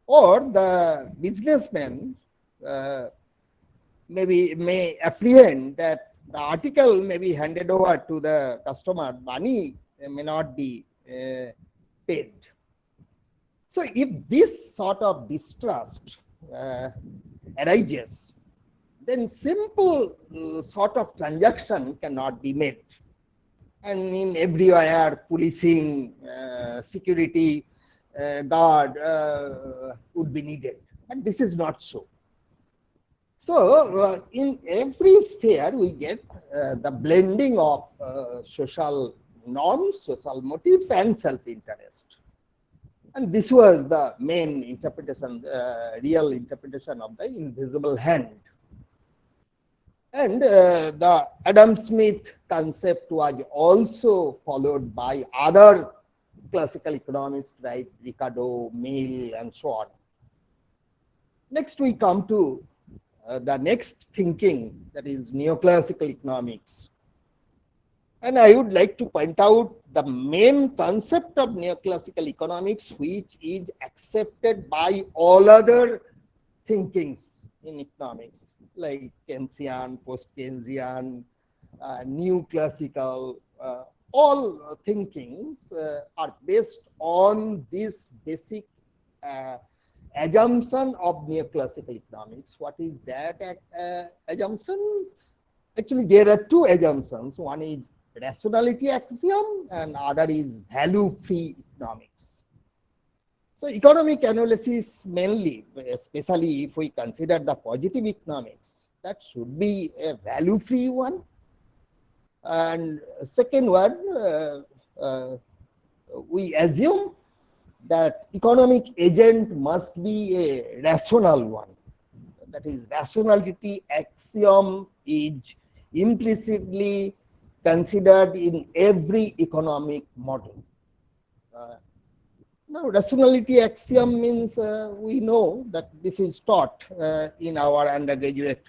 Or the businessman may apprehend that the article may be handed over to the customer, money may not be paid. So if this sort of distrust arises, then simple sort of transaction cannot be made. And in everywhere, policing, security guard would be needed. But this is not so. So in every sphere, we get the blending of social norms, social motives, and self-interest. And this was the main interpretation, real interpretation of the invisible hand. And the Adam Smith concept was also followed by other classical economists like Ricardo, Mill, and so on. Next, we come to the next thinking, that is neoclassical economics. And I would like to point out the main concept of neoclassical economics, which is accepted by all other thinkings in economics, like Keynesian, post-Keynesian, new classical, all thinkings are based on this basic assumption of neoclassical economics. What is that assumptions? Actually, there are two assumptions. One is rationality axiom and other is value-free economics. So economic analysis mainly, especially if we consider the positive economics, that should be a value-free one. And second one, we assume that economic agent must be a rational one. That is, rationality axiom is implicitly considered in every economic model. Now, rationality axiom means we know that this is taught in our undergraduate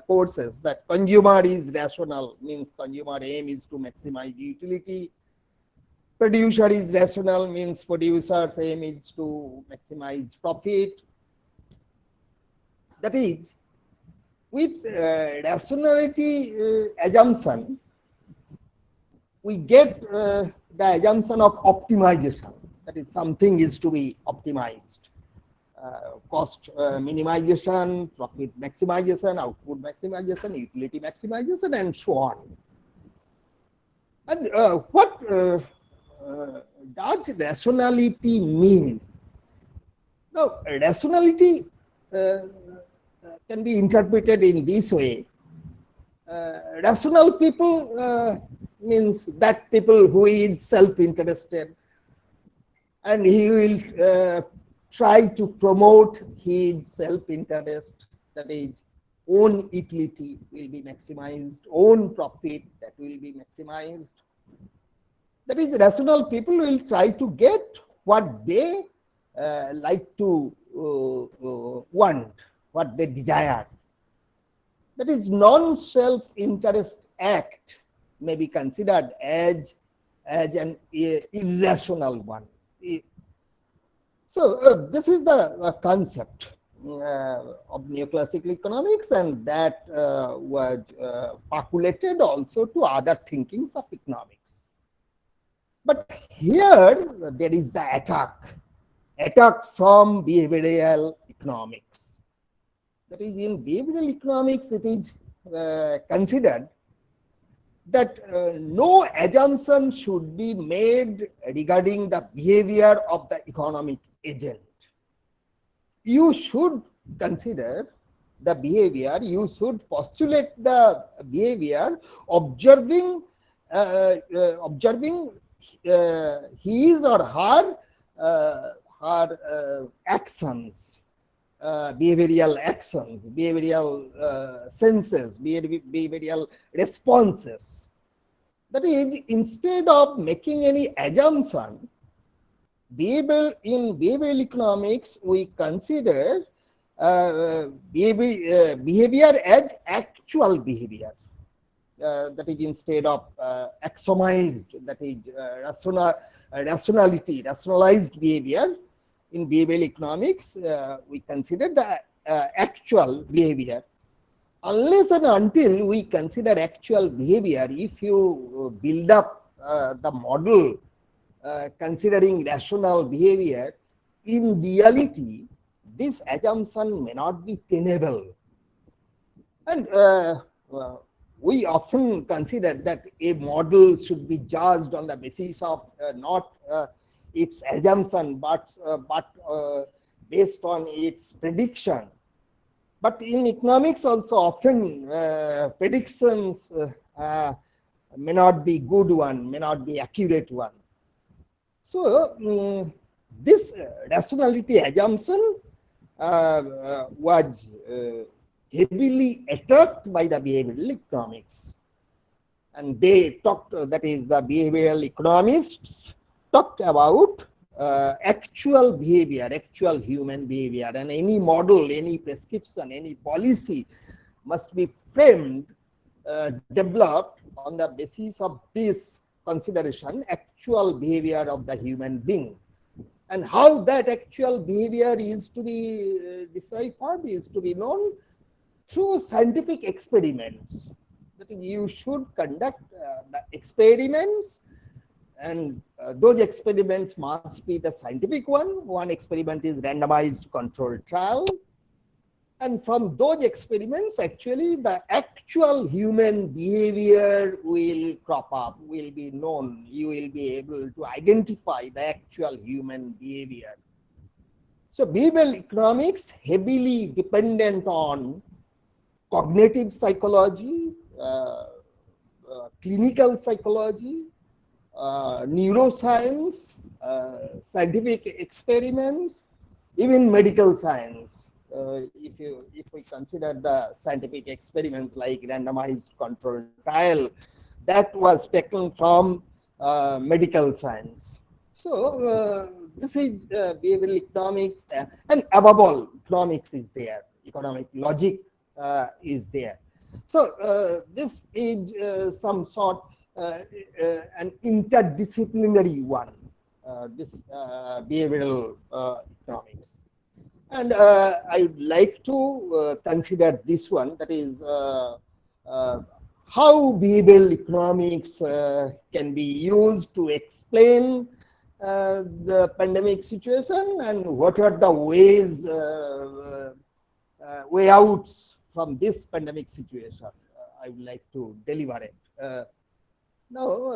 courses, that consumer is rational, means consumer aim is to maximize utility. Producer is rational, means producer's aim is to maximize profit. That is, with rationality assumption, we get the assumption of optimization. That is, something is to be optimized. Cost minimization, profit maximization, output maximization, utility maximization, and so on. And what does rationality mean? Now, rationality can be interpreted in this way. Rational people means that people who is self-interested, and he will try to promote his self-interest, that is, own utility will be maximized, own profit that will be maximized. That is, rational people will try to get what they like to want, what they desire. That is, non-self-interest act may be considered as an irrational one. So this is the concept of neoclassical economics, and that was percolated also to other thinkings of economics. But here there is the attack from behavioral economics. That is, in behavioral economics, it is considered that no assumption should be made regarding the behavior of the economic agent. You should consider the behavior, you should postulate the behavior, observing his or her actions, behavioral actions, behavioral senses, behavioral responses. That is, instead of making any assumption, in behavioral economics, we consider behavior as actual behavior. That is, instead of axiomized, that is rationality, rationalized behavior. In behavioral economics, we consider the actual behavior. Unless and until we consider actual behavior, if you build up the model considering rational behavior, in reality, this assumption may not be tenable. And we often consider that a model should be judged on the basis of not its assumption, but based on its prediction. But in economics also often predictions may not be good one, may not be accurate one. So This rationality assumption was heavily attacked by the behavioral economics. And they talked, that is, the behavioral economists talked about actual behavior, actual human behavior, and any model, any prescription, any policy must be framed, developed on the basis of this consideration, actual behavior of the human being. And how that actual behavior is to be deciphered, is to be known through scientific experiments. That is, you should conduct the experiments, and those experiments must be the scientific one. One experiment is randomized controlled trial. And from those experiments, actually, the actual human behavior will crop up, will be known. You will be able to identify the actual human behavior. So behavioral economics heavily dependent on cognitive psychology, clinical psychology, neuroscience, scientific experiments, even medical science. If we consider the scientific experiments like randomized controlled trial, that was taken from medical science. So this is behavioral economics, and above all, economics is there, economic logic is there. So this is some sort an interdisciplinary one, this behavioral economics. And I would like to consider this one, that is how behavioral economics can be used to explain the pandemic situation, and what are the ways, way outs from this pandemic situation. I would like to deliberate. Now,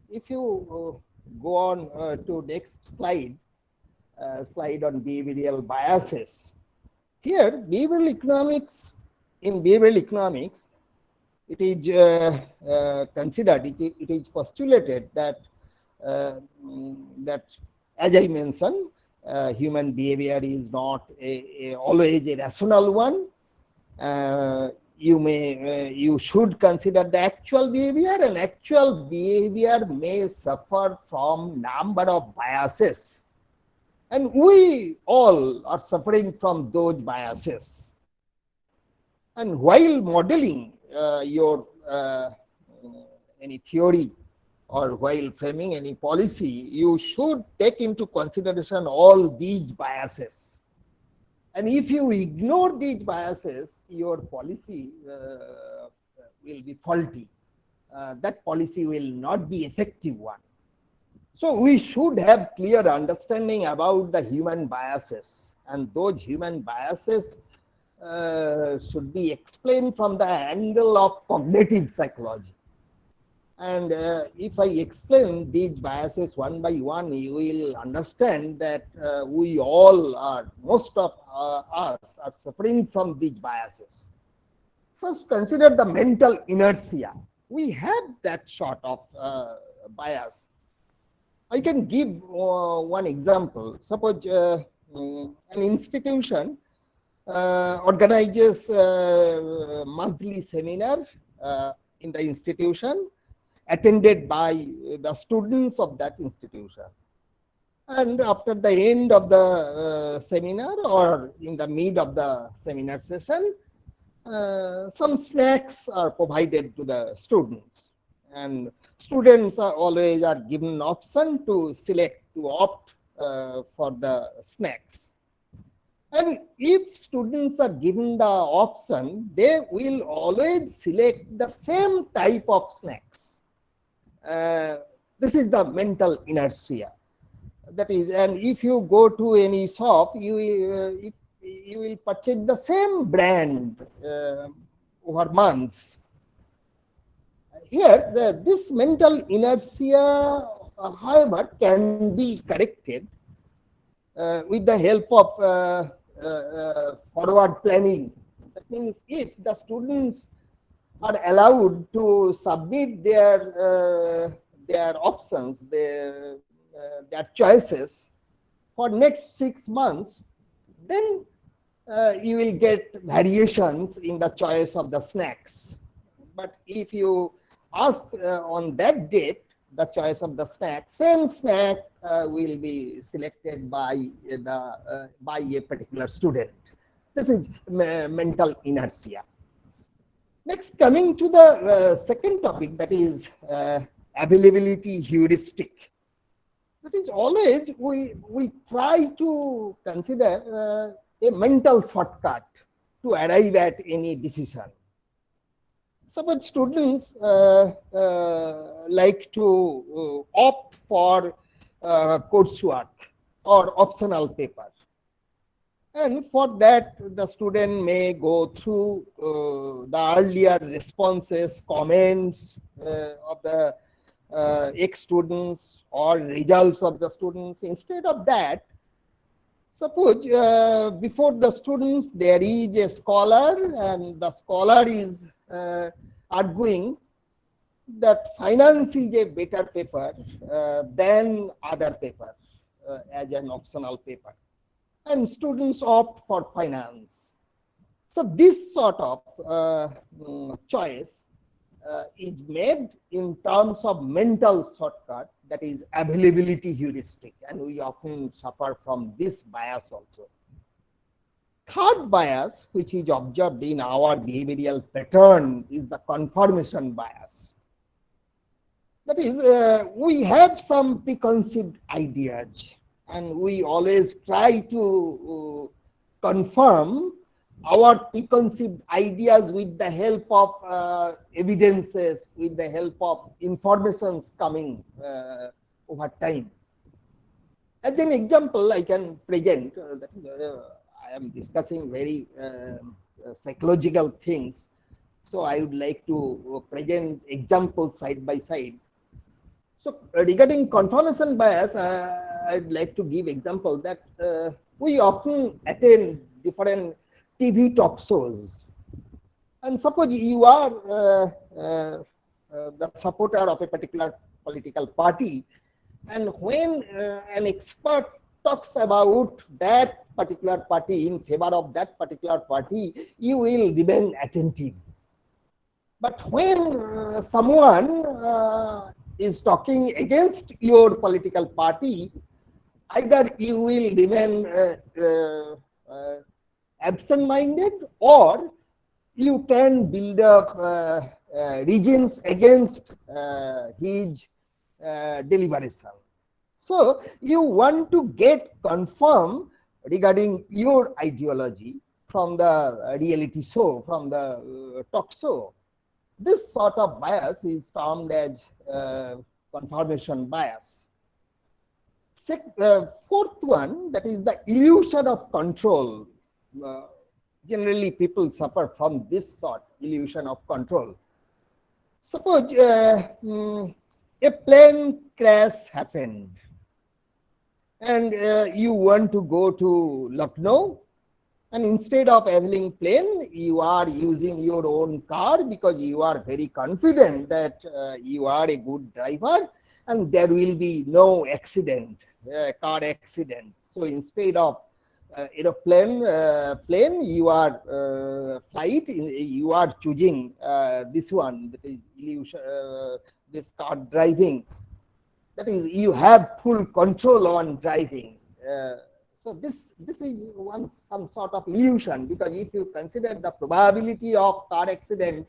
if you go on to next slide, slide on behavioral biases. Here, behavioral economics, in behavioral economics, it is considered, it is postulated that, that as I mentioned, human behavior is not always a rational one. You should consider the actual behavior, and actual behavior may suffer from number of biases. And we all are suffering from those biases. And while modeling your any theory, or while framing any policy, you should take into consideration all these biases. And if you ignore these biases, your policy will be faulty. That policy will not be effective one. So we should have clear understanding about the human biases, and those human biases should be explained from the angle of cognitive psychology. And if I explain these biases one by one, you will understand that we all are, most of us are suffering from these biases. First, consider the mental inertia. We have that sort of bias. I can give one example. Suppose an institution organizes a monthly seminar in the institution, attended by the students of that institution. And after the end of the seminar, or in the mid of the seminar session, some snacks are provided to the students. And students are always given option to select, to opt for the snacks. And if students are given the option, they will always select the same type of snacks. This is the mental inertia. That is, and if you go to any shop, you will purchase the same brand over months. Here, this mental inertia, however, can be corrected with the help of forward planning. That means if the students are allowed to submit their options, their choices for next 6 months, then you will get variations in the choice of the snacks. But if you ask on that date the choice of the snack, same snack will be selected by a particular student. This is mental inertia. Next, coming to the second topic, that is availability heuristic. That is, always we try to consider a mental shortcut to arrive at any decision. Suppose students like to opt for coursework or optional paper. And for that, the student may go through the earlier responses, comments of the ex-students or results of the students. Instead of that, suppose before the students there is a scholar, and the scholar is arguing that finance is a better paper than other papers as an optional paper, and students opt for finance. So this sort of choice is made in terms of mental shortcut, that is availability heuristic, and we often suffer from this bias also. Third bias, which is observed in our behavioral pattern, is the confirmation bias. That is, we have some preconceived ideas, and we always try to confirm our preconceived ideas with the help of evidences, with the help of informations coming over time. As an example, I can present I am discussing very psychological things, so I would like to present examples side by side. So regarding confirmation bias, I'd like to give example that we often attend different TV talk shows, and suppose you are the supporter of a particular political party, and when an expert talks about that particular party, in favor of that particular party, you will remain attentive. But when someone is talking against your political party, either you will remain absent-minded, or you can build up reasons against his deliberation. So you want to get confirmed regarding your ideology from the reality show, from the talk show. This sort of bias is termed as confirmation bias. Fourth one, that is the illusion of control. Generally, people suffer from this sort, illusion of control. Suppose a plane crash happened, and you want to go to Lucknow, and instead of having plane, you are using your own car because you are very confident that you are a good driver and there will be no accident, car accident. So instead of aeroplane, plane, you are flight, you are choosing this one, that is illusion, this car driving. That is, you have full control on driving. So this is some sort of illusion, because if you consider the probability of car accident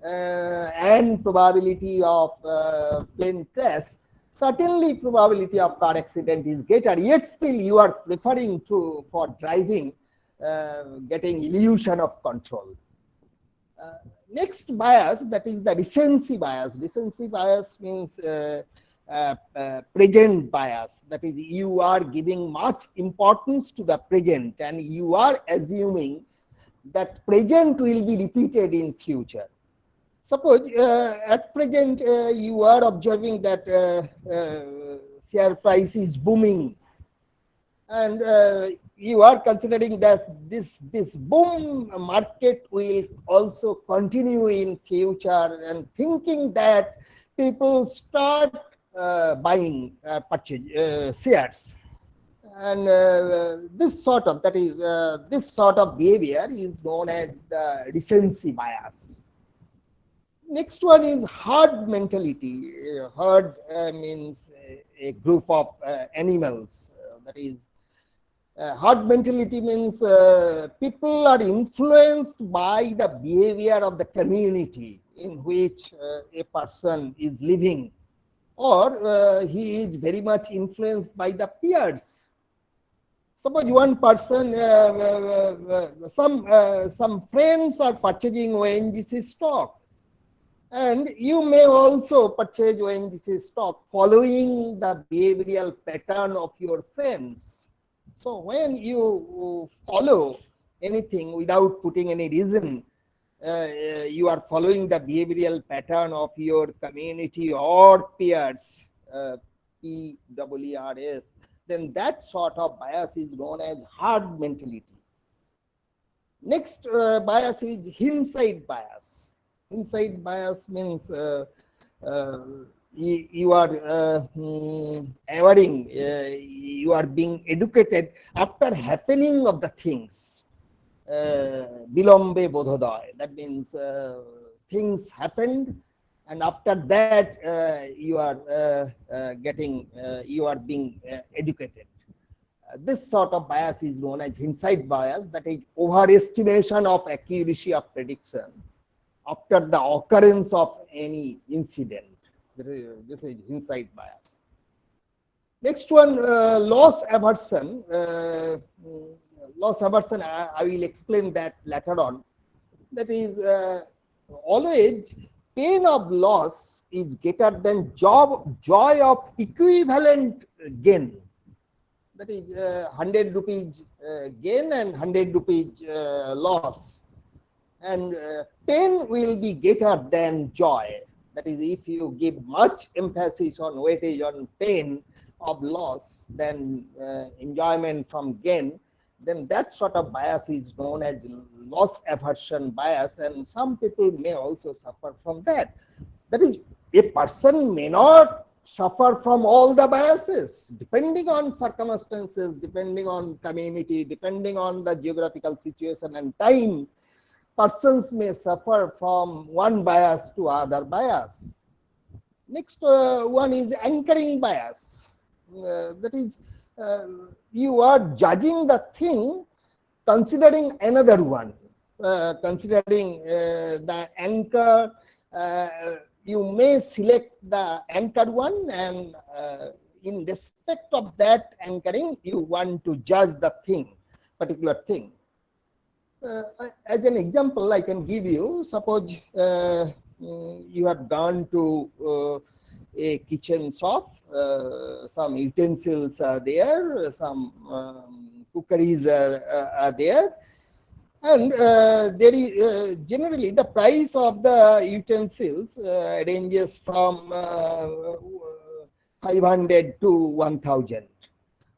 and probability of plane crash, certainly probability of car accident is greater, yet still you are preferring for driving, getting illusion of control. Next bias, that is the decency bias. Decency bias means present bias. That is, you are giving much importance to the present and you are assuming that present will be repeated in future. Suppose at present you are observing that share price is booming, and you are considering that this boom market will also continue in future, and thinking that people start buying shares. And this sort of behavior is known as the recency bias. Next one is herd mentality. Herd means a group of animals. That is, herd mentality means people are influenced by the behavior of the community in which a person is living, or he is very much influenced by the peers. Suppose one person, some friends are purchasing ONGC stock, and you may also purchase ONGC stock following the behavioral pattern of your friends. So when you follow anything without putting any reason, you are following the behavioral pattern of your community or peers, PWRS, then that sort of bias is known as herd mentality. Next bias is hindsight bias. Hindsight bias means you are averring, you are being educated after happening of the things. Bilombe bodhoday, that means things happened, and after that you are being educated. This sort of bias is known as hindsight bias, that is overestimation of accuracy of prediction after the occurrence of any incident. This is hindsight bias. Next one, loss aversion. Loss aversion, I will explain that later on. That is, always pain of loss is greater than joy of equivalent gain. That is 100 rupees gain and 100 rupees loss. And pain will be greater than joy. That is, if you give much emphasis on weightage on pain of loss than enjoyment from gain, then that sort of bias is known as loss aversion bias, and some people may also suffer from that. That is, a person may not suffer from all the biases, depending on circumstances, depending on community, depending on the geographical situation and time. Persons may suffer from one bias to other bias. Next one is anchoring bias. That is, you are judging the thing considering another one, considering the anchor. You may select the anchored one, and in respect of that anchoring, you want to judge the thing, particular thing. As an example, I can give you, suppose you have gone to a kitchen shop, some utensils are there, some cookeries are there, and there is generally the price of the utensils ranges from 500 to 1000.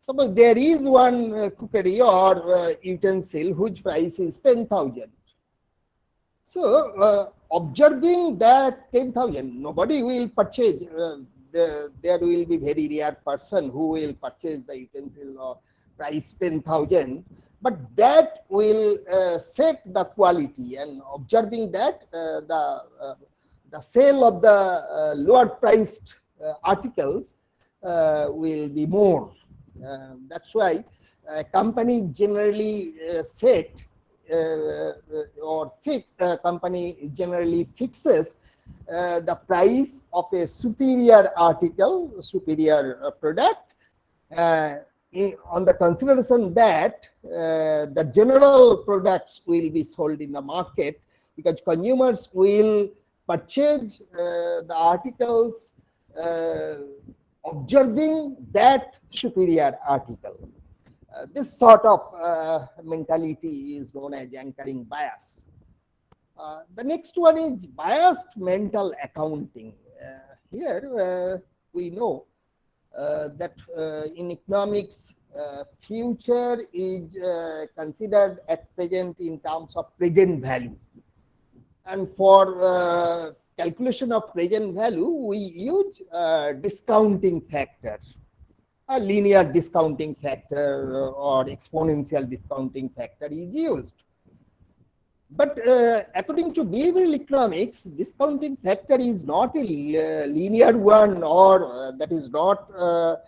Suppose there is one cookery or utensil whose price is 10,000. So observing that 10,000, nobody will purchase. There will be very rare person who will purchase the utensil or price 10,000, but that will set the quality, and observing that the sale of the lower priced articles will be more. That's why company generally company generally fixes the price of a superior article, superior product, on the consideration that the general products will be sold in the market, because consumers will purchase the articles observing that superior article. This sort of mentality is known as anchoring bias. The next one is biased mental accounting. Here we know that in economics, future is considered at present in terms of present value, and for calculation of present value we use discounting factor. a linear discounting factor or exponential discounting factor is used. But according to behavioral economics, discounting factor is not a linear one, or that is not the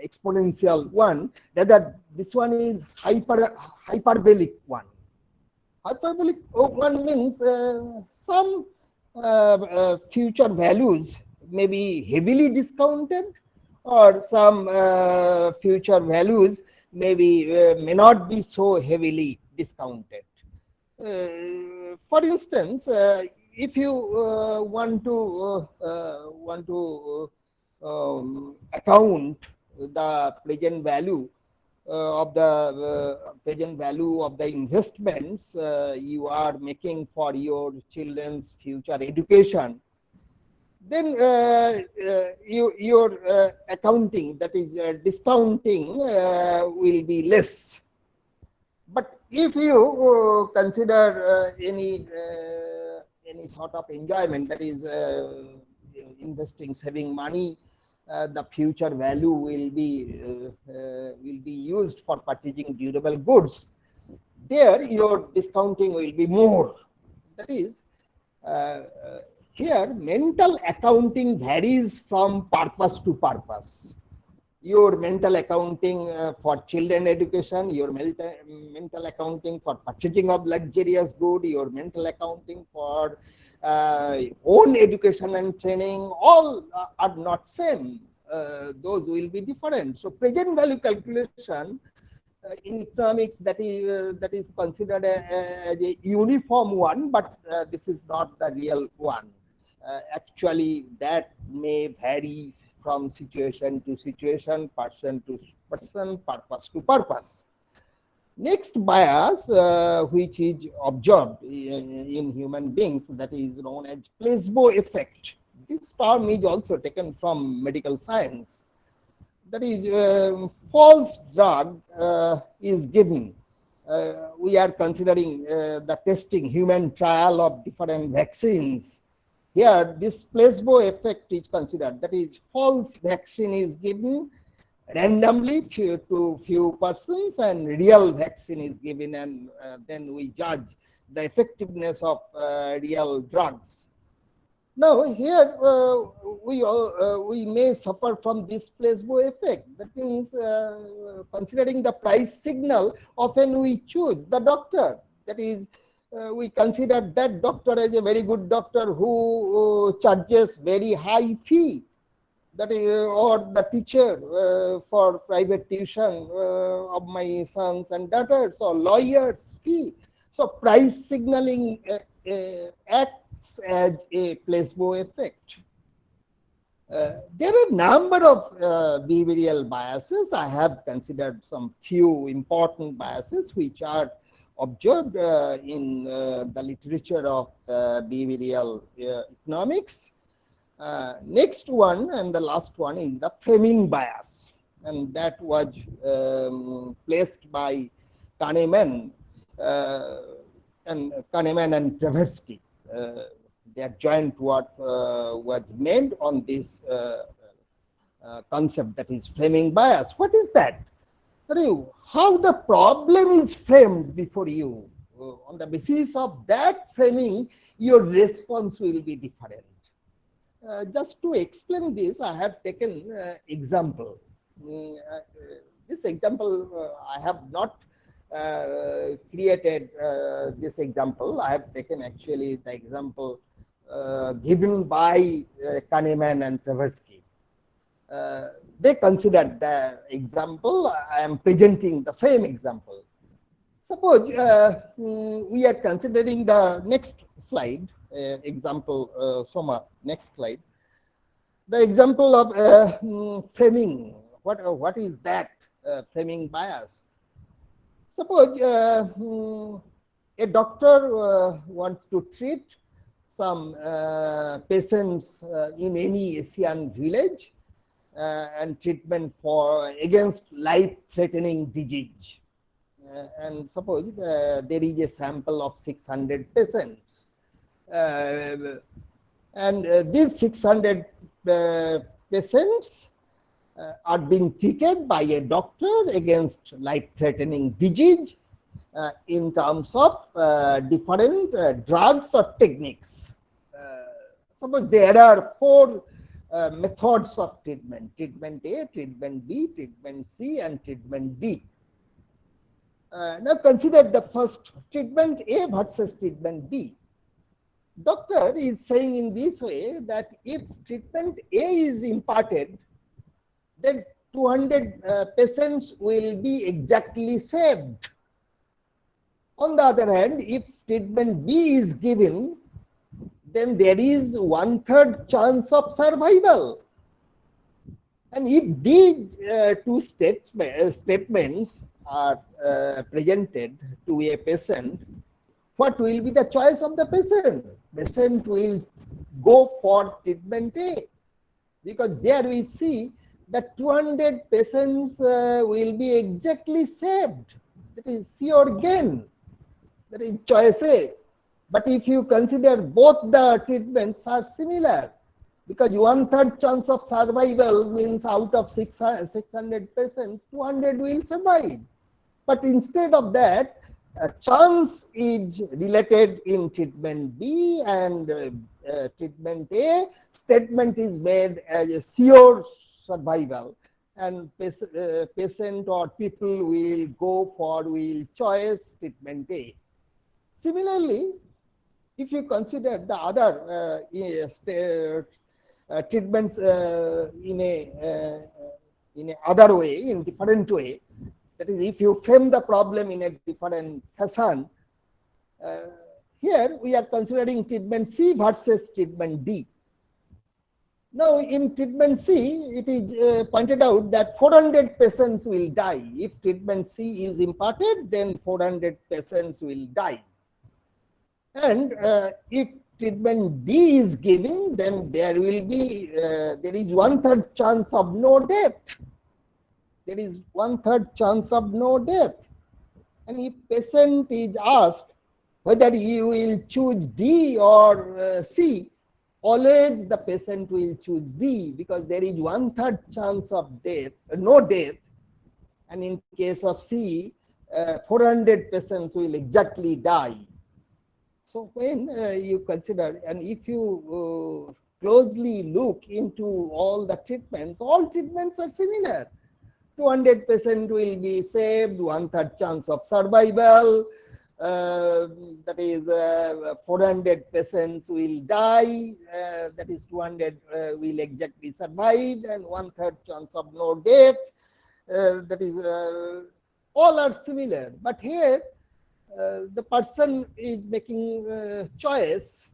exponential one. Rather, this one is hyperbolic one. Hyperbolic one means some future values may be heavily discounted, or some future values may not be so heavily discounted. For instance, if you want to account the present value of the investments you are making for your children's future education, then your accounting, that is discounting, will be less. But if you consider any sort of enjoyment, that is investing, saving money, the future value will be used for purchasing durable goods. There, your discounting will be more. That is, here mental accounting varies from purpose to purpose. Your mental accounting for children education, your mental accounting for purchasing of luxurious good, your mental accounting for own education and training, all are not same. Those will be different. So present value calculation in economics, that is considered as a uniform one, but this is not the real one. Actually, that may vary from situation to situation, person to person, purpose to purpose. Next bias, which is observed in human beings, that is known as placebo effect. This term is also taken from medical science. That is, false drug is given. We are considering the testing, human trial of different vaccines. Here, this placebo effect is considered. That is, false vaccine is given randomly to few persons, and real vaccine is given, and then we judge the effectiveness of real drugs. Now, here we may suffer from this placebo effect. That means, considering the price signal, often we choose the doctor. That is, we consider that doctor as a very good doctor who charges very high fee. That is, or the teacher for private tuition of my sons and daughters, or lawyers fee. So price signaling acts as a placebo effect. There are a number of behavioral biases. I have considered some few important biases which are observed in the literature of behavioral economics. Next one, and the last one, is the framing bias, and that was placed by Kahneman and Tversky. Their joint work was made on this concept, that is framing bias. What is that? How the problem is framed before you. On the basis of that framing, your response will be different. Just to explain this, I have taken example. This example, I have not created this example. I have taken actually the example given by Kahneman and Tversky. They considered the example. I am presenting the same example. Suppose we are considering the next slide, example, Soma, next slide. The example of framing. What is that framing bias? Suppose a doctor wants to treat some patients in any Asian village and treatment against life-threatening disease. And suppose there is a sample of 600 patients. And these 600 patients are being treated by a doctor against life-threatening disease in terms of different drugs or techniques. Suppose there are four methods of treatment: treatment A, treatment B, treatment C, and treatment D. Now consider the first, treatment A versus treatment B. Doctor is saying in this way that if treatment A is imparted, then 200 patients will be exactly saved. On the other hand, if treatment B is given, then there is 1/3 chance of survival. And if these two statements are presented to a patient, what will be the choice of the patient? Patient will go for treatment A, because there we see that 200 patients will be exactly saved. That is sure gain. That is choice A. But if you consider both the treatments are similar, because 1/3 chance of survival means out of 600 patients, 200 will survive. But instead of that, a chance is related in treatment B, and treatment A, statement is made as a sure survival, and patient or people will choose treatment A. Similarly, if you consider the other treatments in a other way, in different way, that is, if you frame the problem in a different fashion, here we are considering treatment C versus treatment D. Now, in treatment C, it is pointed out that 400 patients will die. If treatment C is imparted, then 400 patients will die. And if treatment D is given, then there will be, there is 1/3 chance of no death. There is 1/3 chance of no death. And if patient is asked whether you will choose D or C, always the patient will choose D, because there is 1/3 chance of death, no death. And in case of C, 400 patients will exactly die. So when you consider, and if you closely look into all the treatments, all treatments are similar. 200 patients will be saved, 1/3 chance of survival, that is 400 patients will die, that is 200 will exactly survive, and 1/3 chance of no death, that is all are similar. But here the person is making choice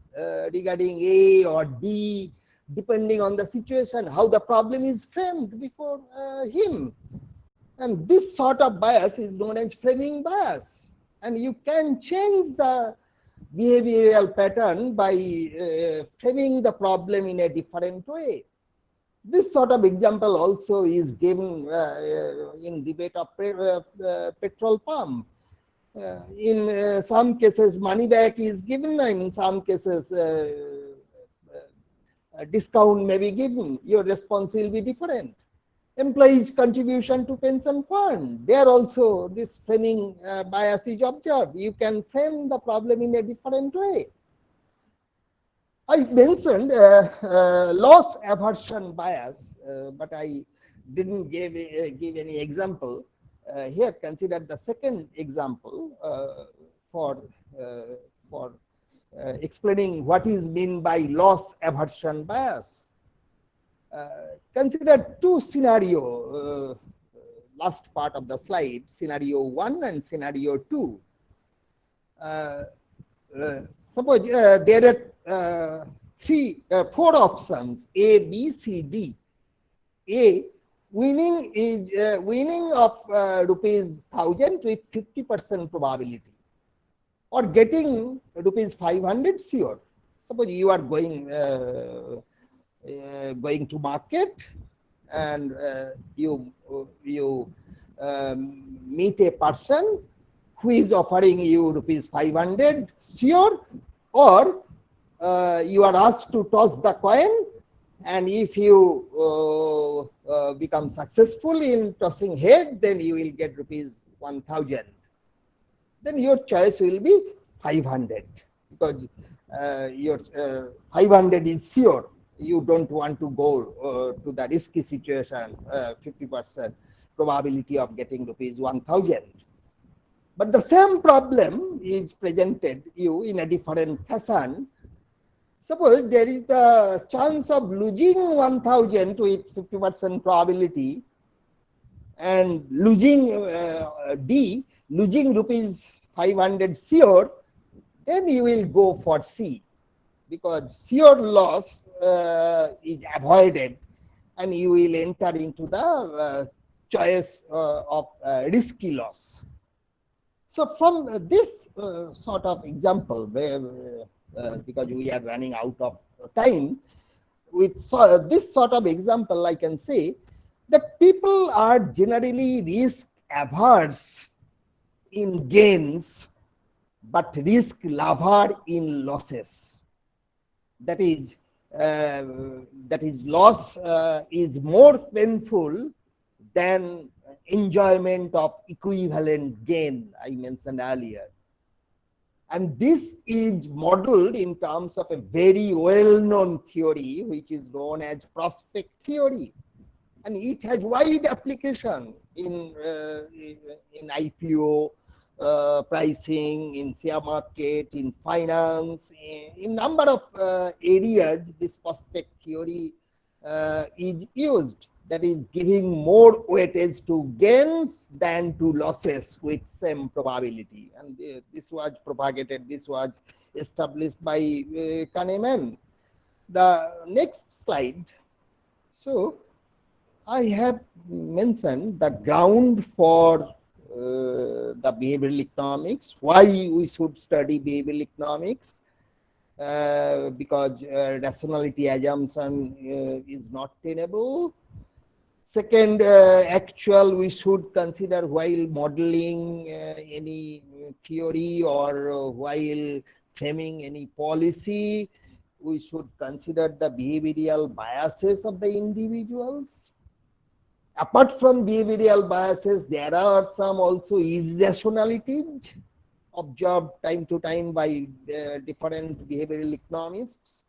regarding A or D, depending on the situation, how the problem is framed before him. And this sort of bias is known as framing bias. And you can change the behavioral pattern by framing the problem in a different way. This sort of example also is given in debate of petrol pump. In some cases, money back is given, and in some cases, a discount may be given. Your response will be different. Employees' contribution to pension fund, there also this framing bias is observed. You can frame the problem in a different way. I mentioned loss aversion bias, but I didn't give any example. Here, consider the second example for explaining what is meant by loss aversion bias. Consider two scenarios, last part of the slide, scenario 1 and scenario 2. Suppose there are four options, A, B, C, D. A, winning is winning of rupees 1,000 with 50% probability, or getting rupees 500 sure. Suppose you are going to market, and you meet a person who is offering you rupees 500 sure, or you are asked to toss the coin, And if you become successful in tossing head, then you will get rupees 1000. Then your choice will be 500, because your 500 is sure. You don't want to go to the risky situation, 50% probability of getting rupees 1000. But the same problem is presented you in a different fashion. Suppose there is the chance of losing 1000 with 50% probability, and losing losing rupees 500 sure, then you will go for C, because sure loss is avoided, and you will enter into the choice of risky loss. So from this sort of example, where, because we are running out of time, with this sort of example, I can say that people are generally risk averse in gains, but risk lover in losses. That is loss is more painful than enjoyment of equivalent gain I mentioned earlier. And this is modeled in terms of a very well-known theory, which is known as prospect theory. And it has wide application in IPO, pricing, in share market, in finance, in number of areas. This prospect theory is used, that is giving more weightage to gains than to losses with same probability. And this was propagated, this was established by Kahneman. The next slide. So I have mentioned the ground for the behavioral economics, why we should study behavioral economics, because rationality assumption is not tenable. Second, actual we should consider while modeling any theory or while framing any policy, we should consider the behavioral biases of the individuals. Apart from behavioral biases, there are some also irrationalities observed time to time by different behavioral economists.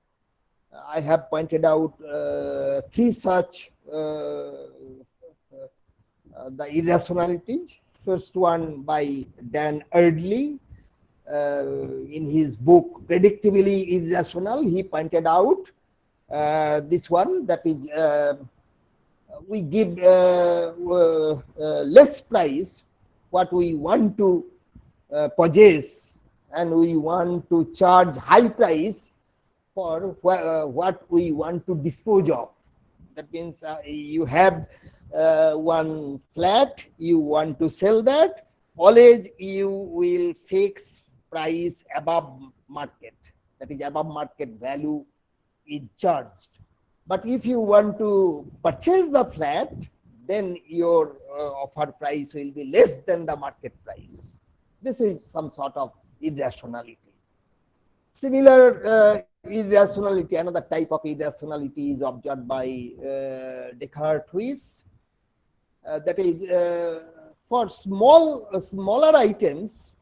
I have pointed out three such the irrationalities. First one by Dan Erdely in his book Predictably Irrational. He pointed out this one, that is we give less price what we want to possess, and we want to charge high price for what we want to dispose of. That means you have one flat, you want to sell that, always you will fix price above market, that is above market value is charged. But if you want to purchase the flat, then your offer price will be less than the market price. This is some sort of irrationality. Similar irrationality, another type of irrationality is observed by Descartes. That is for smaller items,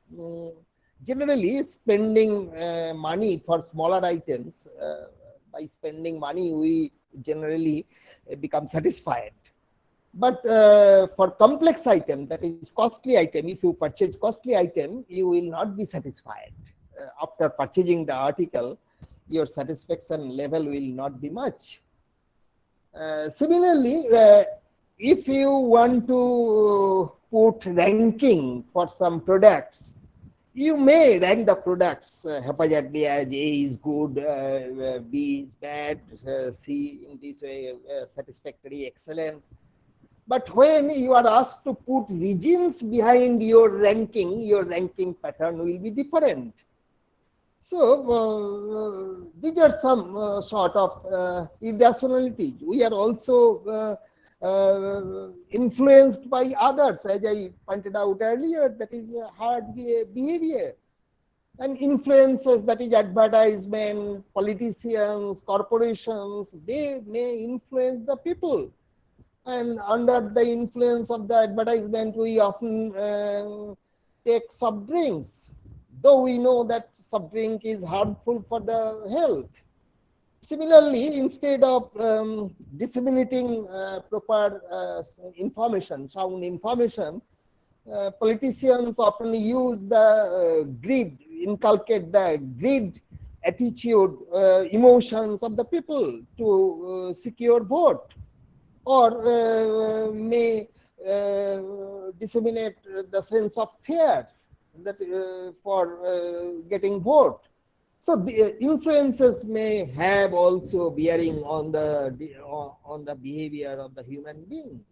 generally spending money for smaller items, by spending money we generally become satisfied. But for complex item, that is costly item, if you purchase costly item, you will not be satisfied. After purchasing the article, your satisfaction level will not be much. Similarly, if you want to put ranking for some products, you may rank the products haphazardly as A is good, B is bad, C in this way satisfactory, excellent. But when you are asked to put reasons behind your ranking pattern will be different. So these are some sort of irrationality. We are also influenced by others, as I pointed out earlier, that is hard behavior. And influences, that is advertisement, politicians, corporations, they may influence the people. And under the influence of the advertisement, we often take soft drinks, though we know that soft drink is harmful for the health. Similarly, instead of disseminating proper information, sound information, politicians often use the greed, inculcate the greed attitude, emotions of the people to secure vote, or may disseminate the sense of fear that for getting vote. So the influences may have also bearing on the behavior of the human being.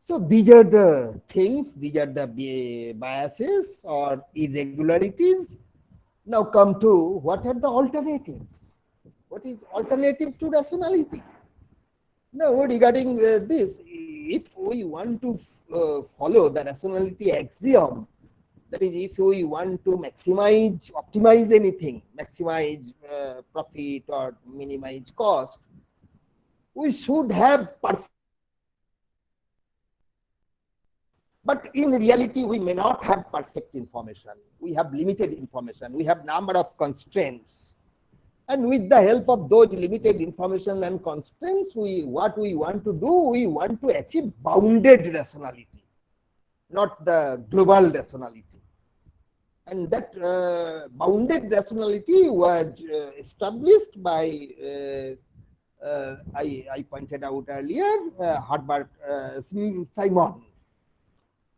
So these are the things, these are the biases or irregularities. Now come to what are the alternatives? What is alternative to rationality? Now regarding this, if we want to follow the rationality axiom, that is, if we want to maximize, optimize anything, maximize profit or minimize cost, we should have perfect. But in reality, we may not have perfect information. We have limited information. We have number of constraints. And with the help of those limited information and constraints, what we want to do, we want to achieve bounded rationality, not the global rationality. And that bounded rationality was established by, I pointed out earlier, Herbert Simon.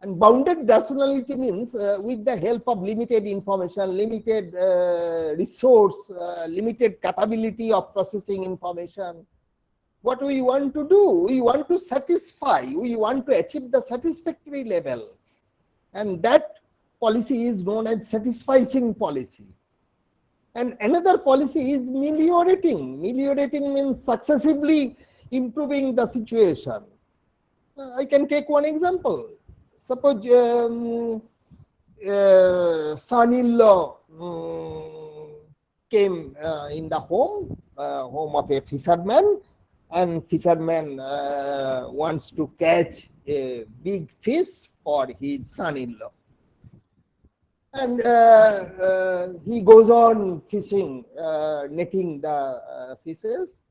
And bounded rationality means with the help of limited information, limited resource, limited capability of processing information, what we want to do, we want to satisfy, we want to achieve the satisfactory level. And that policy is known as satisficing policy. And another policy is meliorating. Meliorating means successively improving the situation. I can take one example. Suppose son-in-law came in the home of a fisherman, and fisherman wants to catch a big fish for his son-in-law. And he goes on fishing, netting the fishes,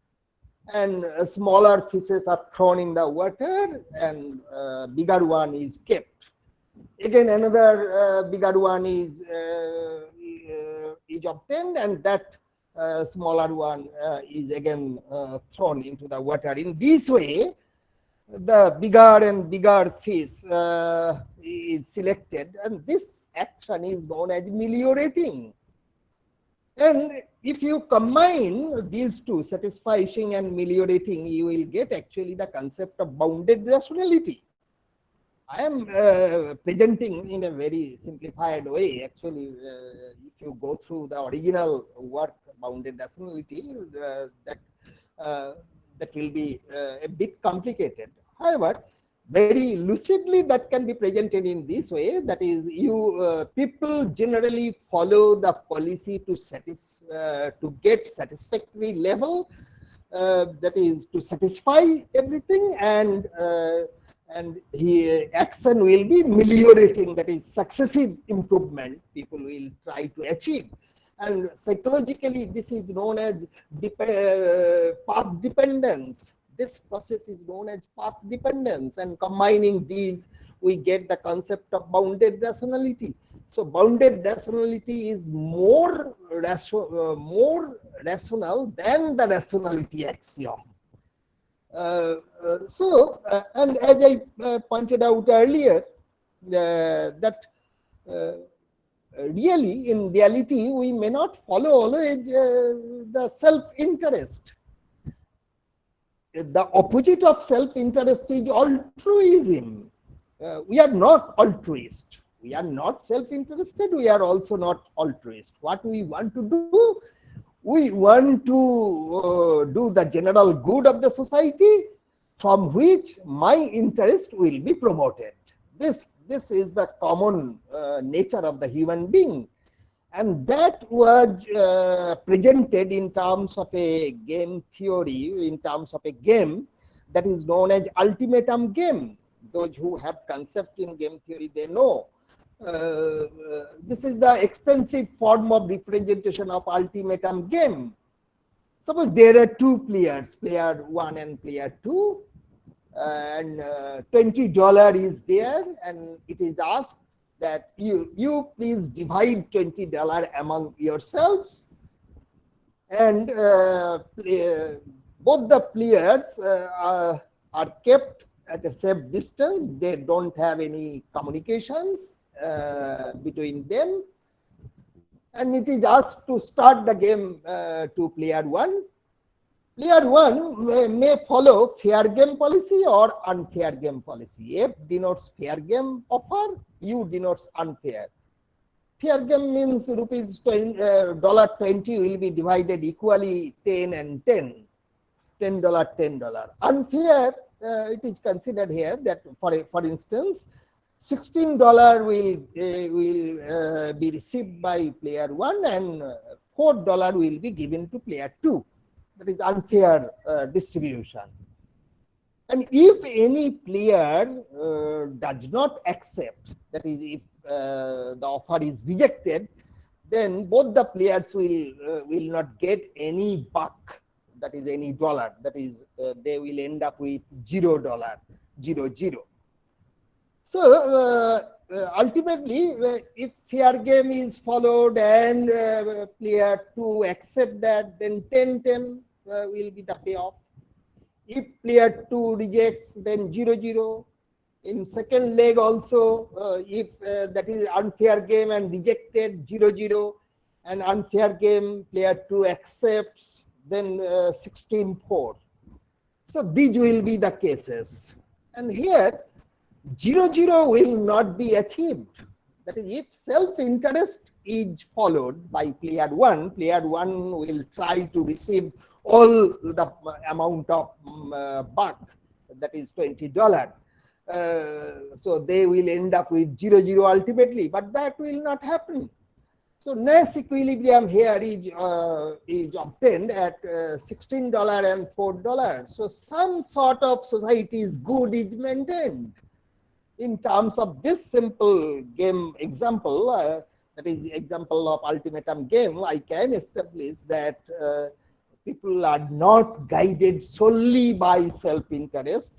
and smaller fishes are thrown in the water, and bigger one is kept. Again, another bigger one is obtained, and that smaller one is again thrown into the water. In this way, the bigger and bigger fish is selected, and this action is known as meliorating. And if you combine these two, satisfying and meliorating, you will get actually the concept of bounded rationality. I am presenting in a very simplified way. Actually, if you go through the original work, bounded rationality, that will be a bit complicated. However, very lucidly that can be presented in this way, that is, people generally follow the policy to get satisfactory level, that is, to satisfy everything, and action will be meliorating, that is, successive improvement people will try to achieve. And psychologically, this is known as path dependence. This process is known as path dependence, and combining these, we get the concept of bounded rationality. So bounded rationality is more rational than the rationality axiom. And as I pointed out earlier, that really, in reality, we may not follow always the self-interest. The opposite of self-interest is altruism. We are not altruist. We are not self-interested. We are also not altruist. What we want to do, we want to do the general good of the society, from which my interest will be promoted. This This is the common nature of the human being. And that was presented in terms of a game theory, in terms of a game that is known as Ultimatum Game. Those who have concept in game theory, they know. This is the extensive form of representation of Ultimatum Game. Suppose there are two players, player 1 and player 2, and $20 is there, and it is asked that you please divide $20 among yourselves, and both the players are kept at a safe distance. They don't have any communications between them, and it is asked to start the game to player 1. Player 1 may follow fair game policy or unfair game policy. F denotes fair game offer, U denotes unfair. Fair game means rupees $20 will be divided equally 10 and 10, $10, $10. Unfair, it is considered here that for instance, $16 will be received by player 1 and $4 will be given to player 2. That is unfair distribution. And if any player does not accept, that is, if the offer is rejected, then both the players will not get any buck, that is any dollar, that is they will end up with $0, 0, 0. So ultimately, if fair game is followed and player 2 accept that, then 10-10 will be the payoff. If player 2 rejects, then 0, 0. In second leg also, if that is unfair game and rejected, 0, 0, and unfair game player 2 accepts, then 16-4. So these will be the cases. And here 0, 0 will not be achieved. That is, if self-interest is followed by player 1 will try to receive all the amount of buck, that is $20. So they will end up with 0, 0 ultimately, but that will not happen. So Nash equilibrium here is obtained at $16 and $4. So some sort of society's good is maintained. In terms of this simple game example, that is example of Ultimatum Game, I can establish that people are not guided solely by self-interest,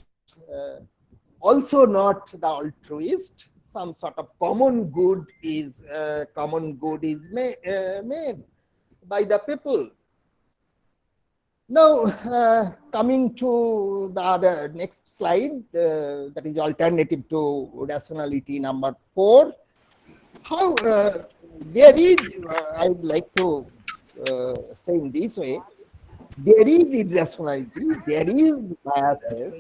also not the altruist. Some sort of common good is made by the people. Now, coming to the other next slide, that is alternative to rationality number 4. How there is, I would like to say in this way, there is irrationality, there is biases,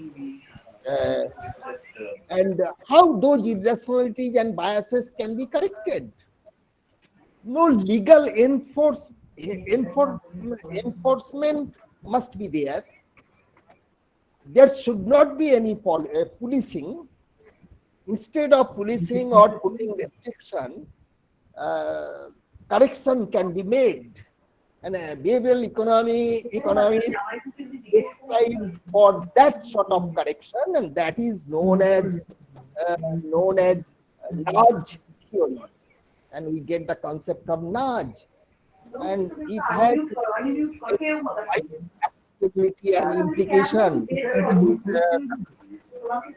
and how those irrationalities and biases can be corrected. No legal enforcement must be there. There should not be any policing. Instead of policing or putting restriction, correction can be made. And behavioral economists describe for that sort of correction, and that is known as nudge theory. And we get the concept of nudge. And it has applicability and implication.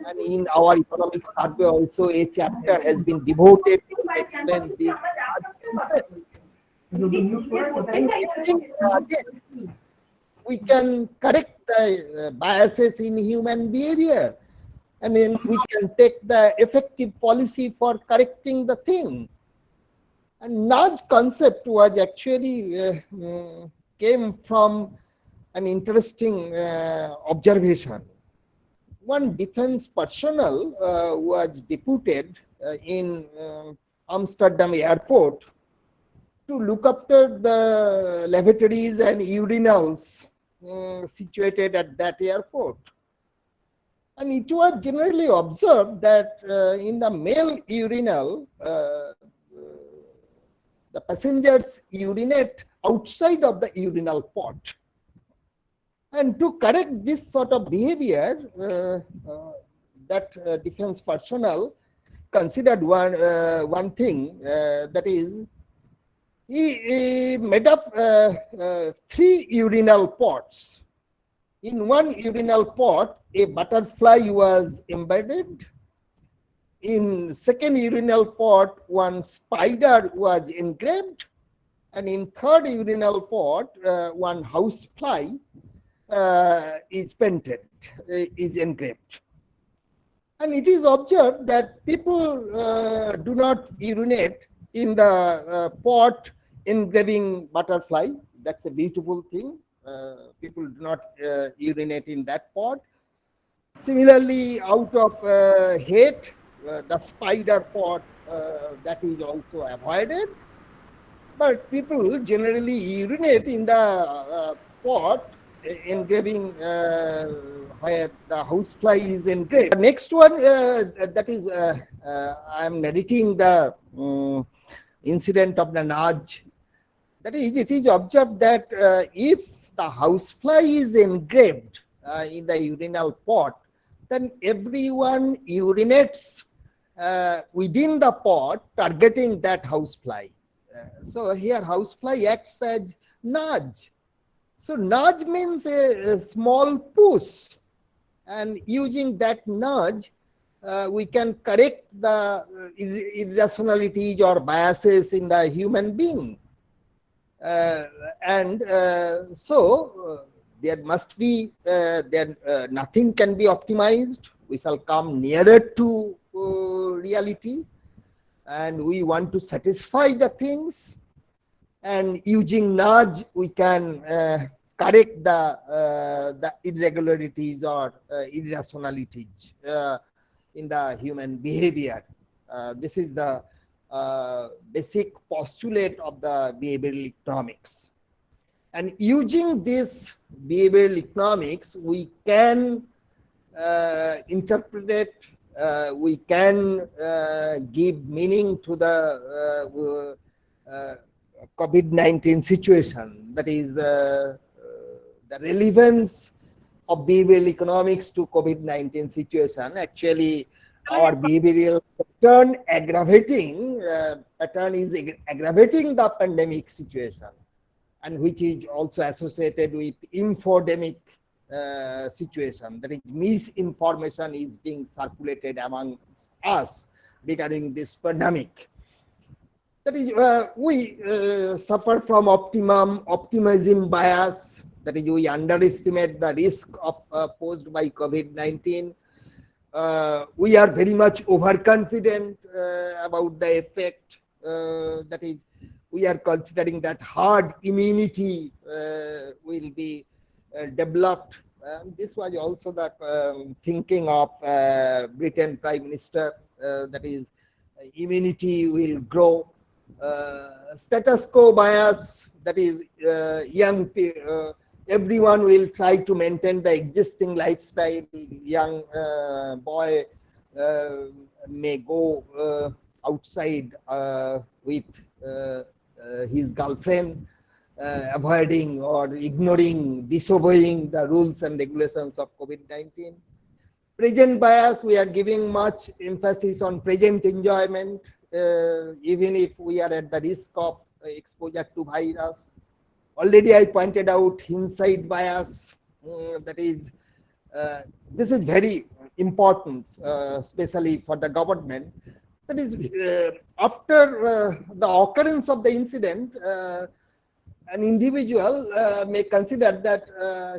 And in our economic survey also, a chapter has been devoted to explain this concept. And I think yes, we can correct the biases in human behavior, and then we can take the effective policy for correcting the thing. And nudge concept was actually came from an interesting observation. One defense personnel was deputed in Amsterdam airport to look after the lavatories and urinals situated at that airport. And it was generally observed that in the male urinal, the passengers urinate outside of the urinal pot. And to correct this sort of behavior, that defense personnel considered one thing, that is, he made up 3 urinal pots. In one urinal pot, a butterfly was embedded. In second urinal pot, one spider was engraved. And in third urinal pot, one housefly is painted, is engraved. And it is observed that people do not urinate in the pot engraving butterfly. That's a beautiful thing. People do not urinate in that pot. Similarly, out of hate, the spider pot, that is also avoided. But people generally urinate in the pot engraving where the housefly is engraved. The next one, that is, I am narrating the incident of the Naj. That is, it is observed that if the housefly is engraved in the urinal pot, then everyone urinates within the pot, targeting that housefly. So here housefly acts as nudge. So nudge means a small push, and using that nudge, we can correct the irrationalities or biases in the human being. So there must be, nothing can be optimized. We shall come nearer to reality, and we want to satisfy the things, and using nudge we can correct the irregularities or irrationalities in the human behavior. This is the basic postulate of the behavioral economics. And using this behavioral economics, we can interpret, we can give meaning to the COVID-19 situation. That is the relevance of behavioral economics to COVID-19 situation. Actually, our behavioral pattern is aggravating the pandemic situation, and which is also associated with infodemic situation. That is, misinformation is being circulated among us regarding this pandemic. That is, we suffer from optimism bias. That is, we underestimate the risk of posed by COVID-19. We are very much overconfident about the effect. That is, we are considering that herd immunity will be developed. This was also the thinking of Britain Prime Minister, that is, immunity will grow. Status quo bias, that is, everyone will try to maintain the existing lifestyle. Young boy may go outside with his girlfriend, avoiding or ignoring, disobeying the rules and regulations of COVID-19. Present bias, we are giving much emphasis on present enjoyment, even if we are at the risk of exposure to virus. Already I pointed out Hillside Bias. That is, this is very important, especially for the government. That is, after the occurrence of the incident, an individual may consider that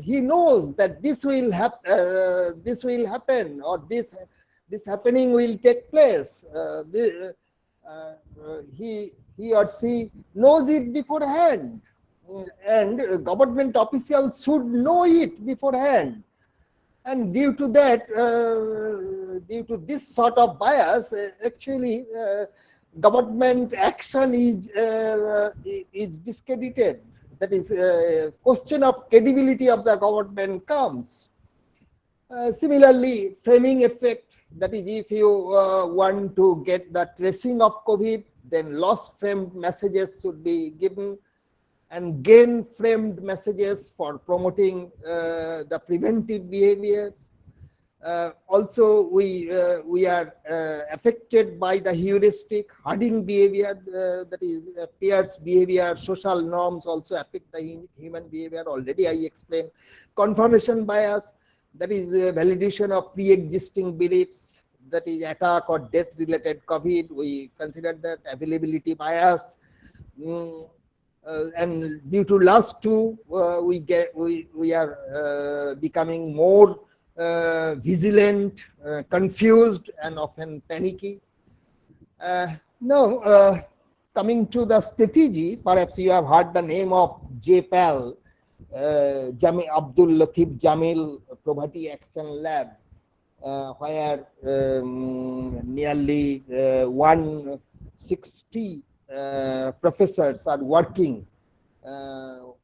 he knows that this will happen, or this happening will take place. He or she knows it beforehand, and government officials should know it beforehand. And due to that, due to this sort of bias, actually government action is discredited. That is, a question of credibility of the government comes. Similarly, framing effect, that is, if you want to get the tracing of COVID, then loss framed messages should be given, and gain framed messages for promoting the preventive behaviors. Also, we are affected by the heuristic herding behavior, that is peers behavior, social norms also affect the human behavior. Already I explained. Confirmation bias, that is validation of pre-existing beliefs, that is attack or death related COVID. We consider that. Availability bias. And due to last two, we are becoming more vigilant, confused, and often panicky. Now, coming to the strategy, perhaps you have heard the name of JPAL, Abdul Latif Jamil Poverty Action Lab, where nearly 160 professors are working,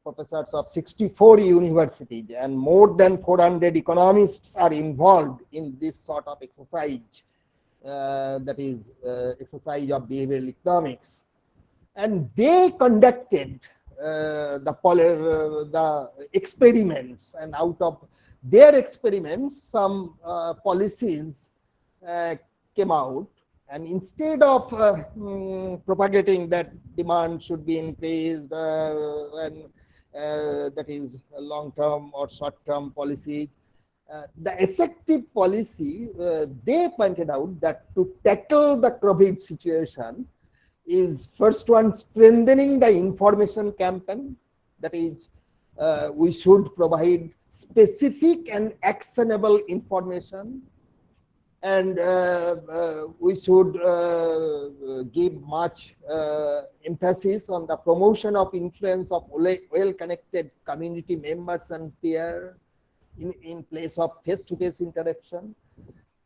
professors of 64 universities, and more than 400 economists are involved in this sort of exercise, that is exercise of behavioral economics. And they conducted the experiments, and out of their experiments, some policies came out. And instead of propagating that demand should be increased, and that is long-term or short-term policy, the effective policy, they pointed out that to tackle the COVID situation is first one, strengthening the information campaign. That is, we should provide specific and actionable information, and we should give much emphasis on the promotion of influence of well-connected community members and peers in place of face-to-face interaction.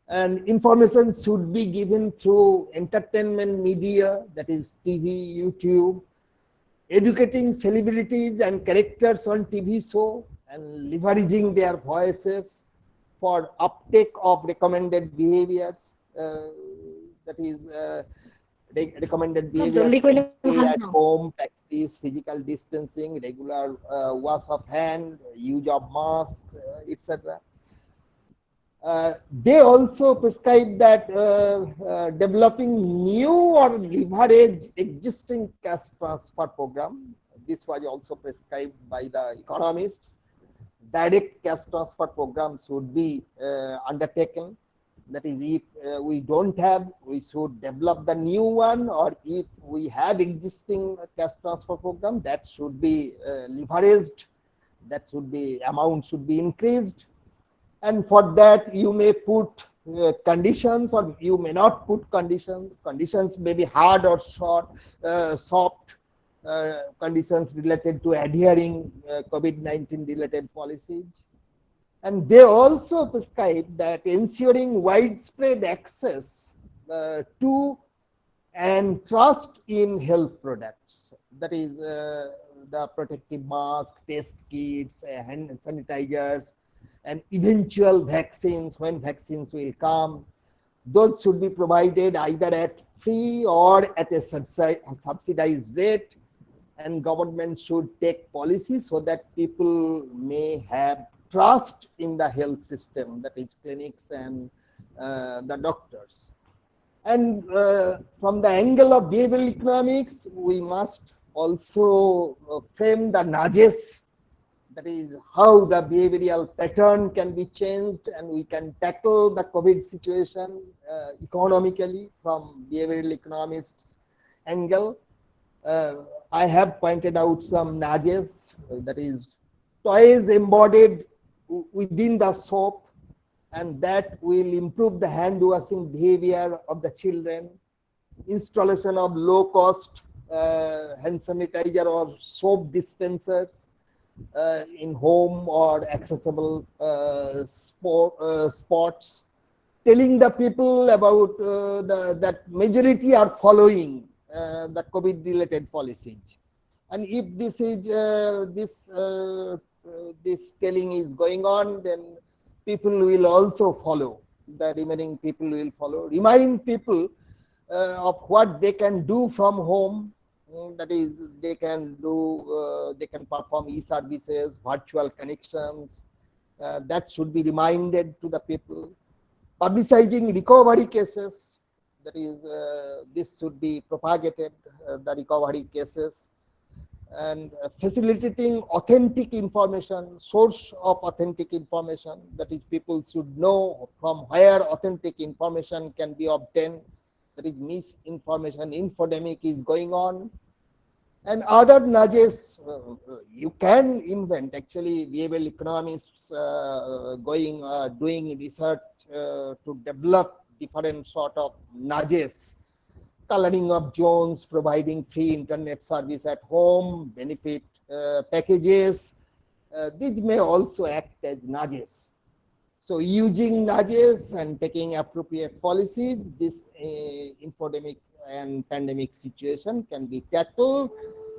And information should be given through entertainment media, that is TV, YouTube, educating celebrities and characters on TV show, and leveraging their voices for uptake of recommended behaviors, that is recommended behaviors: stay at home, practice physical distancing, regular wash of hand, use of mask, etc. They also prescribe that developing new or leverage existing cash transfer program. This was also prescribed by the economists. Direct cash transfer programs should be undertaken. That is, if we don't have, we should develop the new one, or if we have existing cash transfer program, that should be leveraged. That should be, amount should be increased. And for that, you may put conditions, or you may not put conditions. Conditions may be hard or short, soft. Conditions related to adhering COVID-19 related policies. And they also prescribe that ensuring widespread access to and trust in health products. That is the protective mask, test kits, hand sanitizers, and eventual vaccines, when vaccines will come. Those should be provided either at free or at a subsidized rate. And government should take policies so that people may have trust in the health system, that is clinics and the doctors. And from the angle of behavioral economics, we must also frame the nudges, that is how the behavioral pattern can be changed, and we can tackle the COVID situation economically from behavioral economists' angle. I have pointed out some nudges, that is toys embodied within the soap, and that will improve the hand washing behavior of the children. Installation of low cost hand sanitizer or soap dispensers in home or accessible spots, telling the people about that majority are following the COVID related policies. And if this is this telling is going on, then people will also follow. The remaining people will follow. Remind people of what they can do from home. That is, they can perform e-services, virtual connections. That should be reminded to the people. Publicizing recovery cases. That is, this should be propagated, the recovery cases. And facilitating authentic information, source of authentic information. That is, people should know from where authentic information can be obtained. That is, misinformation, infodemic is going on. And other nudges you can invent. Actually, behavioral economists doing research to develop different sort of nudges. Coloring of zones, providing free internet service at home, benefit packages. These may also act as nudges. So using nudges and taking appropriate policies, this infodemic and pandemic situation can be tackled.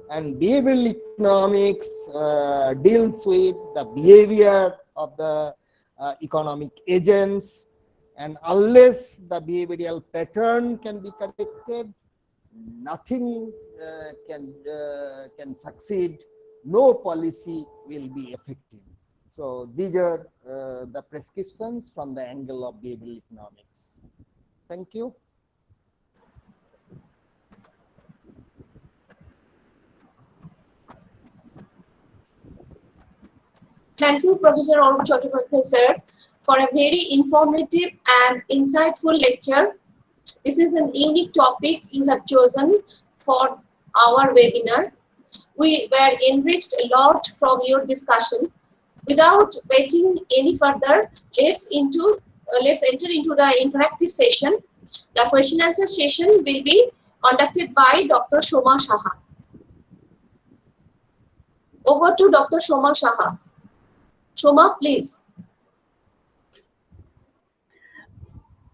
And behavioral economics deals with the behavior of the economic agents. And unless the behavioral pattern can be corrected, nothing can succeed. No policy will be effective. So these are the prescriptions from the angle of behavioral economics. Thank you. Thank you, Professor Arup Chattopadhyay, sir, for a very informative and insightful lecture. This is an unique topic you have chosen for our webinar. We were enriched a lot from your discussion. Without waiting any further, let's enter into the interactive session. The question answer session will be conducted by Dr. Soma Saha. Over to Dr. Soma Saha. Soma, please.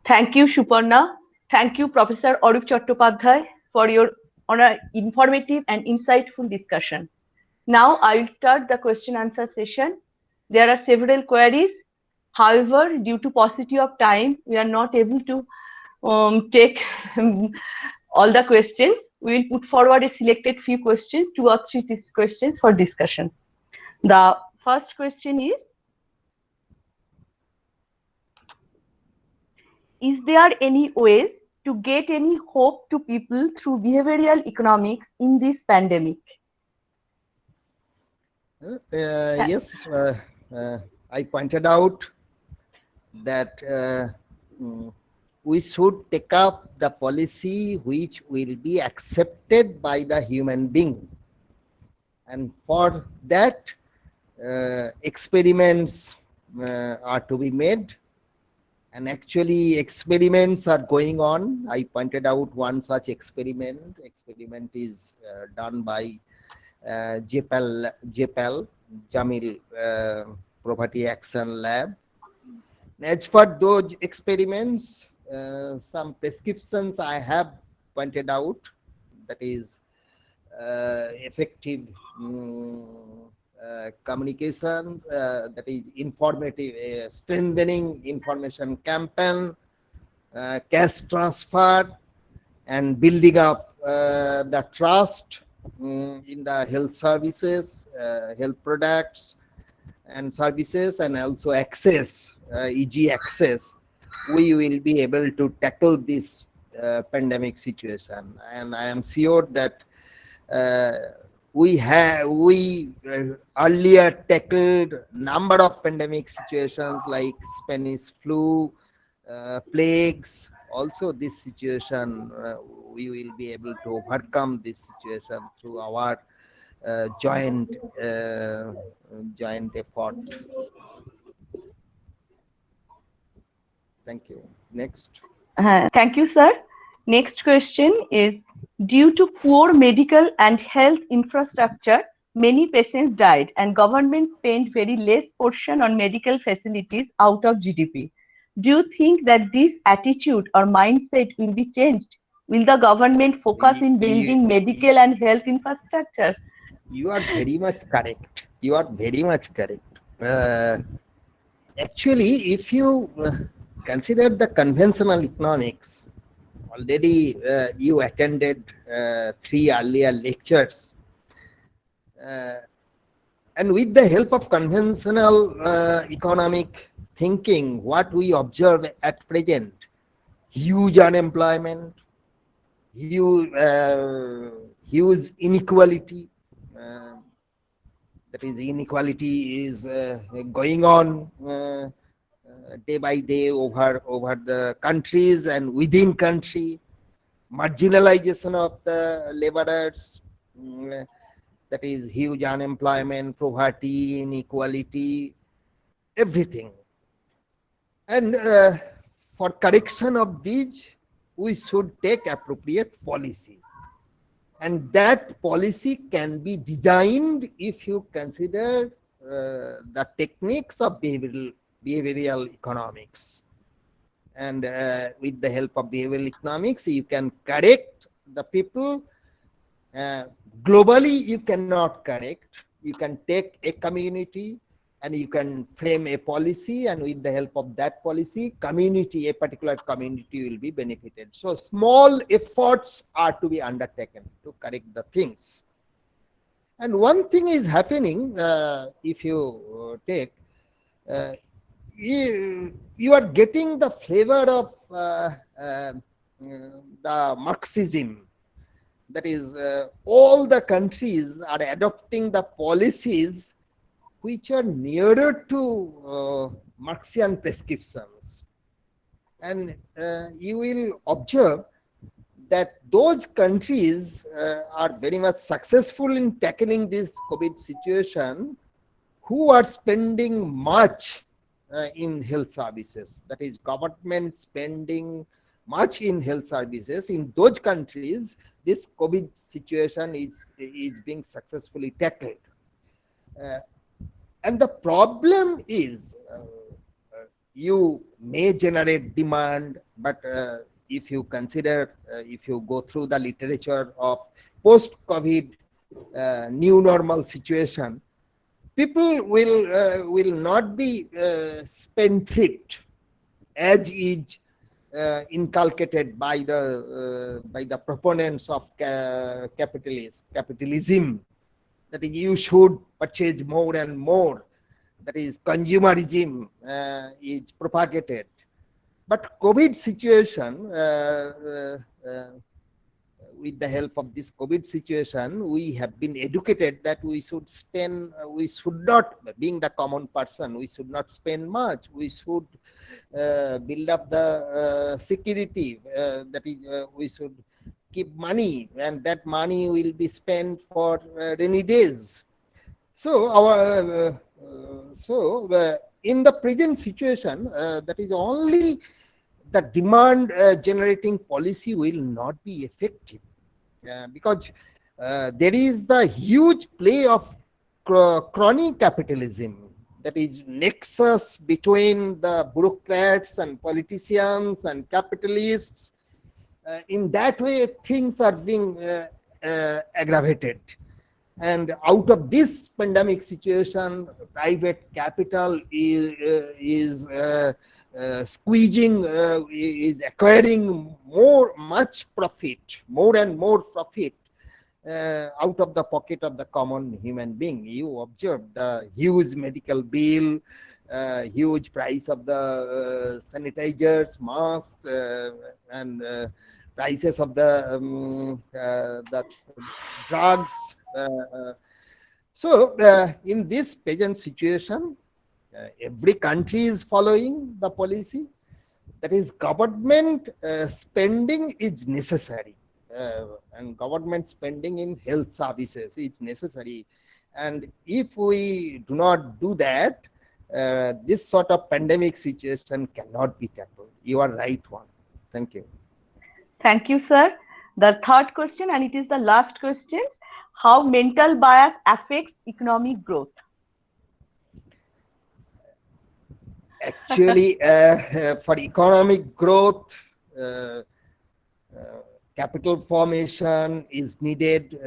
Thank you, Suparna. Thank you, Professor Arup Chattopadhyay, for your informative and insightful discussion. Now I will start the question answer session. There are several queries. However, due to paucity of time, we are not able to take all the questions. We will put forward a selected few questions, 2 or 3 questions for discussion. The first question is there any ways to get any hope to people through behavioral economics in this pandemic? Yes, I pointed out that we should take up the policy which will be accepted by the human being. And for that, experiments are to be made. And actually, experiments are going on. I pointed out one such experiment. Experiment is done by JPAL, Jamil Poverty Action Lab. As for those experiments, some prescriptions I have pointed out, that is effective communications, that is informative, strengthening information campaign, cash transfer, and building up the trust in the health services, health products and services, and also access, e.g. access. We will be able to tackle this pandemic situation, and I am sure that we earlier tackled number of pandemic situations like Spanish flu, plagues. Also, this situation we will be able to overcome this situation through our joint effort. Thank you. Next. Thank you, sir. Next question is, due to poor medical and health infrastructure, many patients died and government spent very less portion on medical facilities out of GDP. Do you think that this attitude or mindset will be changed? Will the government focus in building medical and health infrastructure? You are very much correct. You are very much correct. Actually, if you consider the conventional economics, already you attended 3 earlier lectures. And with the help of conventional economic thinking, what we observe at present, huge unemployment, huge inequality. That is, inequality is going on day by day over the countries and within country. Marginalization of the laborers, that is huge unemployment, poverty, inequality, everything. And for correction of these, we should take appropriate policy. And that policy can be designed if you consider the techniques of behavioral economics. And with the help of behavioral economics, you can correct the people. Globally, you cannot correct. You can take a community and you can frame a policy, and with the help of that policy, community, a particular community will be benefited. So small efforts are to be undertaken to correct the things. And one thing is happening, if you take, you are getting the flavor of the Marxism. That is, all the countries are adopting the policies which are nearer to Marxian prescriptions. And you will observe that those countries are very much successful in tackling this COVID situation, who are spending much in health services. That is, government spending much in health services. In those countries, this COVID situation is being successfully tackled. And the problem is, you may generate demand, but if you consider, if you go through the literature of post-COVID new normal situation, people will not be spendthrift as is inculcated by the proponents of capitalism. That is, you should purchase more and more. That is, consumerism is propagated. But COVID situation, with the help of this COVID situation, we have been educated that we should spend, we should not, being the common person, we should not spend much. We should build up the security, that is, we should keep money, and that money will be spent for rainy days. So our in the present situation, that is, only the demand generating policy will not be effective, because there is the huge play of crony capitalism. That is, nexus between the bureaucrats and politicians and capitalists. In that way, things are being aggravated. And out of this pandemic situation, private capital is squeezing, is acquiring much profit, more and more profit out of the pocket of the common human being. You observe the huge medical bill, huge price of the sanitizers, masks, and prices of the drugs. So in this present situation, every country is following the policy. That is, government spending is necessary, and government spending in health services is necessary. And if we do not do that, this sort of pandemic situation cannot be tackled. You are right one. Thank you. Thank you, sir. The third question, and it is the last question: how mental bias affects economic growth? Actually, for economic growth, capital formation is needed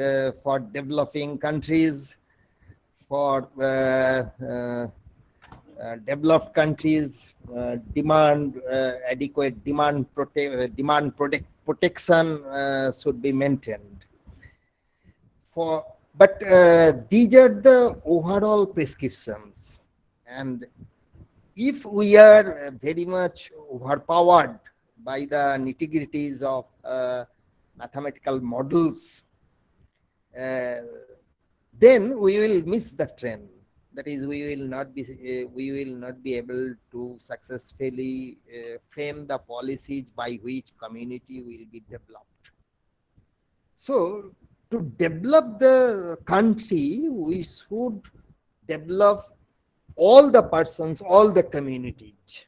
for developing countries, for developed countries demand adequate demand protection should be maintained. But these are the overall prescriptions, and if we are very much overpowered by the nitty-gritties of mathematical models, then we will miss the trend. That is, we will not be able to successfully frame the policies by which community will be developed. So, to develop the country, we should develop all the persons, all the communities,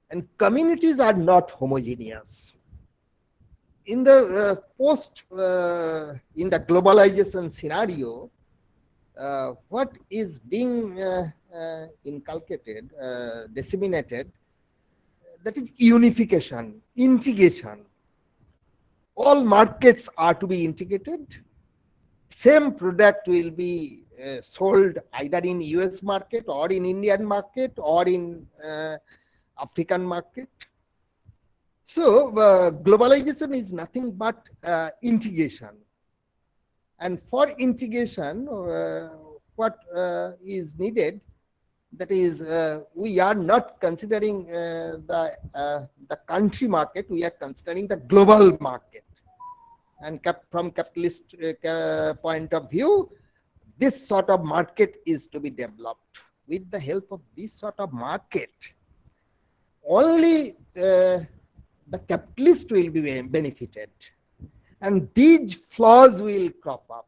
and communities are not homogeneous. In the in the globalization scenario, what is being inculcated, disseminated, that is unification, integration. All markets are to be integrated. Same product will be sold either in US market or in Indian market or in African market. So globalization is nothing but integration. And for integration, what is needed, that is, we are not considering the country market, we are considering the global market. And from capitalist point of view, this sort of market is to be developed. With the help of this sort of market, only the capitalist will be benefited. And these flaws will crop up.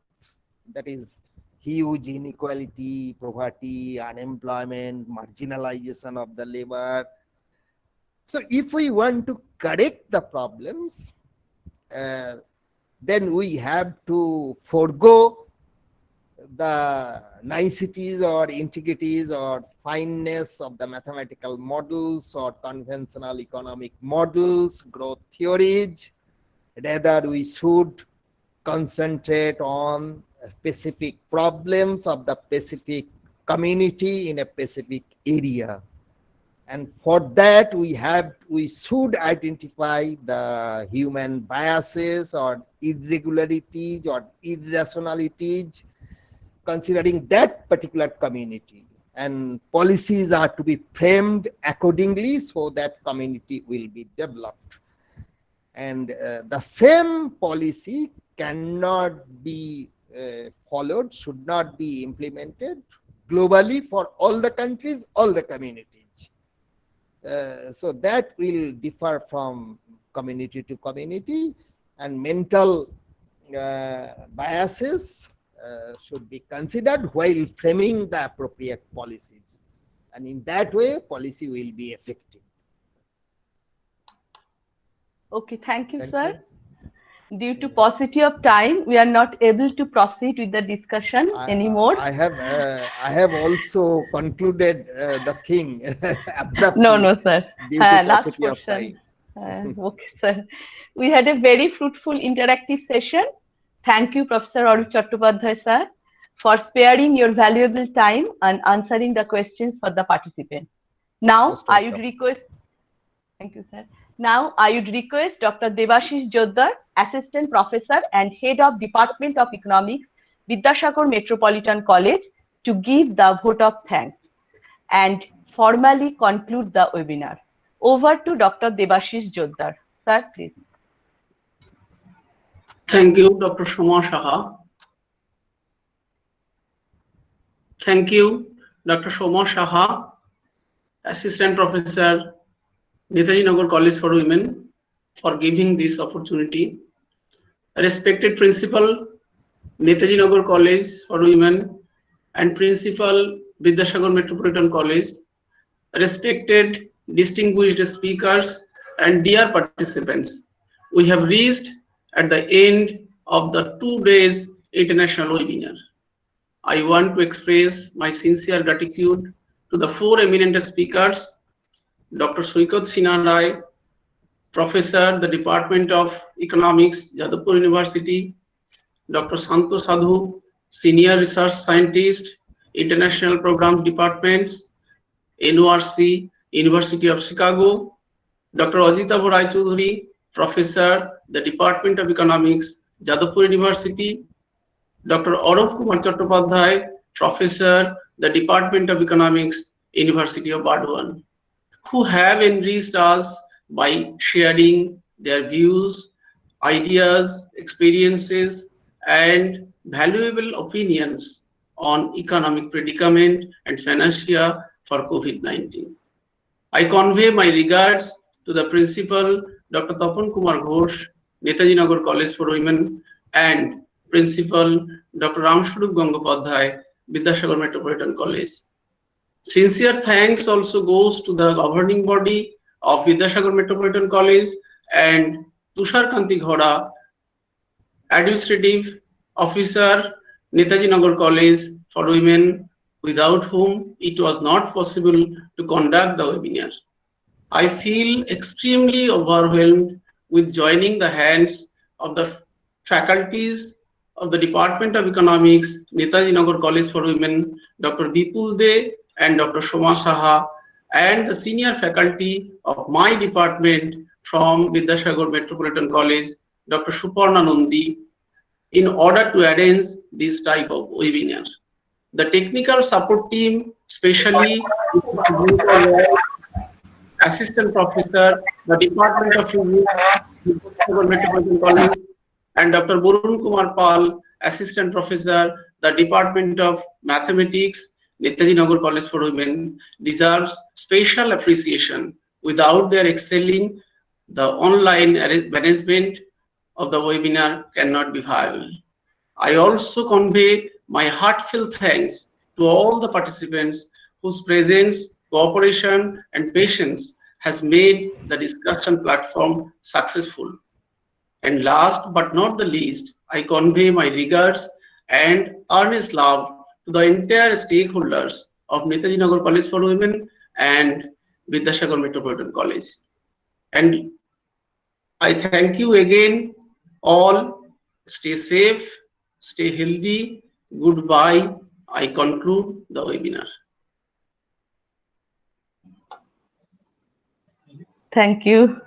That is, huge inequality, poverty, unemployment, marginalization of the labor. So if we want to correct the problems, then we have to forego the niceties or integrities or fineness of the mathematical models or conventional economic models, growth theories. Rather, we should concentrate on specific problems of the specific community in a specific area. And for that, we should identify the human biases or irregularities or irrationalities considering that particular community. And policies are to be framed accordingly so that community will be developed. And the same policy cannot be followed, should not be implemented globally for all the countries, all the communities. So that will differ from community to community, and mental biases should be considered while framing the appropriate policies. And in that way, policy will be effective. Okay, thank you, sir. Due to paucity of time, we are not able to proceed with the discussion anymore. I have also concluded the thing abruptly. No, sir. Due to Last paucity of question. time. Okay, sir. We had a very fruitful interactive session. Thank you, Professor Arup Chattopadhyay, sir, for sparing your valuable time and answering the questions for the participants. Now, I would request, thank you, sir. Now, I would request Dr. Debashish Joddar, Assistant Professor and Head of Department of Economics, Vidyasagar Metropolitan College, to give the vote of thanks and formally conclude the webinar. Over to Dr. Debashish Joddar. Sir, please. Thank you, Dr. Soma Saha. Thank you, Dr. Soma Saha, Assistant Professor, Netaji Nagar College for Women, for giving this opportunity. Respected Principal, Netaji Nagar College for Women, and Principal, Vidyasagar Metropolitan College, respected distinguished speakers, and dear participants, we have reached at the end of the 2 days international webinar. I want to express my sincere gratitude to the 4 eminent speakers, Dr. Suikot Sinha Rai, Professor, the Department of Economics, Jadavpur University, Dr. Santo Sadhu, Senior Research Scientist, International Programs Departments, NORC, University of Chicago, Dr. Ajita Rai Choudhury, Professor, the Department of Economics, Jadavpur University, Dr. Arup Kumar Chattopadhyay, Professor, the Department of Economics, University of Burdwan, who have enriched us by sharing their views, ideas, experiences, and valuable opinions on economic predicament and panacea for COVID-19. I convey my regards to the Principal, Dr. Tapan Kumar Ghosh, Netaji Nagar College for Women, and Principal, Dr. Ramswarup Gangopadhyay, Vidyasagar Metropolitan College. Sincere thanks also goes to the governing body of Vidyasagar Metropolitan College and Tushar Kanti Ghora, Administrative Officer, Netaji Nagar College for Women, without whom it was not possible to conduct the webinar. I feel extremely overwhelmed with joining the hands of the faculties of the Department of Economics, Netaji Nagar College for Women, Dr. Vipul De and Dr. Shoma Saha, and the senior faculty of my department from Vidyasagar Metropolitan College, Dr. Suparna Nandi, in order to arrange this type of webinar. The technical support team, especially Assistant Professor, the Department of Physics, Vidyasagar Metropolitan College, and Dr. Borun Kumar Pal, Assistant Professor, the Department of Mathematics, Netaji Nagar College for Women, deserves special appreciation. Without their excelling, the online management of the webinar cannot be viable. I also convey my heartfelt thanks to all the participants whose presence, cooperation, and patience has made the discussion platform successful. And last but not the least, I convey my regards and earnest love to the entire stakeholders of Netaji Nagar College for Women and Vidyasagar Metropolitan College. And I thank you again all. Stay safe, stay healthy. Goodbye. I conclude the webinar. Thank you.